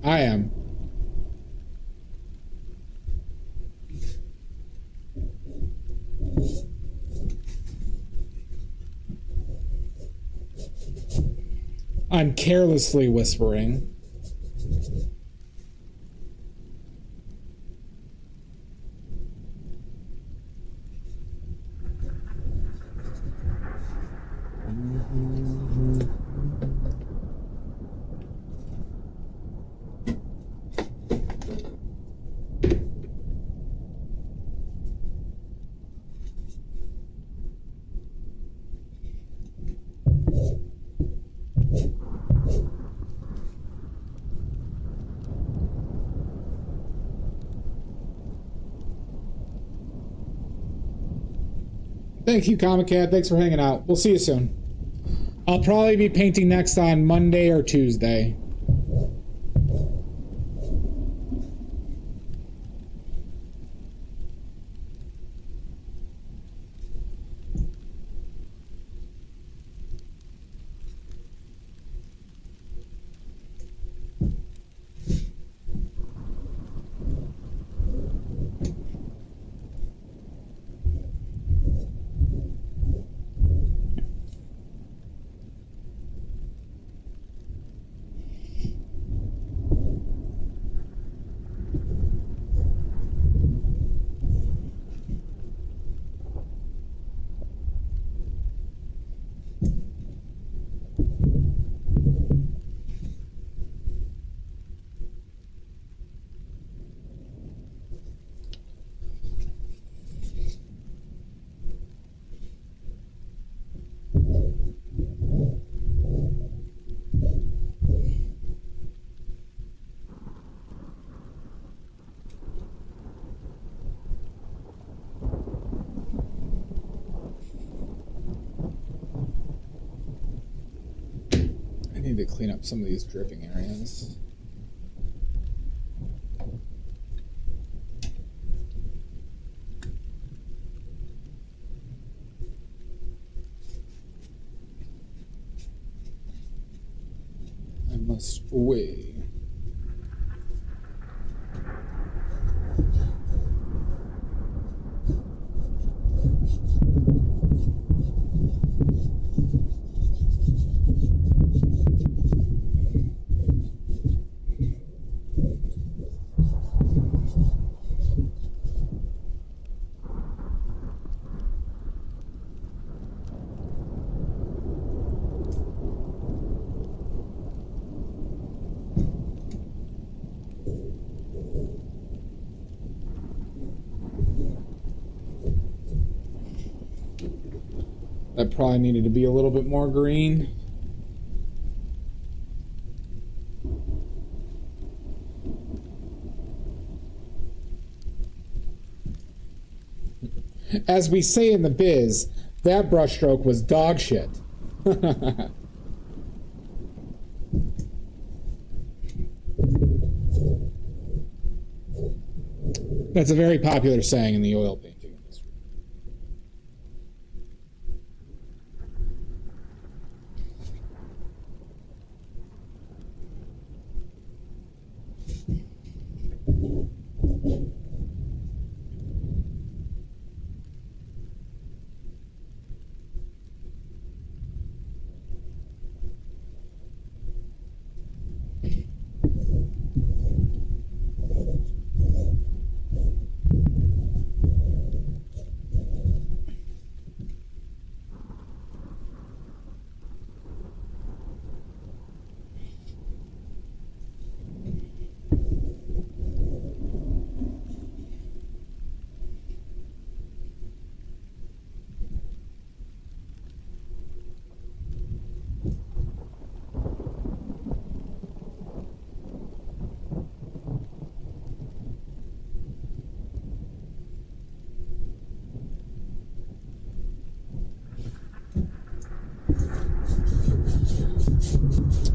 I am. I'm carelessly whispering. Thank you, Comic Cat. Thanks for hanging out. We'll see you soon. I'll probably be painting next on Monday or Tuesday. I need to clean up some of these dripping areas. I must weigh. That probably needed to be a little bit more green. As we say in the biz, that brushstroke was dog shit. That's a very popular saying in the oil painting industry.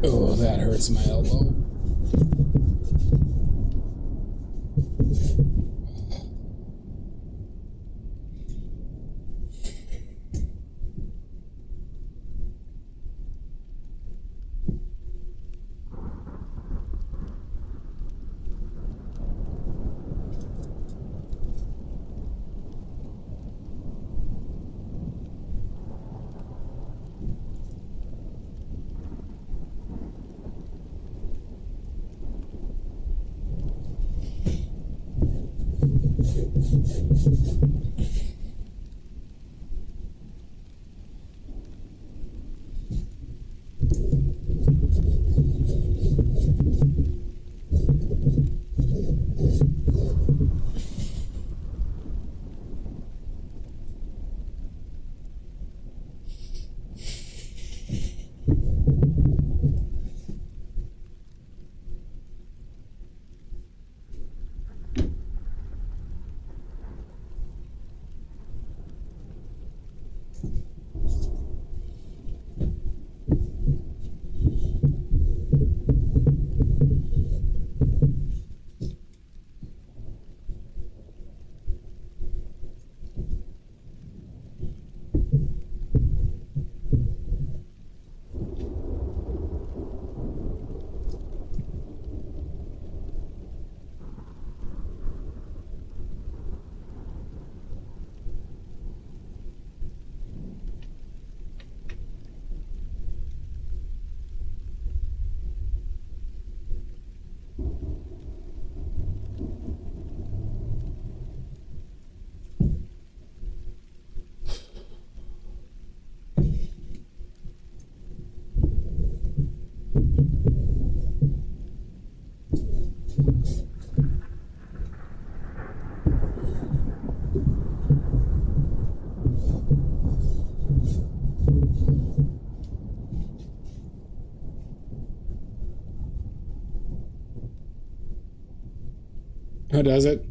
Oh, that hurts my elbow. Oh, does it?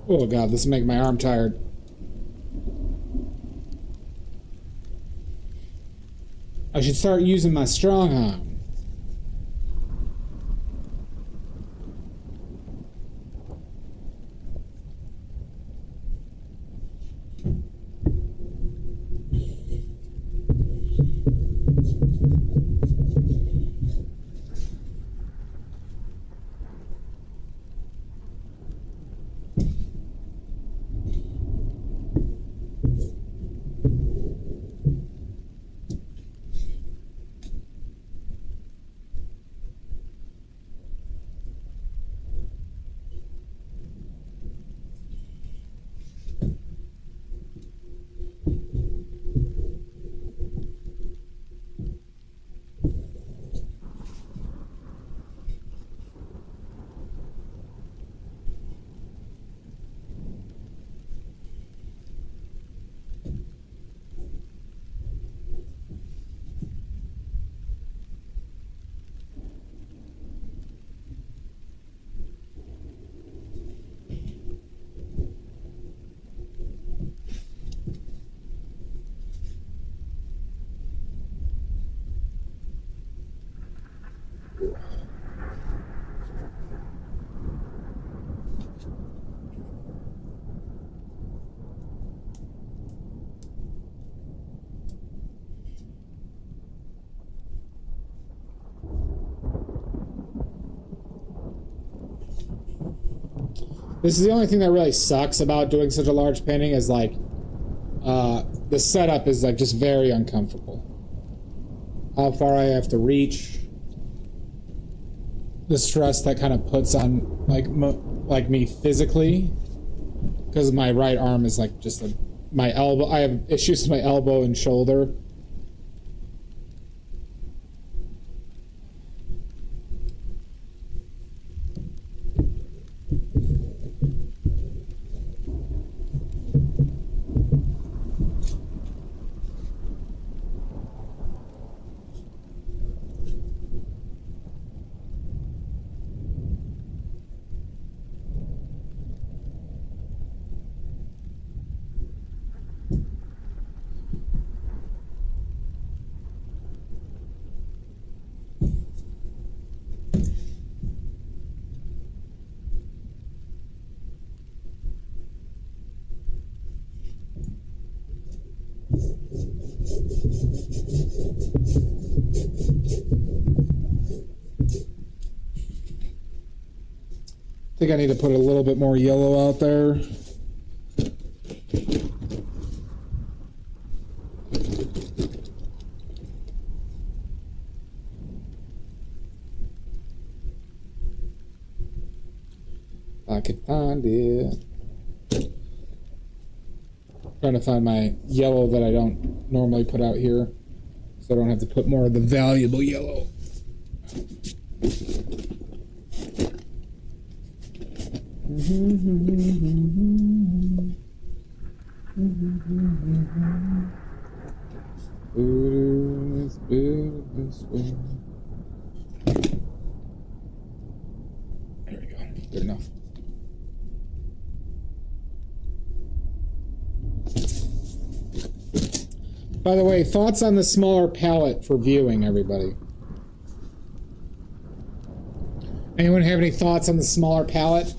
Oh god, this is making my arm tired. I should start using my strong arm. This is the only thing that really sucks about doing such a large painting is like the setup is like just very uncomfortable. How far I have to reach, the stress that kind of puts on like me physically, because my right arm is like just my elbow. I have issues with my elbow and shoulder. I think I need to put a little bit more yellow out there. I could find it. Trying to find my yellow that I don't normally put out here, so I don't have to put more of the valuable yellow. It's better this way. There we go. Good enough. By the way, thoughts on the smaller palette for viewing, everybody? Anyone have any thoughts on the smaller palette?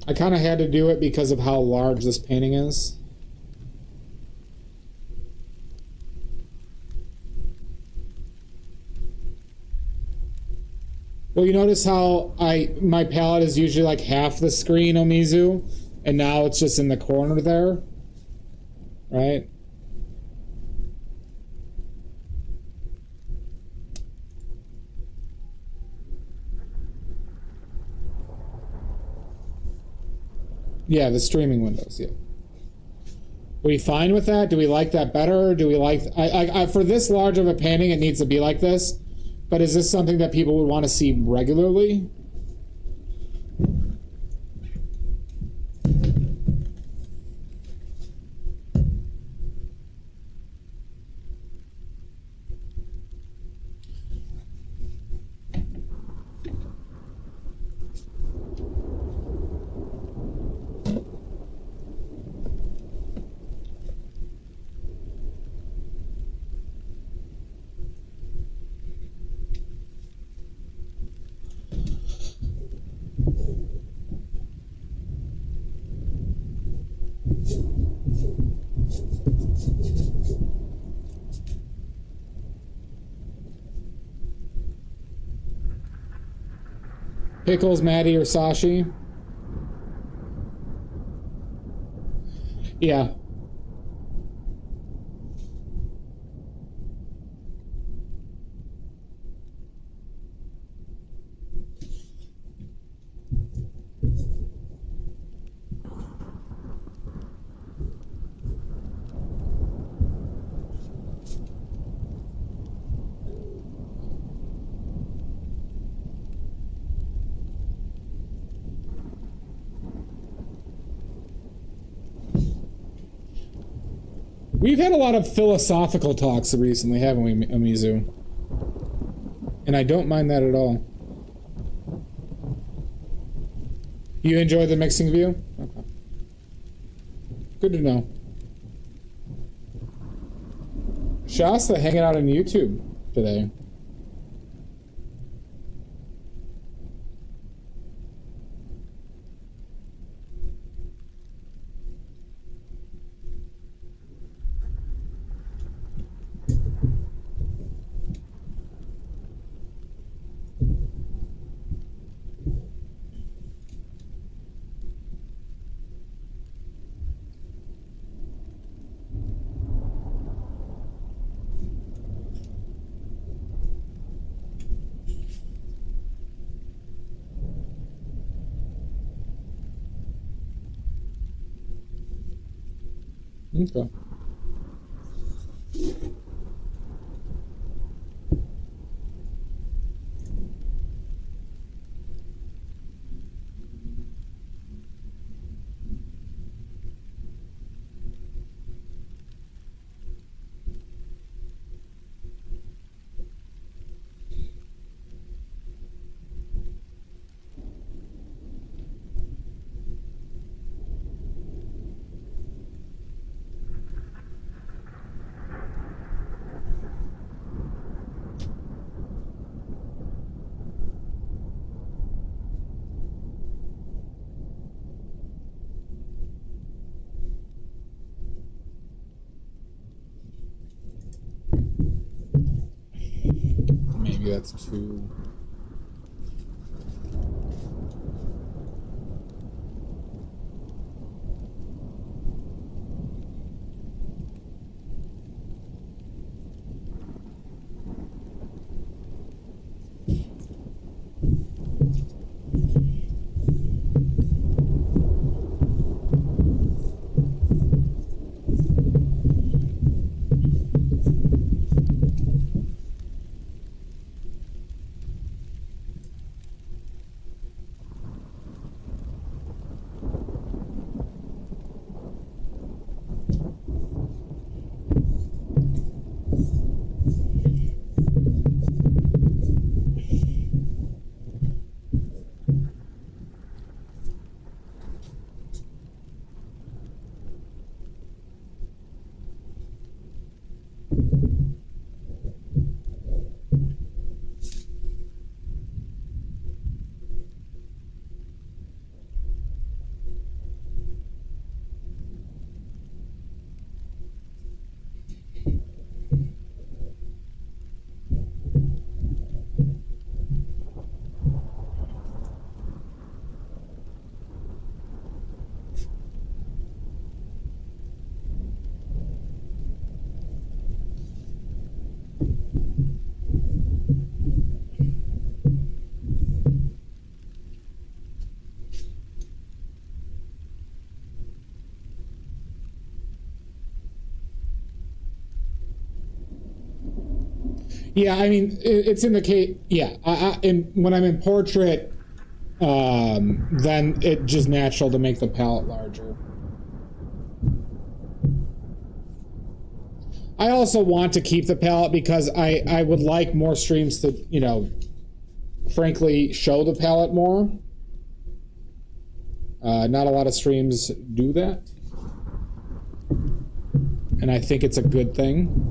I kind of had to do it because of how large this painting is. Well, you notice how my palette is usually like half the screen, Omizu? and now it's just in the corner there, right? Yeah, the streaming windows, yeah. Are we fine with that? Do we like that better? Do we like... for this large of a painting, it needs to be like this. But is this something that people would want to see regularly? Pickles, Maddie, or Sashi? Yeah. We've had a lot of philosophical talks recently, haven't we, Amizu? And I don't mind that at all. You enjoy the mixing view? Okay. Good to know. Shasta hanging out on YouTube today. Okay. Maybe that's too... Yeah, I mean, it's in the case. Yeah, when I'm in portrait, then it's just natural to make the palette larger. I also want to keep the palette because I would like more streams to, you know, frankly, show the palette more. Not a lot of streams do that. And I think it's a good thing.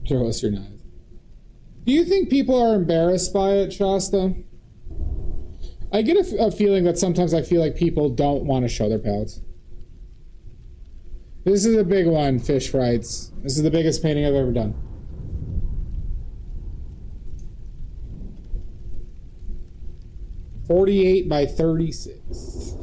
Throw us your knives. Do you think people are embarrassed by it, Shasta? I get a feeling that sometimes I feel like people don't want to show their palettes. This is a big one, Fish Frights. This is the biggest painting I've ever done. .48 by 36.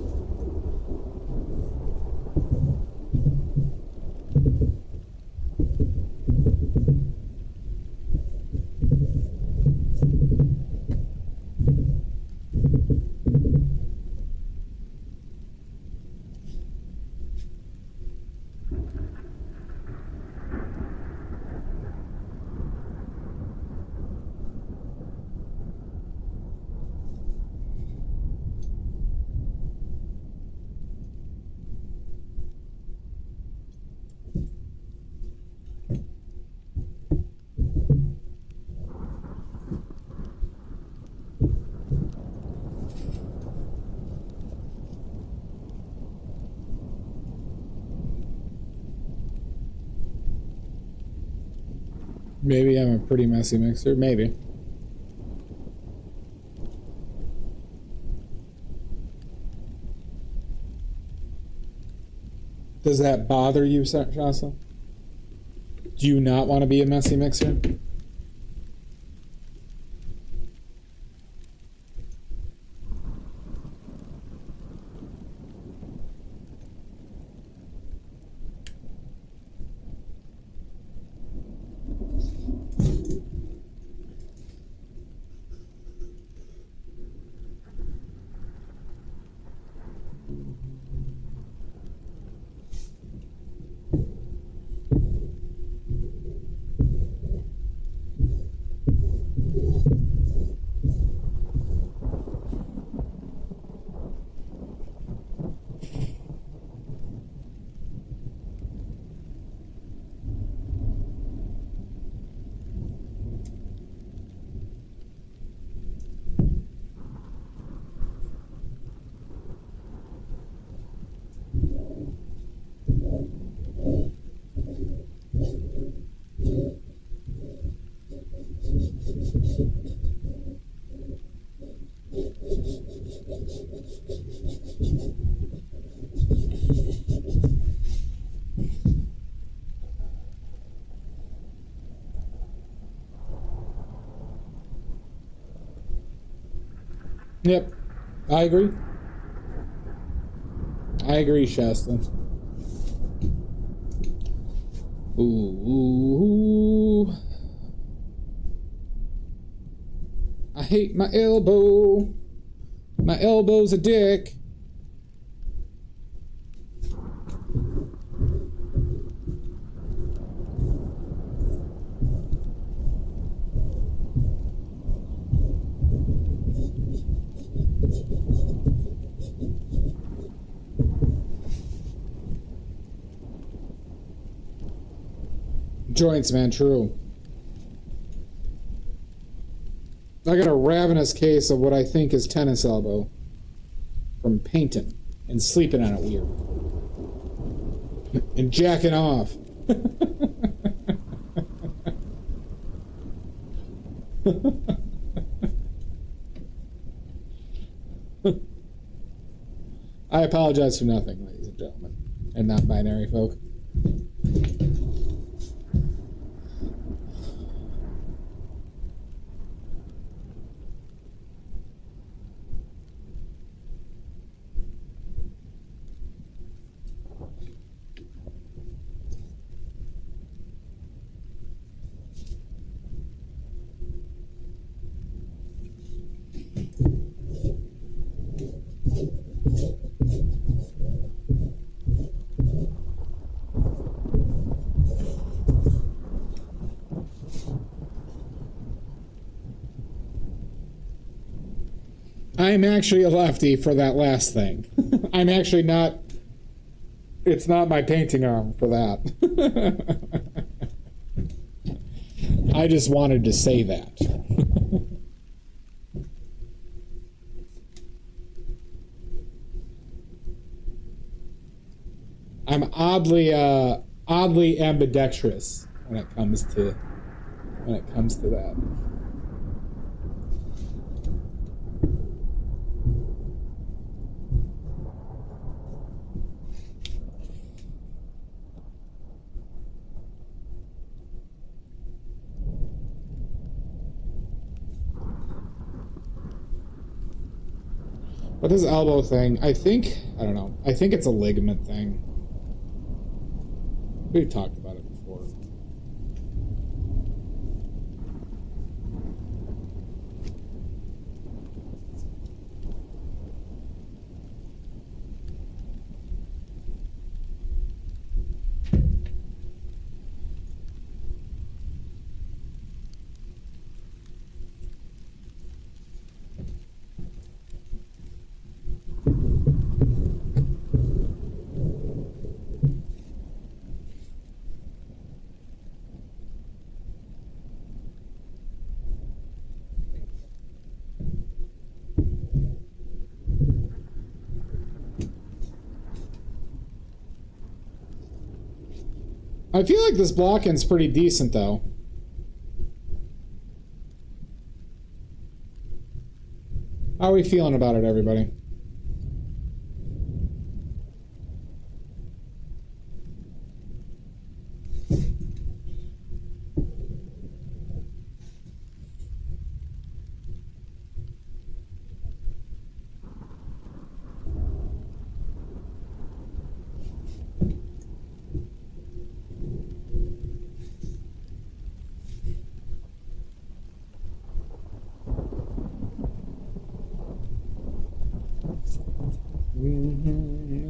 Maybe I'm a pretty messy mixer. Maybe. Does that bother you, Shasta? Do you not want to be a messy mixer? Yep, I agree. I agree, Shasta. Ooh. I hate my elbow. My elbow's a dick. Joints, man, true. I got a ravenous case of what I think is tennis elbow from painting and sleeping on it weird. And jacking off. I apologize for nothing, ladies and gentlemen, and non-binary folk. I'm actually a lefty for that last thing. I'm actually not... It's not my painting arm for that. I just wanted to say that. I'm oddly ambidextrous when it comes to that. But this elbow thing, I don't know. I think it's a ligament thing. We've talked about it before. I feel like this block-in's pretty decent, though. How are we feeling about it, everybody?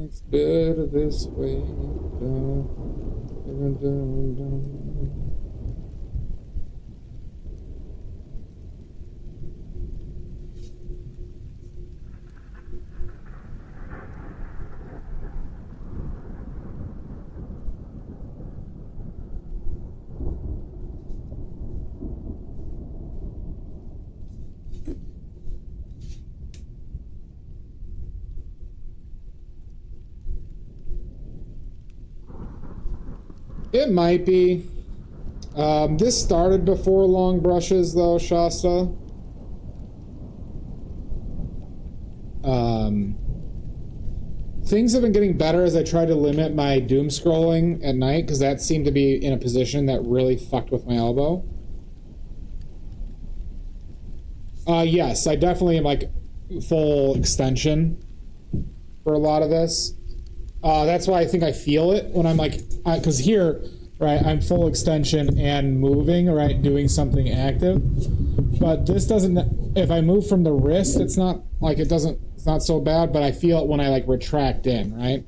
It's better this way. It might be. This started before long brushes, though, Shasta. Things have been getting better as I try to limit my doom scrolling at night, because that seemed to be in a position that really fucked with my elbow. Yes, I definitely am like full extension for a lot of this. That's why I think I feel it when I'm like, because here, right, I'm full extension and moving, right, doing something active. But this doesn't, if I move from the wrist, it's not like it's not so bad, but I feel it when I like retract in, right?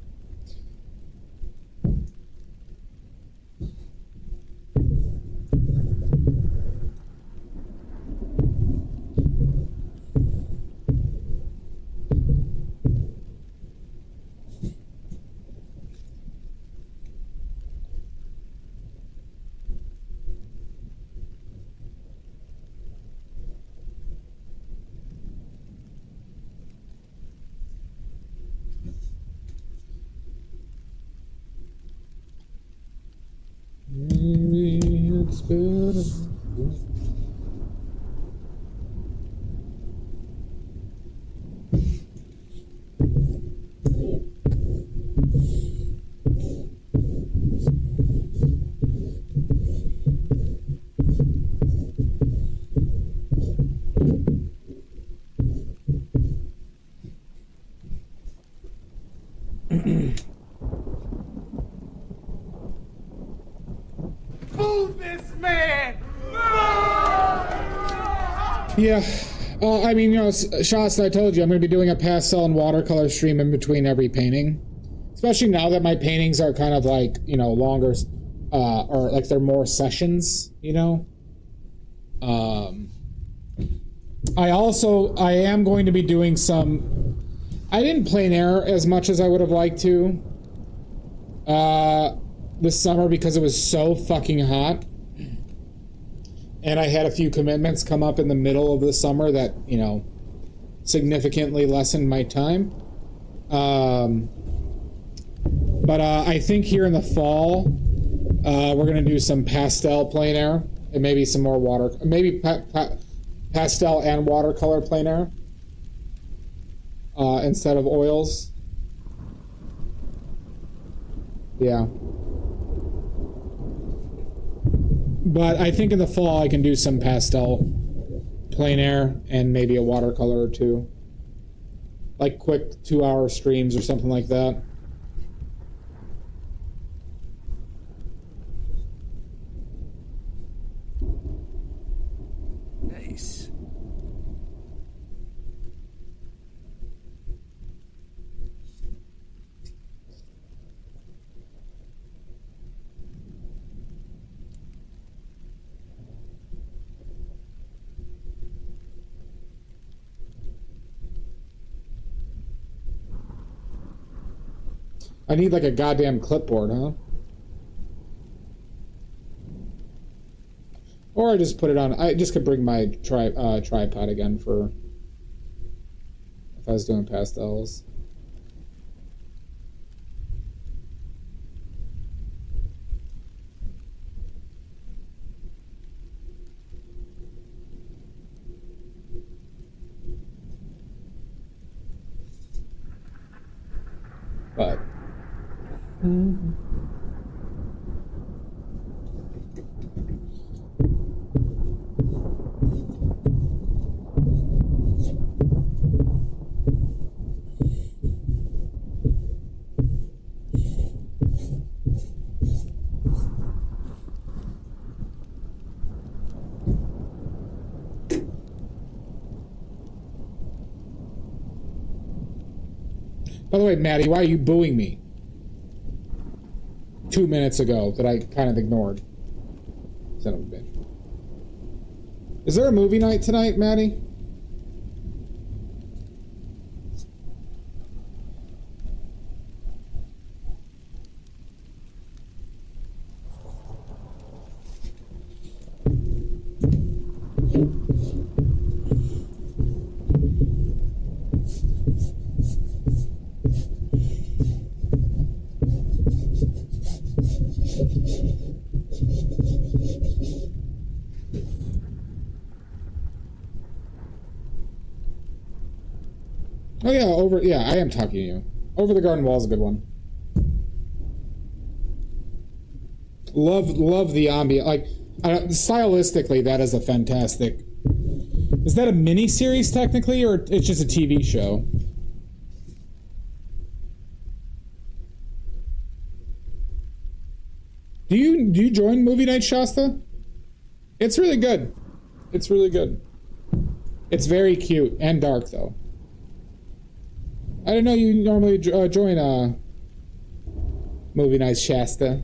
Move this man! Yeah. I mean, you know, Shasta, I told you I'm going to be doing a pastel and watercolor stream in between every painting. Especially now that my paintings are kind of like, you know, longer, or like they're more sessions, you know? I am going to be doing some, I didn't plein air as much as I would have liked to, this summer because it was so fucking hot. And I had a few commitments come up in the middle of the summer that, you know, significantly lessened my time. But I think here in the fall, we're going to do some pastel plein air and maybe some more water, maybe pastel and watercolor plein air instead of oils. Yeah. But I think in the fall I can do some pastel plein air and maybe a watercolor or two. Like quick 2-hour streams or something like that. Nice. I need like a goddamn clipboard, huh? Or I just put it on. I just could bring my tripod again for if I was doing pastels. But by the way, Maddie, why are you booing me 2 minutes ago that I kind of ignored? Son of a bitch. Is there a movie night tonight, Maddie? Oh yeah, I am talking to you. Over the Garden Wall is a good one. Love the ambient. Like, stylistically, that is a fantastic. Is that a mini series technically, or it's just a TV show? Do you join movie night, Shasta? It's really good. It's really good. It's very cute and dark though. I didn't know you normally join movie night, Shasta.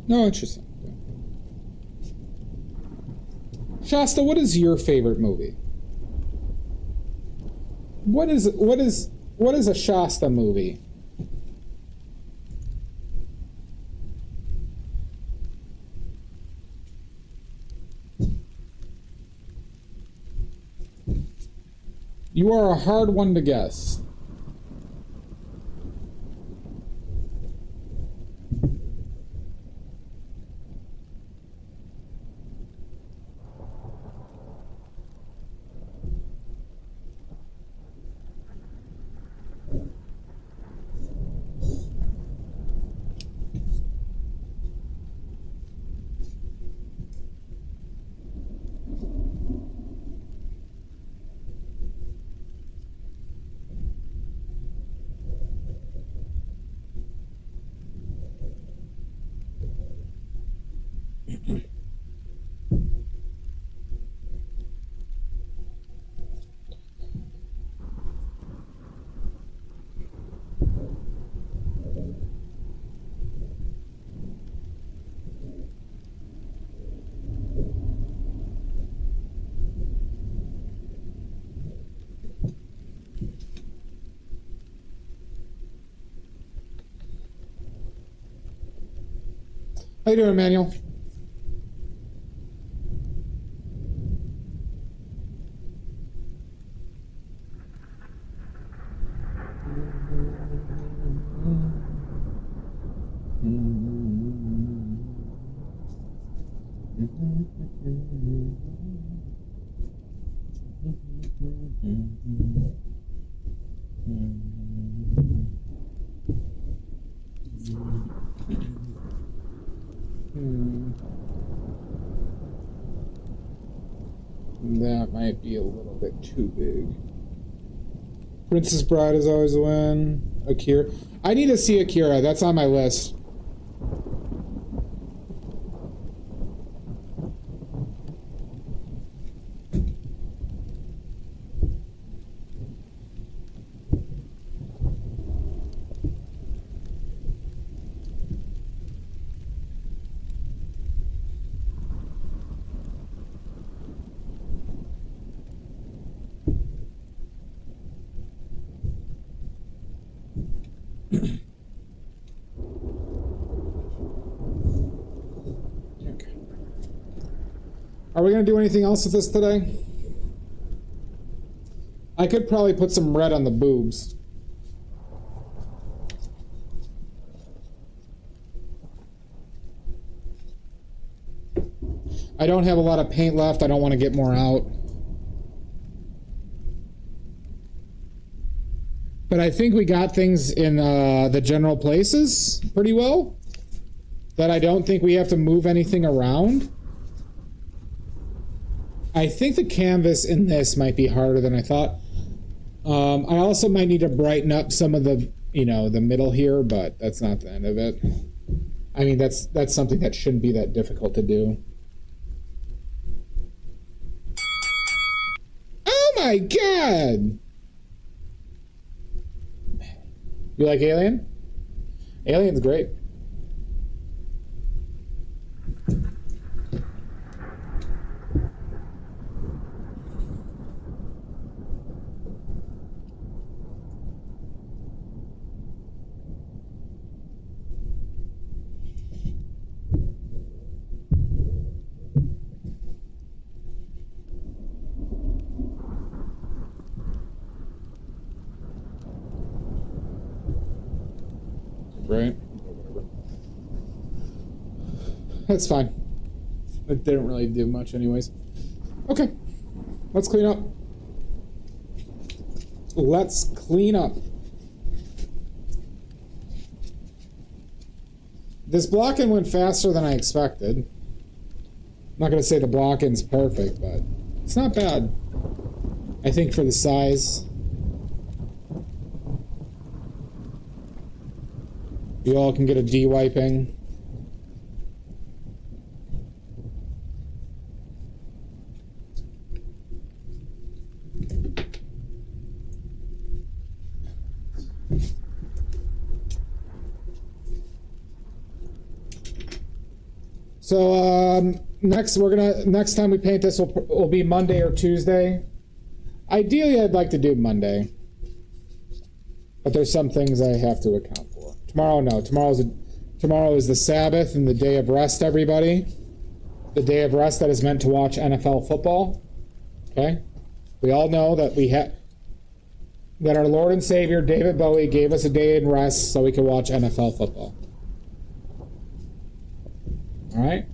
No, interesting. Shasta, what is your favorite movie? What is a Shasta movie? You are a hard one to guess. How you doing, Emmanuel? That might be a little bit too big. Princess Bride is always a win. Akira. I need to see Akira. That's on my list. Are we going to do anything else with this today? I could probably put some red on the boobs. I don't have a lot of paint left. I don't want to get more out. But I think we got things in the general places pretty well. That I don't think we have to move anything around. I think the canvas in this might be harder than I thought. I also might need to brighten up some of the, the middle here, but that's not the end of it. I mean, that's something that shouldn't be that difficult to do. Oh my God! You like Alien? Alien's great. Right? Whatever. That's fine. It didn't really do much anyways. Okay. Let's clean up. Let's clean up. This block-in went faster than I expected. I'm not going to say the block-in's perfect, but it's not bad. I think for the size. You all can get a de-wiping. So next time we paint this will be Monday or Tuesday. Ideally, I'd like to do Monday, but there's some things I have to account for. Tomorrow, no. Tomorrow is the Sabbath and the day of rest, everybody. The day of rest that is meant to watch NFL football. Okay? We all know that that our Lord and Savior, David Bowie, gave us a day in rest so we could watch NFL football. All right?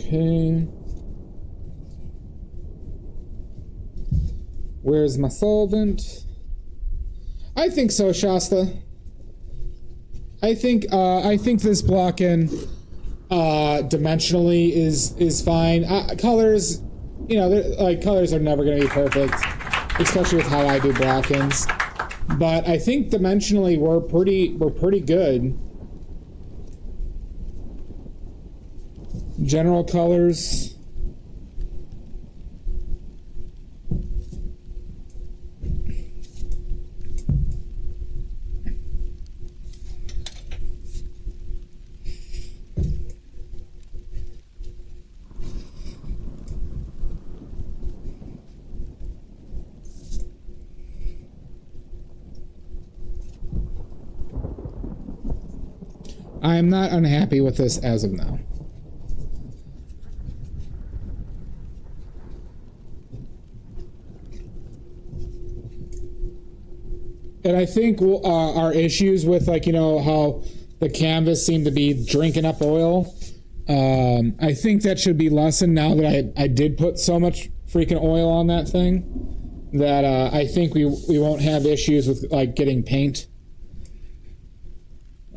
Okay. Where's my solvent? I think so, Shasta. I think this block-in dimensionally is fine. Colors, colors are never going to be perfect, especially with how I do block-ins. But I think dimensionally we're pretty good. General colors. I am not unhappy with this as of now. And I think our issues with, how the canvas seemed to be drinking up oil, I think that should be lessened now that I did put so much freaking oil on that thing, that I think we won't have issues with, getting paint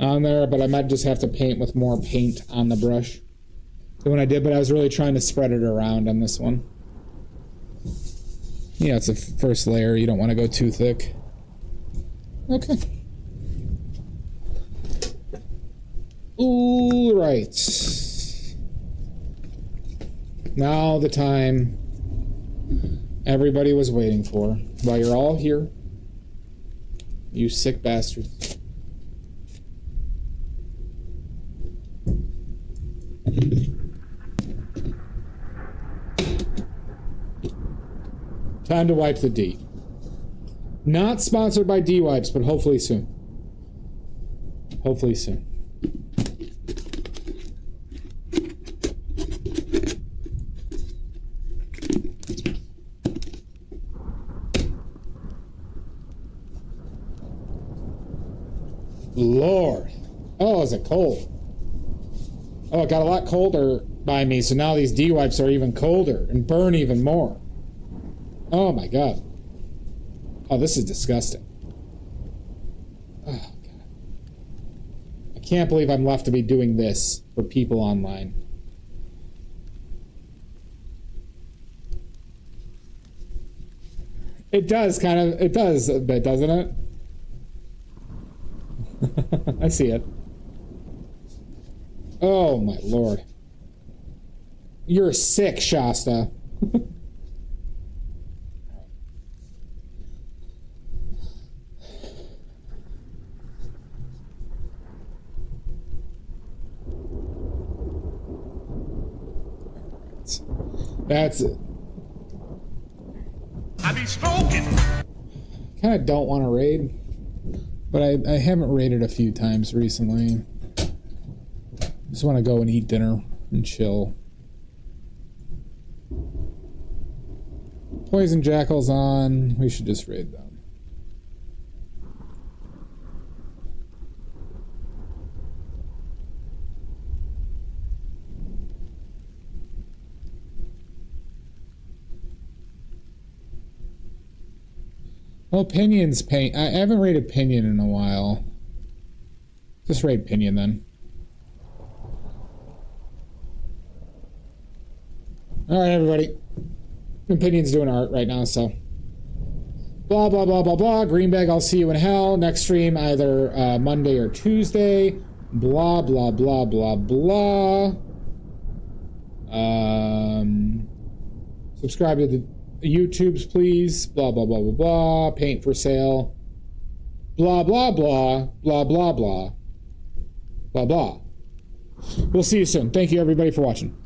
on there, but I might just have to paint with more paint on the brush than when I did, but I was really trying to spread it around on this one. Yeah, it's a first layer. You don't want to go too thick. Okay. All right. Now the time everybody was waiting for. While you're all here, you sick bastards. Time to wipe the D. Not sponsored by D-Wipes, but hopefully soon. Hopefully soon. Lord. Oh, is it cold? Oh, it got a lot colder by me, so now these D-Wipes are even colder and burn even more. Oh my God. Oh, this is disgusting. Oh, God. I can't believe I'm left to be doing this for people online. It does a bit, doesn't it? I see it. Oh, my Lord. You're sick, Shasta. That's it. I be smoking. Kind of don't want to raid, but I haven't raided a few times recently. Just want to go and eat dinner and chill. Poison Jackal's on. We should just raid them. Well, Pinion's paint. I haven't rated Pinion in a while. Just raid Pinion then. All right, everybody. Opinion's doing art right now, so. Blah, blah, blah, blah, blah. Greenbag, I'll see you in hell. Next stream, either Monday or Tuesday. Blah, blah, blah, blah, blah. Subscribe to the YouTubes, please. Blah, blah, blah, blah, blah. Paint for sale. Blah, blah, blah. Blah, blah, blah. Blah, blah. We'll see you soon. Thank you, everybody, for watching.